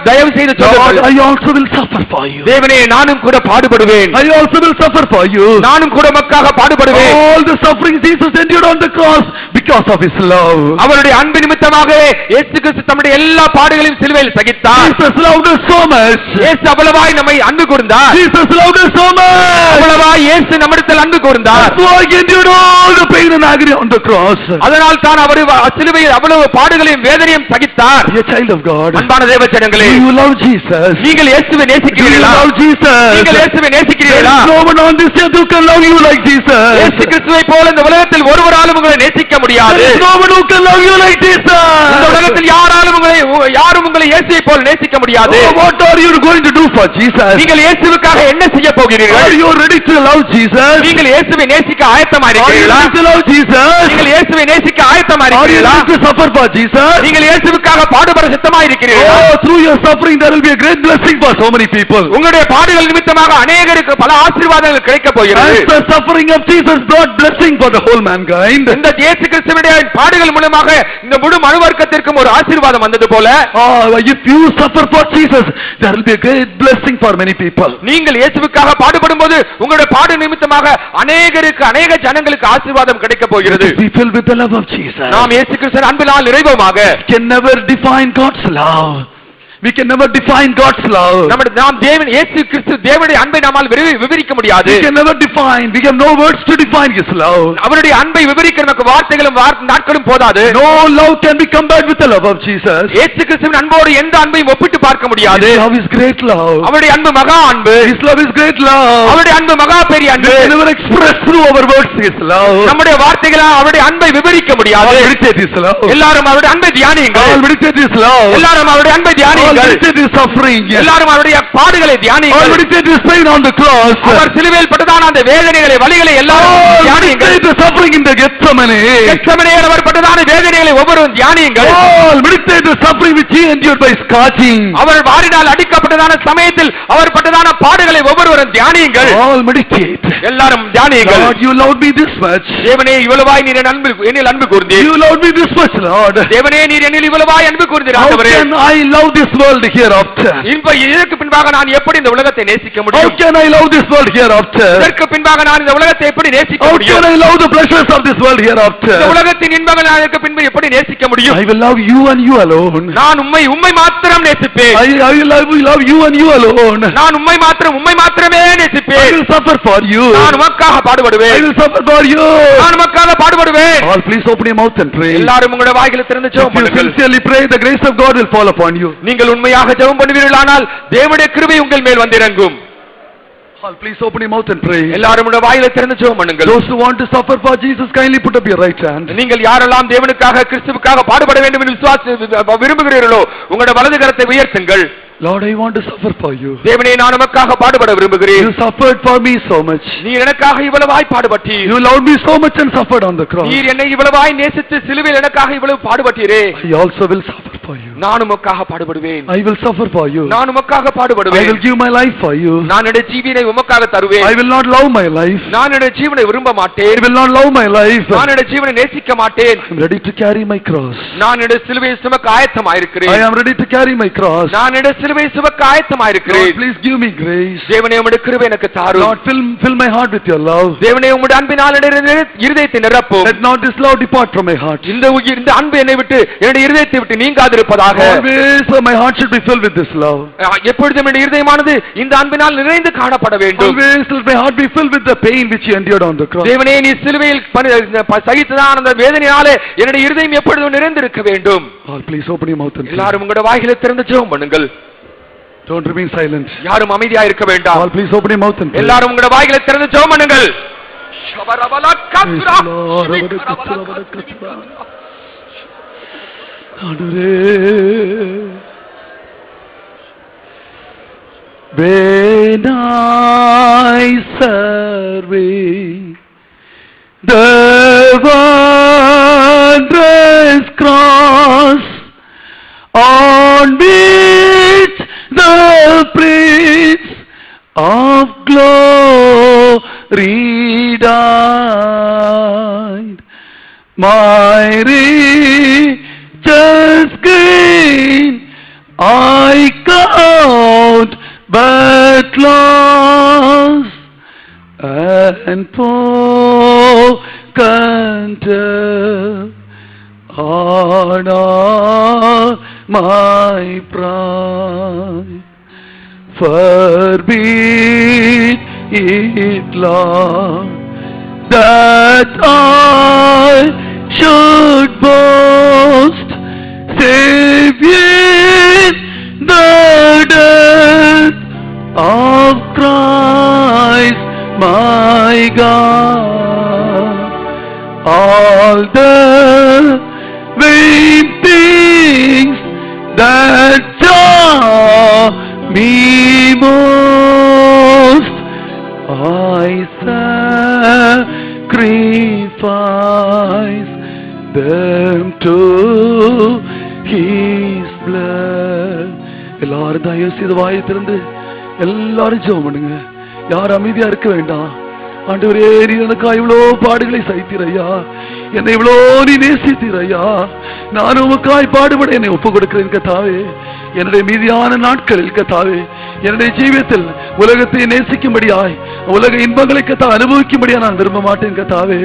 தயவு செய்து சொல்லுங்கள். I also will suffer for you. தேவனே, நானும் கூட பாடுபடுவேன். I also will suffer for you. நானும் கூட உமக்காக பாடுபடுவேன். All the suffering Jesus endured on the cross because of his love. அவருடைய அன்பு நிமித்தமாகவே இயேசு கிறிஸ்து தம்முடைய எல்லா பாடுகளையும் சிலுவையில் சகித்தார். Jesus loved us so much. இயேசு அவ்வளவாய் நம்மை அன்பு கூர்ந்தார். Jesus loved us so much. அவ்வளவா இயேசு நம்மிடத்தில் அன்பு கூர்ந்தார். That's why he endured all the pain and agony on the cross. அதனால் தான் அவர் சிலுவையில் அவ்வளவு பாடுகளையும் வேதனையும் சகித்தார். A child of God, அன்பான தேவஜனங்களே, do you love Jesus? நீங்கள் இயேசுவை Do you நேசிக்கிறீர்களா? love Jesus? நீங்கள் இயேசுவை நேசிக்கிறீர்களா? There is no one on this earth who can love you like Jesus. இயேசு கிறிஸ்துவை போல இந்த உலகத்தில் ஒருவராலும் உங்களை நேசிக்க முடியாது. There is no one who can love you like Jesus. இந்த உலகத்தில் யாரும் உங்களை இயேசுவை போல நேசிக்க முடியாது. Oh, what are you going to do for Jesus? நீங்கள் இயேசுவுக்காக என்ன செய்ய போகிறீர்கள்? Are you ready to love Jesus? நீங்கள் இயேசுவை நேசிக்க ஆயத்தமா Are you இருக்கிறீர்களா? ready to love Jesus? நீங்கள் இயேசுவை நேசிக்க ஆயத்தமா Are you இருக்கிறீர்களா? ready to suffer for Jesus? நீங்கள் இயேசுவுக்காக பாடுபட சித்தமா இருக்கிறீர்களா? Oh, through your suffering there will be a great blessing for so many people. உங்களுடைய பாடுகள் நிமித்தமாக அநேகருக்கு பல ஆசீர்வாதங்கள் கிடைக்க போகிறது. As the suffering of Jesus brought blessing for the whole mankind, இந்த இயேசு கிறிஸ்துவினுடைய பாடுகள் மூலமாக இந்த முழு மனுவர்க்கத்திற்கும் ஒரு ஆசீர்வாதம் வந்தது போல, if you suffer for Jesus, there will be a great blessing for many people. நீங்கள் இயேசுவுக்காக பாடுபடும்போது உங்களுடைய பாடு நிமித்தமாக அநேக ஜனங்களுக்கு ஆசீர்வாதம் கிடைக்க போகிறது. Be filled with the love of Jesus. நாம் இயேசு கிறிஸ்துவின் அன்பினால் நிறைவோமாக. Can never define God's love. We can never define God's love. நாம் இயேசு கிறிஸ்து தேவனுடைய அன்பை நம்மால் விவரிக்க முடியாது. We can never define. We have no words to define His love. அவருடைய அன்பை விவரிக்க நமக்கு வார்த்தைகளும் நாட்களும் போதாது. No love can be compared with the love of Jesus. இயேசு கிறிஸ்துவின் அன்போடு எந்த அன்பையும் ஒப்பிட்டு பார்க்க முடியாது. His love is great love. அவருடைய அன்பு மகா அன்பு. His love is great love. அவருடைய அன்பு மகா பெரிய அன்பு. We can never express through our words His love. நம்முடைய வார்த்தைகளால் அவருடைய அன்பை விவரிக்க முடியாது. Meditate His love. எல்லாரும் அவருடைய அன்பை தியானியுங்கள். Meditate His love. எல்லாரும் அவருடைய அன்பை தியானியுங்கள். Meditate His suffering. எல்லாரும் அவருடைய பாடுகளை தியானியுங்கள். Meditate His pain on the cross. அவர் சிலுவையில் பட்டதான அந்த வேதனைகளை வலிகளை எல்லாரும் தியானியுங்கள். Meditate the suffering in the Gethsemane. கெத்செமனேயில் அவர் பட்டதான வேதனைகளை ஒவ்வொருவரும் தியானியுங்கள். Meditate the suffering which He endured by scourging. அவர் வாரினால் அடிக்கப்பட்டதான சமயத்தில் அவர் பட்டதான பாடுகளை ஒவ்வொருவரும் தியானியுங்கள். All meditate. எல்லாரும் தியானியுங்கள். Lord, you loved me this much. தேவனே இவ்வளவாய் நீர் என்னில் அன்பு கூர்ந்தீர். You loved me this much, Lord. தேவனே நீர் என்னில் இவ்வளவாய் அன்பு கூர்ந்தீர். ஆண்டவரே, how can I love this world hereafter? இதற்கு பின்பாக நான் எப்படி இந்த உலகத்தை நேசிக்க முடியும்? How can I love this world hereafter? இதற்கு பின்பாக நான் இந்த உலகத்தை எப்படி நேசிக்க முடியும்? How can I love the pleasures of this world hereafter? இந்த உலகத்தின் இன்பங்களை நான் இதற்கு பின்பு எப்படி நேசிக்க முடியும்? I will love you and you alone. நான் உம்மை மாத்திரம் நேசிப்பேன். I will love you and you alone. நான் உம்மை மாத்திரமே நேசிப்பேன். I will suffer for you. நான் உமக்காக பாடுபடுவேன். I will suffer for you. நான் உமக்காக பாடுபடுவேன். All please open your mouth and pray. எல்லாரும் உங்களுடைய வாய்களை திறந்து ஜெபம் பண்ணுங்கள். Sincerely pray, the grace of God will fall upon you. நீங்கள் உண்மையாக ஜெபம் பண்ணுவீர்களானால் தேவனுடைய கிருபை உங்கள் மேல் வந்திறங்கும். All please open your mouth and pray. எல்லாரும் உங்களுடைய வாய்களை திறந்து ஜெபம் பண்ணுங்கள். Those who want to suffer for Jesus, kindly put up your right hand. நீங்கள் யாரெல்லாம் தேவனுக்காக கிறிஸ்துவுக்காக பாடுபட வேண்டும் என்று விரும்புகிறீர்களோ உங்களுடைய வலது கரத்தை உயர்த்துங்கள். Lord, I want to suffer for you. தேவனே, நான் உமக்காக பாடுபட விரும்புகிறேன். You suffered for me so much. நீர் எனக்காக இவ்வளவாய் பாடுபட்டீர். You loved me so much and suffered on the cross. நீர் என்னை இவ்வளவாய் நேசித்து சிலுவையில் எனக்காக இவ்வளவு பாடுபட்டீரே. I also will suffer for you. நான் உமக்காக பாடுபடுவேன். I will suffer for you. நான் உமக்காக பாடுபடுவேன். I will give my life for you. நான் என்னுடைய ஜீவனை உமக்காக தருவேன். I will not love my life. நான் என்னுடைய ஜீவனை விரும்ப மாட்டேன். I will not love my life. நான் என்னுடைய ஜீவனை நேசிக்க மாட்டேன். I am ready to carry my cross. நான் என்னுடைய சிலுவையை சுமக்க ஆயத்தமாயிருக்கிறேன். I am ready to carry my cross. நான் என்னுடைய சிலுவையை சுமக்க ஆயத்தமாயிருக்கிறேன். Lord, please give me grace. தேவனே, உம்முடைய கிருபை எனக்கு தாரும். Lord, fill my heart with your love. தேவனே, உம்முடைய அன்பினால் என்னுடைய இருதயத்தை நிரப்பும். Let not this love depart from my heart. இந்த அன்பு என்னை விட்டு என்னுடைய இருதயத்தை விட்டு நீங்காதிருப்பதாக. Always my heart should be filled with this love. எப்பொழுதும் என்னுடைய இருதயமானது இந்த அன்பினால் நிறைந்து காணப்பட வேண்டும். Always let my heart be filled with the pain which you endured on the cross. தேவனே, நீ சிலுவையில் சகித்ததான அந்த வேதனையாலே என்னுடைய இருதயம் எப்பொழுதும் நிறைந்திருக்க வேண்டும். All please open your mouth and pray. எல்லாரும் உங்களுடைய வாய்களை திறந்து ஜெபம் பண்ணுங்கள். Don't remain silent. யாரும் அமைதியா இருக்க வேண்டாம். All please open your mouth and pray. எல்லாரும் உங்களுடைய வாய்களை திறந்து ஜெபம் பண்ணுங்கள். When I survey the wondrous cross on which the Prince of Glory died, my riches gain I count but loss, and for contempt on all my pride. Forbid it, Lord, that I should boast, save in the death of Christ my God. All the vain things that jar me most, I sacrifice them to His blood. எல்லாரும் தயவு செய்து வாயை திறந்து எல்லாரும் ஜெபம் பண்ணுங்க. யாரும் அமைதியா இருக்க வேண்டாம். ஆண்டவரே, நீர் எனக்காக இவ்வளோ பாடுகளை சகித்தீரையா, என்னை இவ்வளோ நீ நேசித்தீரையா, நான் உமக்காய் பாடுபட என்னை ஒப்புக் கொடுக்கிறேன் கர்த்தாவே. என்னுடைய மீதியான நாட்களில் கர்த்தாவே, என்னுடைய ஜீவியத்தில் உலகத்தை நேசிக்கும்படியாய், உலக இன்பங்களை கர்த்தாவே அனுபவிக்கும்படியா நான் விரும்ப மாட்டேன் கர்த்தாவே.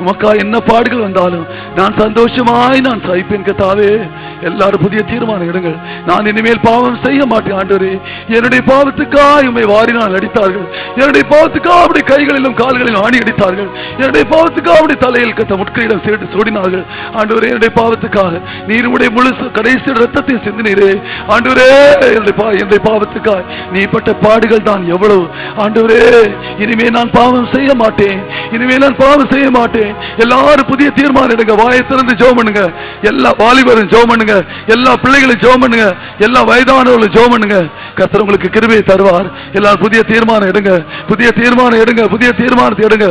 உமக்காய் என்ன பாடுகள் வந்தாலும் நான் சந்தோஷமாய் நான் சகிப்பேன் கர்த்தாவே. எல்லாரும் புதிய தீர்மானம் எடுங்கள். நான் இனிமேல் பாவம் செய்ய மாட்டேன் ஆண்டவரே. என்னுடைய பாவத்துக்காய் உம்மை வாரினால் அடித்தார்கள், என்னுடைய பாவத்துக்காக அவருடைய கைகளிலும் கால்களிலும் ஆணி அடித்தார்கள், என்னுடைய பாவத்துக்காக அவருடைய தலையில் கத்த முட்கையிடம் சேர்த்து சூடினார்கள். ஆண்டவரே, என்னுடைய பாவத்துக்காக நீர் உடைய முழு கடைசி ரத்தத்தை சிந்தினீரே. ஆண்டவரே, என்னுடைய பாவத்துக்காக நீ பட்ட பாடுகள் தான் எவ்வளவு. ஆண்டவரே, இனிமே நான் பாவம் செய்ய மாட்டேன், இனிமே நான் பாவம் செய்ய மாட்டேன். எல்லாரும் புதிய தீர்மானம் எடுங்க. வாயை திறந்து ஜெபம் பண்ணுங்க. எல்லா வாலிபரும் ஜெபம் பண்ணுங்க, எல்லா பிள்ளைகளும் ஜெபம் பண்ணுங்க, எல்லா வயதானவர்களும் ஜெபம் பண்ணுங்க. கர்த்தர் உங்களுக்கு கிருபையை தருவார். எல்லாரும் புதிய தீர்மானம் எடுங்க, புதிய தீர்மானம் எடுங்க, புதிய தீர்மானத்தை எடுங்க.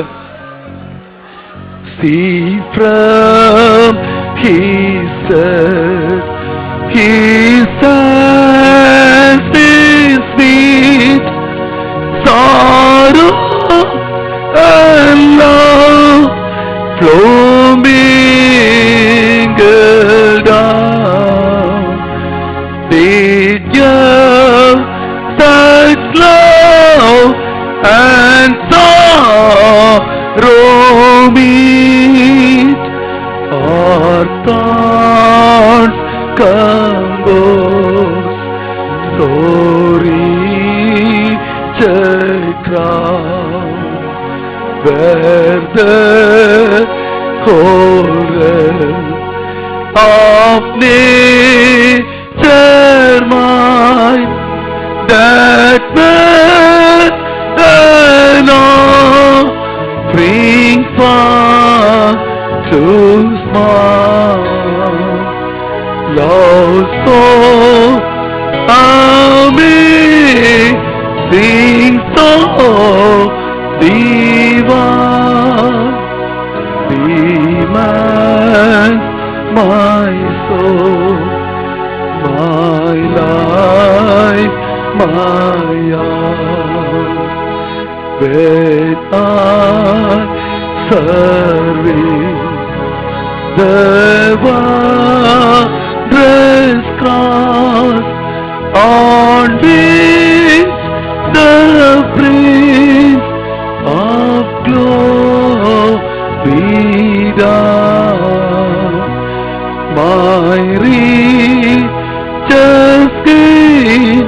See from His earth, His hands His feet, sorrow and love flow mingled down. Did you such love and sorrow meet? Our thoughts compose, sorry crown, where the whole realm of nature mine, that man and all bring far to smile. Love so amazing, so divine, demands my soul, my life, my heart. When I serving the wondrous cross on which the Prince of glory died, my riches gain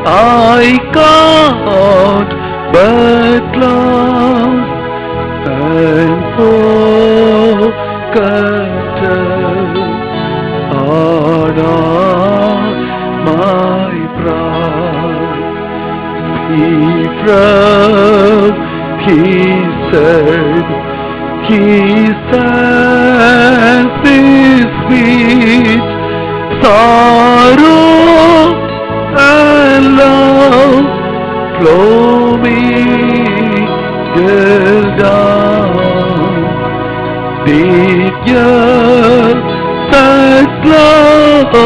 I count but lost, and forgotten are all my pride. He from His earth, His hands His feet, sorrow and love flow mingled down. Did you such love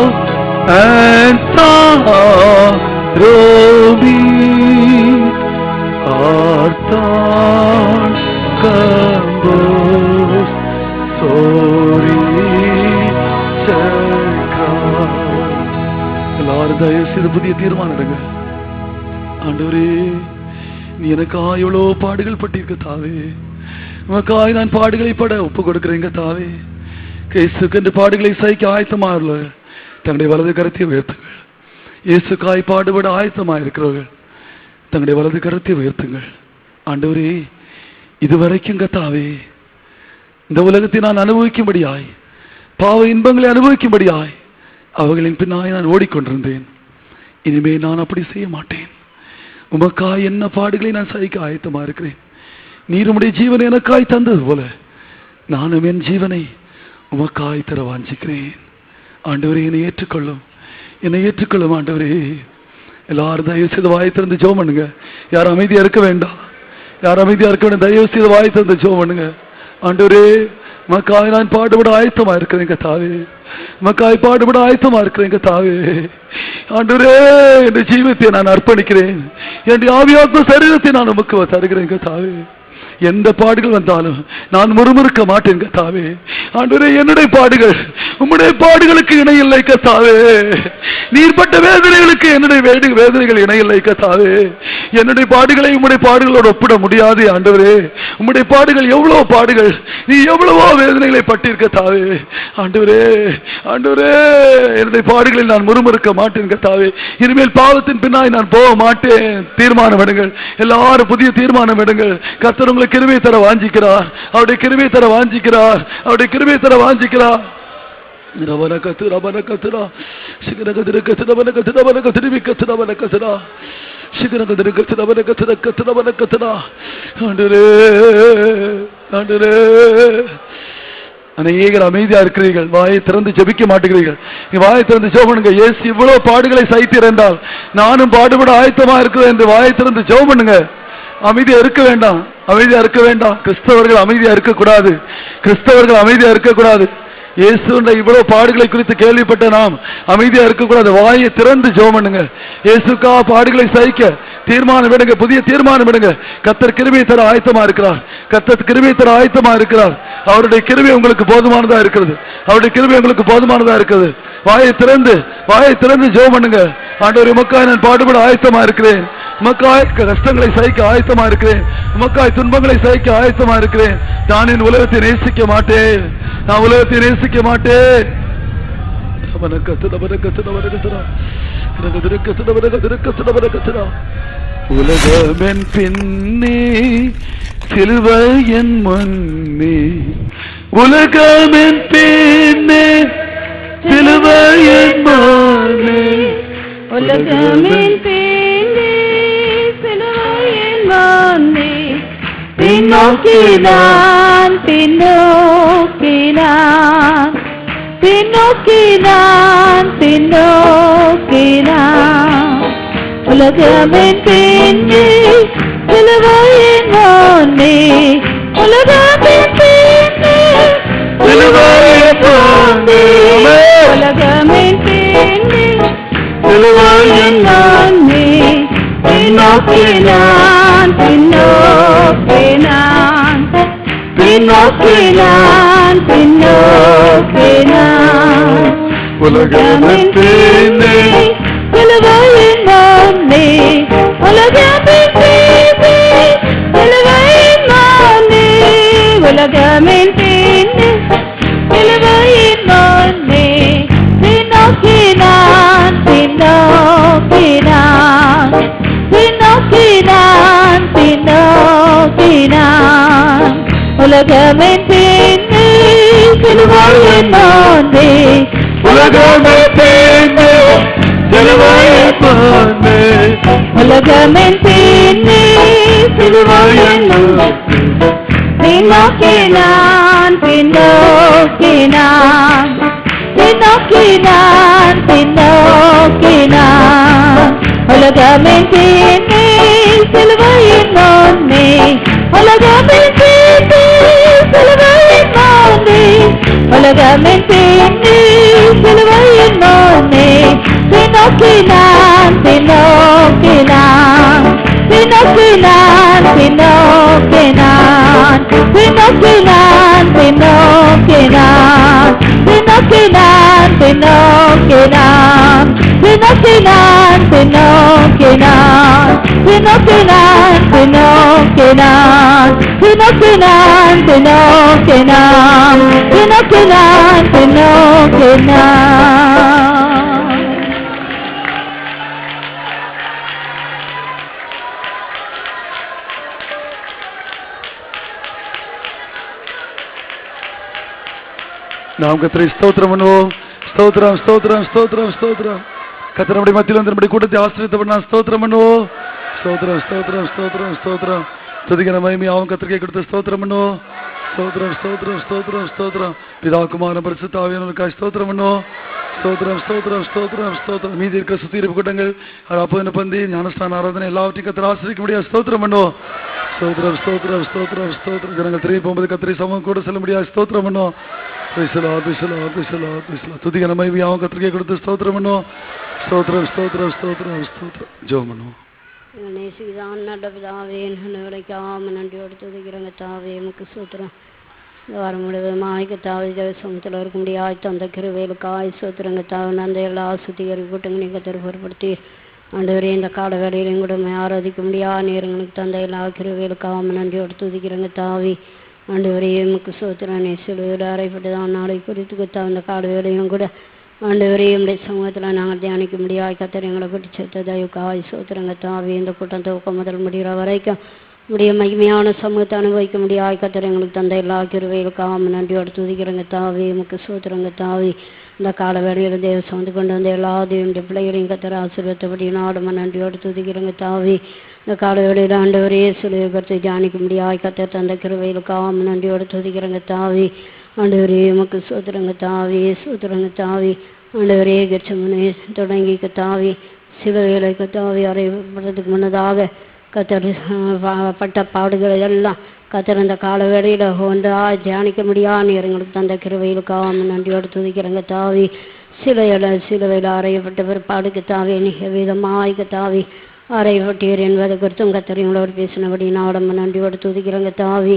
and sorrow meet? Our thoughts compose, sorry crown. எல்லாரும் தயவு செய்து புதிய தீர்மானம் எடுங்க. ஆண்டவரே, நீ எனக்காக எவ்வளோ பாடுகள் பட்டிருக்க தாவே, உனக்காய் நான் பாடுகளை பட ஒப்பு கொடுக்கிறேங்க தாவே. இயேசுக்கென்று பாடுகளை சகிக்க ஆயத்தமாக தங்களுடைய வலது கரத்தை உயர்த்துங்கள். இயேசுக்காய் பாடுபட ஆயத்தமாக இருக்கிறவர்கள் தங்களுடைய வலது கரத்தை உயர்த்துங்கள். ஆண்டவரே, இதுவரைக்கும் கர்த்தாவே இந்த உலகத்தை நான் அனுபவிக்கும்படியாய், பாவ இன்பங்களை அனுபவிக்கும்படியாய் அவர்களின் பின்னாய் நான் ஓடிக்கொண்டிருந்தேன். இனிமே நான் அப்படி செய்ய மாட்டேன். உமக்காய் என்ன பாடுகளை நான் சகிக்க ஆயத்தமா இருக்கிறேன். நீர் உம்முடைய ஜீவனை எனக்காய் தந்தது போல நானும் என் ஜீவனை உமக்காய் தர வாஞ்சிக்கிறேன். ஆண்டவரே, என்னை ஏற்றுக்கொள்ளும், என்னை ஏற்றுக்கொள்ளும் ஆண்டவரே. எல்லாரும் தயவு செய்து வாய் திறந்து ஜெபம் பண்ணுங்க. யாரும் அமைதியா இருக்க வேண்டாம், யாரும் அமைதியா இருக்க வேண்டாம். தயவு செய்து வாய் திறந்து ஜெபம் பண்ணுங்க. ஆண்டவரே, உமக்காய் நான் பாடுபட ஆயத்தமா இருக்கிறேன் கர்த்தாவே. உமக்காய் பாடுபட ஆயத்தமா இருக்கிறேன் கர்த்தாவே. ஆண்டவரே, என் ஜீவத்தை நான் அர்ப்பணிக்கிறேன். என் ஆவியாத்ம சரீரத்தை நான் உமக்கு தருகிறேன் கர்த்தாவே. எந்த பாடுகள் வந்தாலும் நான் முறுமுறுக்க மாட்டேன் கர்த்தாவே. ஆண்டவரே, என்னுடைய பாடுகள் உம்முடைய பாடுகளுக்கு இணையில்லை கர்த்தாவே. நீர்பட்ட வேதனைகளுக்கு என்னுடைய வேதனைகள் இணையில்லை கர்த்தாவே. என்னுடைய பாடுகளை உம்முடைய பாடுகளோடு ஒப்பிட முடியாது ஆண்டவரே. உம்முடைய பாடுகள் எவ்வளவு பாடுகள், நீ எவ்வளவோ வேதனைகளை பட்டிருக்க கர்த்தாவே. ஆண்டவரே, ஆண்டவரே, என்னுடைய பாடுகளில் நான் முறுமுறுக்க மாட்டேன் கர்த்தாவே. இனிமேல் பாவத்தின் பின்னாய் நான் போக மாட்டேன். தீர்மானம் எடுங்கள் எல்லாரும், புதிய தீர்மானம் எடுங்கள். கர்த்தர் உங்களுக்கு கிருபை தர வாஞ்சிக்கிறார். அவருடைய கிருபை தர வாஞ்சிக்கிறார். அவருடைய கிருபை தர வாஞ்சிக்கிறார். ரபன கத்து ரபன கத்துரா சிகர கதிர கத்து ரபன கத்து ரபன கத்திரி கத்து ரபன கத்துரா சிகர கதிர கத்து ரபன கத்து கத்து ரபன கத்துரா. ஆண்டவரே, ஆண்டவரே, அநேகர் அமைதியா இருக்கிறீர்கள். வாயை திறந்து ஜெபிக்க மாட்டேங்கிறீர்கள். நீ வாயை திறந்து ஜெபம் பண்ணுங்க. இயேசு இவ்வளவு பாடுகளை சகித்திருந்தால் நானும் பாடுபட ஆயத்தமா இருக்கிறேன் என்று வாயை திறந்து ஜெபம் பண்ணுங்க. அமைதியா இருக்க வேண்டாம், அமைதியா இருக்க வேண்டாம். கிறிஸ்தவர்கள் அமைதியா இருக்கக்கூடாது, கிறிஸ்தவர்கள் அமைதியா இருக்கக்கூடாது. இயேசுடைய இவ்வளவு பாடுகளை குறித்து கேள்விப்பட்ட நாம் அமைதியா இருக்கக்கூடாது. வாயை திறந்து ஜெபம் பண்ணுங்க. இயேசுக்கா பாடுகளை சகிக்க தீர்மானம் எடுங்க, புதிய தீர்மானம் எடுங்க. கர்த்தர் கிருபை தர ஆயத்தமா இருக்கிறார். கர்த்தர் கிருபை தர ஆயத்தமா இருக்கிறார். அவருடைய கிருபை உங்களுக்கு போதுமானதா இருக்கிறது. அவருடைய கிருபை உங்களுக்கு போதுமானதா இருக்கிறது. வாயை திறந்து ஜெபம் பண்ணுங்க. ஆண்டவரே, உமக்காய் நான் பாடுபட ஆயத்தமா இருக்கிறேன். உமக்காய் கஷ்டங்களை சகிக்க ஆயத்தமா இருக்கிறேன். உமக்காய் துன்பங்களை சகிக்க ஆயத்தமா இருக்கிறேன். நான் என் உலகத்தை நேசிக்க மாட்டேன். நான் உலகத்தை நேசிக்க மாட்டேன். உலகமென் பின்னே சிலுவையின் முன்னே, உலகமென் பின்னே சிலுவையின் முன்னே, உலகமென் பின்னே சிலுவையின் முன்னே, பின்னோக்கினான் பின்னோக்கினான் பின்னோக்கினான் பின்னோக்கினான். உலகமென் பின்னே சிலுவையின் முன்னே, உலகமென் பின்னே சிலுவையின் முன்னே, உலகமென் பின்னே சிலுவையின் முன்னே, பின்னோக்கினான் பின்னோக்கினான் பின்னோக்கினான் பின்னோக்கினான். உலகமென் பின்னே சிலுவையின் முன்னே, உலகமென் பின்னே சிலுவையின் முன்னே, உலகமென் பின்னே சிலுவையின் முன்னே, பின்னோக்கினான் பின்னோக்கினான் பின்னோக்கினான் பின்னோக்கினான். உலகமென் பின்னே சிலுவையின் முன்னே, உலகமென் பின்னே சிலுவையின் முன்னே, உலகமென் பின்னே சிலுவையின் முன்னே, பின்னோக்கினான் பின்னோக்கினான் பின்னோக்கினான் பின்னோக்கினான். உலகமென் பின்னே சிலுவையின் முன்னே, உலகமென் பின்னே சிலுவையின் முன்னே, உலகமென் பின்னே சிலுவையின் முன்னே, பின்னோக்கினான் பின்னோக்கினான் பின்னோக்கினான் பின்னோக்கினான் பின்னோக்கினான் பின்னோக்கினான் பின்னோக்கினான் பின்னோக்கினான் பின்னோக்கினான் பின்னோக்கினான் பின்னோக்கினான் பின்னோக்கினான் பின்னோக்கினான் பின்னோக்கினான் பின்னோக்கினான் பின்னோக்கினான். நாம் கர்த்தரை ஸ்தோத்திரம் பண்ணுவோம். ஸ்தோத்திரம் ஸ்தோத்திரம் ஸ்தோத்திரம் ஸ்தோத்திரம். கர்த்தர் நம்முடைய மத்தியில் வந்து நம்முடைய கூட்டத்தை ஆசீர்வதித்தபடி ஸ்தோத்திரம் பண்ணுவோம். ஸ்தோத்திரம் ஸ்தோத்திரம் ஸ்தோத்திரம் ஸ்தோத்திரம். துதிக்கிற மகிமையாவும் கர்த்தருக்கே கொடுத்து ஸ்தோத்திரம் பண்ணுவோம். ஸ்தோத்திரம் ஸ்தோத்திரம் ஸ்தோத்திரம் ஸ்தோத்திரம். பிதா குமாரன் பரிசுத்த ஆவியானவருக்காய் ஸ்தோத்திரம் பண்ணுவோம். ஸ்தோத்திரம் ஸ்தோத்திரம் ஸ்தோத்திரம் ஸ்தோத்திரம். மீதி இருக்க சுத்திகரிப்பு கூட்டங்கள், அப்போது பந்தி, ஞானஸ்தான ஆராதனை எல்லாவற்றையும் கர்த்தர் ஆசீர்வதிக்க முடியாது ஸ்தோத்திரம் பண்ணுவோம். ஸ்தோத்திரம் ஸ்தோத்திரம் ஸ்தோத்திரம் ஸ்தோத்திரம். ஜனங்கள் திரும்பி போகும்போது கர்த்தரை சமூகம் கூட செல்ல முடியாது ஸ்தோத்திரம் பண்ணுவோம். துதிக்கிற மகிமையாவும் கர்த்தருக்கே கொடுத்து ஸ்தோத்திரம் பண்ணுவோம். ஸ்தோத்திரம் ஸ்தோத்திரம் ஸ்தோத்திரம் ஸ்தோத்திரம். ஜெபம் பண்ணுவோம். நேசிதான் நல்ல பிதாவே, விளைக்காம நன்றியோடு துதிக்கிறங்க தாவே, எமக்கு சூத்திரம். இந்த வாரம் முழுவதுமாய்க்கு தாவே தேவசமத்தில் இருக்க முடியாது தந்த கிருவேலுக்காய் சூத்திரங்க தாவே. அந்த எல்லா சுத்திகரிப்பு கூட்டங்க நீங்கள் பொருட்படுத்தி ஆண்டவரே இந்த கால வேலையிலையும் கூட ஆராதிக்க முடியாது நேரங்களுக்கு தந்த எல்லா கிருவேலுக்காம நன்றியோடு துதிக்கிறங்க தாவி. ஆண்டவரே எமக்கு சூத்திரம். சிலுவையில் அறைப்பட்டு தான் நாளை குறித்து அந்த கால வேலையும் கூட ஆண்டவரே நம்முடைய சமூகத்தில் நாங்கள் தியானிக்க முடியாது கர்த்தர் எங்களை கூட்டி சேர்த்த தயவுக்காய் சோத்திரங்க தாவி. இந்த கூட்டம் துவக்கம் முதல் முடிகிற வரைக்கும் நம்முடைய மகிமையான சமூகத்தை அனுபவிக்க முடியாது கர்த்தர் எங்களுக்கு தந்த எல்லா கிருபைகளுக்காக நன்றியோடு துதிக்கிறங்க தாவி. எமக்கு சோத்திரங்க தாவி. இந்த கால வேளையில் தேவசம் வந்து கொண்டு வந்த எல்லா தேவனுடைய பிள்ளைகளையும் கர்த்தர் ஆசீர்வதித்தபடி நாடுமா நன்றியோடு துதிக்கிறங்க தாவி. இந்த கால வேளையில் ஆண்டவரே சிலுவை கருத்தை தியானிக்க முடியாது கர்த்தர் தந்த கிருபைகளுக்காக நன்றியோடு துதிக்கிறங்க தாவி. ஆண்டவரே எமக்கு சோத்திரங்க தாவி சோத்திரங்க தாவி. ஆண்டவரே கெர்சமனே தொடங்கி கத்தாவி சிலுவையில கத்தாவி அறையப்படுறதுக்கு முன்னதாக கத்தர் பட்ட பாடுகளை எல்லாம் கத்தர் அந்த கால வேளையில் ஒன்றா தியானிக்க முடியாது எங்களுக்கு தந்த கிருபைகளுக்காக நன்றியோடு துதிக்கிறங்க தாவி. சிலுவையில் அறையப்பட்ட பிற்பாடு கத்தாவி மிக விதமாய் கத்தாவி அறையப்பட்டீர் என்பதை குறித்தும் கத்தர் எங்களோடு பேசினபடி நாடம்ப நன்றியோடு துதிக்கிறங்க தாவி.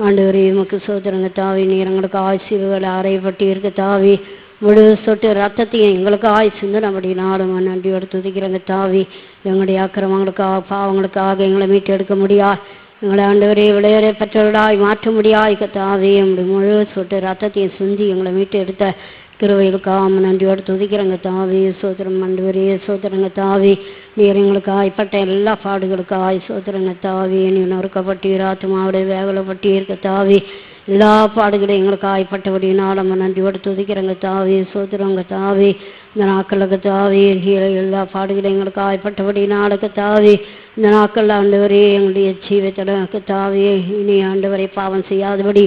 ஆண்டவரே எமக்கு சோத்திரங்க தாவி. நீர் எங்களுக்கு சிலுவையில் அறையப்பட்டீர்க்க தாவி. முழு சொட்டு ரத்தத்தையும் எங்களுக்கு சிந்தனபடி நாடும் நன்றியோடு துதிக்கிறங்க தாவி. எங்களுடைய அக்கிரமங்களுக்காக பாவங்களுக்காக எங்களை மீட்டு எடுக்க முடியாது, எங்களை ஆண்டவரே விளையாட பெற்றவர்களாய் மாற்ற முடியாது தாவி. எங்களுடைய முழு சொட்டு ரத்தத்தையும் சிந்தி எங்களை மீட்டு எடுத்த கிருபைகளுக்காக நன்றியோடு துதிக்கிறங்க தாவி. சோத்திரம் ஆண்டவரே சோத்திரங்க தாவி. நீர் எங்களுக்கு ஆய்ப்பட்ட எல்லா பாடுகளுக்காக சோத்திரங்க தாவி. நீ நொறுக்கப்பட்டீர், ஆத்மாவுடைய வேவலப்பட்டீர்க்க தாவி. எல்லா பாடுகளையும் எங்களுக்கு ஆய்ப்பட்டபடி நாளம்ப நன்றியோடு துதிக்கிறங்க தாவி. சோத்திரங்க தாவி. இந்த நாட்களுக்கு தாவி எல்லா பாடுகளையும் எங்களுக்கு ஆய்ப்பட்டபடி நாளுக்கு தாவி. இந்த நாட்கள் ஆண்டவரே எங்களுடைய ஜீவத்திற்கு தாவி. இனி ஆண்டவரை பாவம் செய்யாதபடி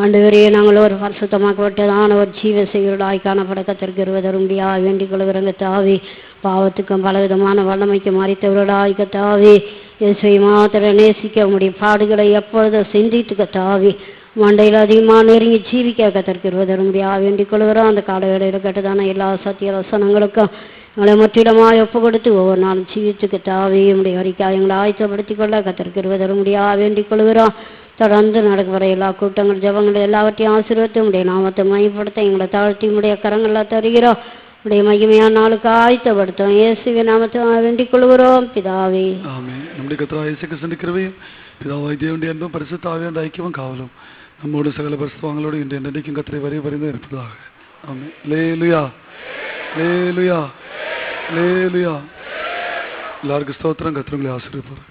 ஆண்டவரே நாங்கள் ஒரு பரிசுத்தமாக்கப்பட்டதான ஒரு ஜீவ செய்வர்களாய் காணப்பட கத்திருக்கிறதரும் வேண்டிக் கொள்கிறங்க தாவி. பாவத்துக்கும் பலவிதமான வல்லமைக்கு மறைத்தவர்களாய்க்க தாவி. இயேசுவை மாத்திர நேசிக்க முடியும் பாடுகளை எப்பொழுதும் சிந்தித்துக்க தாவி. மண்டையில் அதிகமாக நெருங்கி ஜீவிக்க கத்திருக்கிறதரும் வேண்டிக் கொள்கிறோம். அந்த கால வேளையில் கேட்டதான எல்லா சத்திய வசனங்களுக்கும் எங்களை முற்றிடமாக ஒப்பு கொடுத்து ஒவ்வொரு நாளும் ஜீவித்துக்கு தாவி. நம்முடைய அறிக்கையை எங்களை ஆயத்தப்படுத்திக் கொள்ள கத்திருக்கிறதரும் வேண்டிக் கொள்கிறோம். தொடர்ந்து நடக்கிற எல்லா கூட்டங்கள் ஜபங்கள் எல்லாவற்றையும் ஆசீர்வதித்து உடைய நாமத்தை மையப்படுத்த எங்களை தாழ்த்தி உடைய கரங்களில் தருகிறோம். உடைய மகிமையான நாளுக்கு ஆயத்தப்படுத்தும் இயேசுவின் நாமத்தை வேண்டிக் கொள்கிறோம் பிதாவே. ஆமென். நம்முடைய கர்த்தராகிய இயேசு கிறிஸ்துவின் கிருபையும் பிதாவாகிய தேவனுடைய அன்பும் பரிசுத்த ஆவியானவருடைய ஐக்கியமும் காவலும் நம்மோடு சகல பரிசுத்தவான்களோடு இன்று என்றைக்கும் கர்த்தரை வரிந்து இருப்பதாக. ஆமென். அல்லேலூயா அல்லேலூயா அல்லேலூயா. எல்லாருக்கும் ஸ்தோத்திரம். கர்த்தர் உங்களை ஆசீர்வதிப்பார்.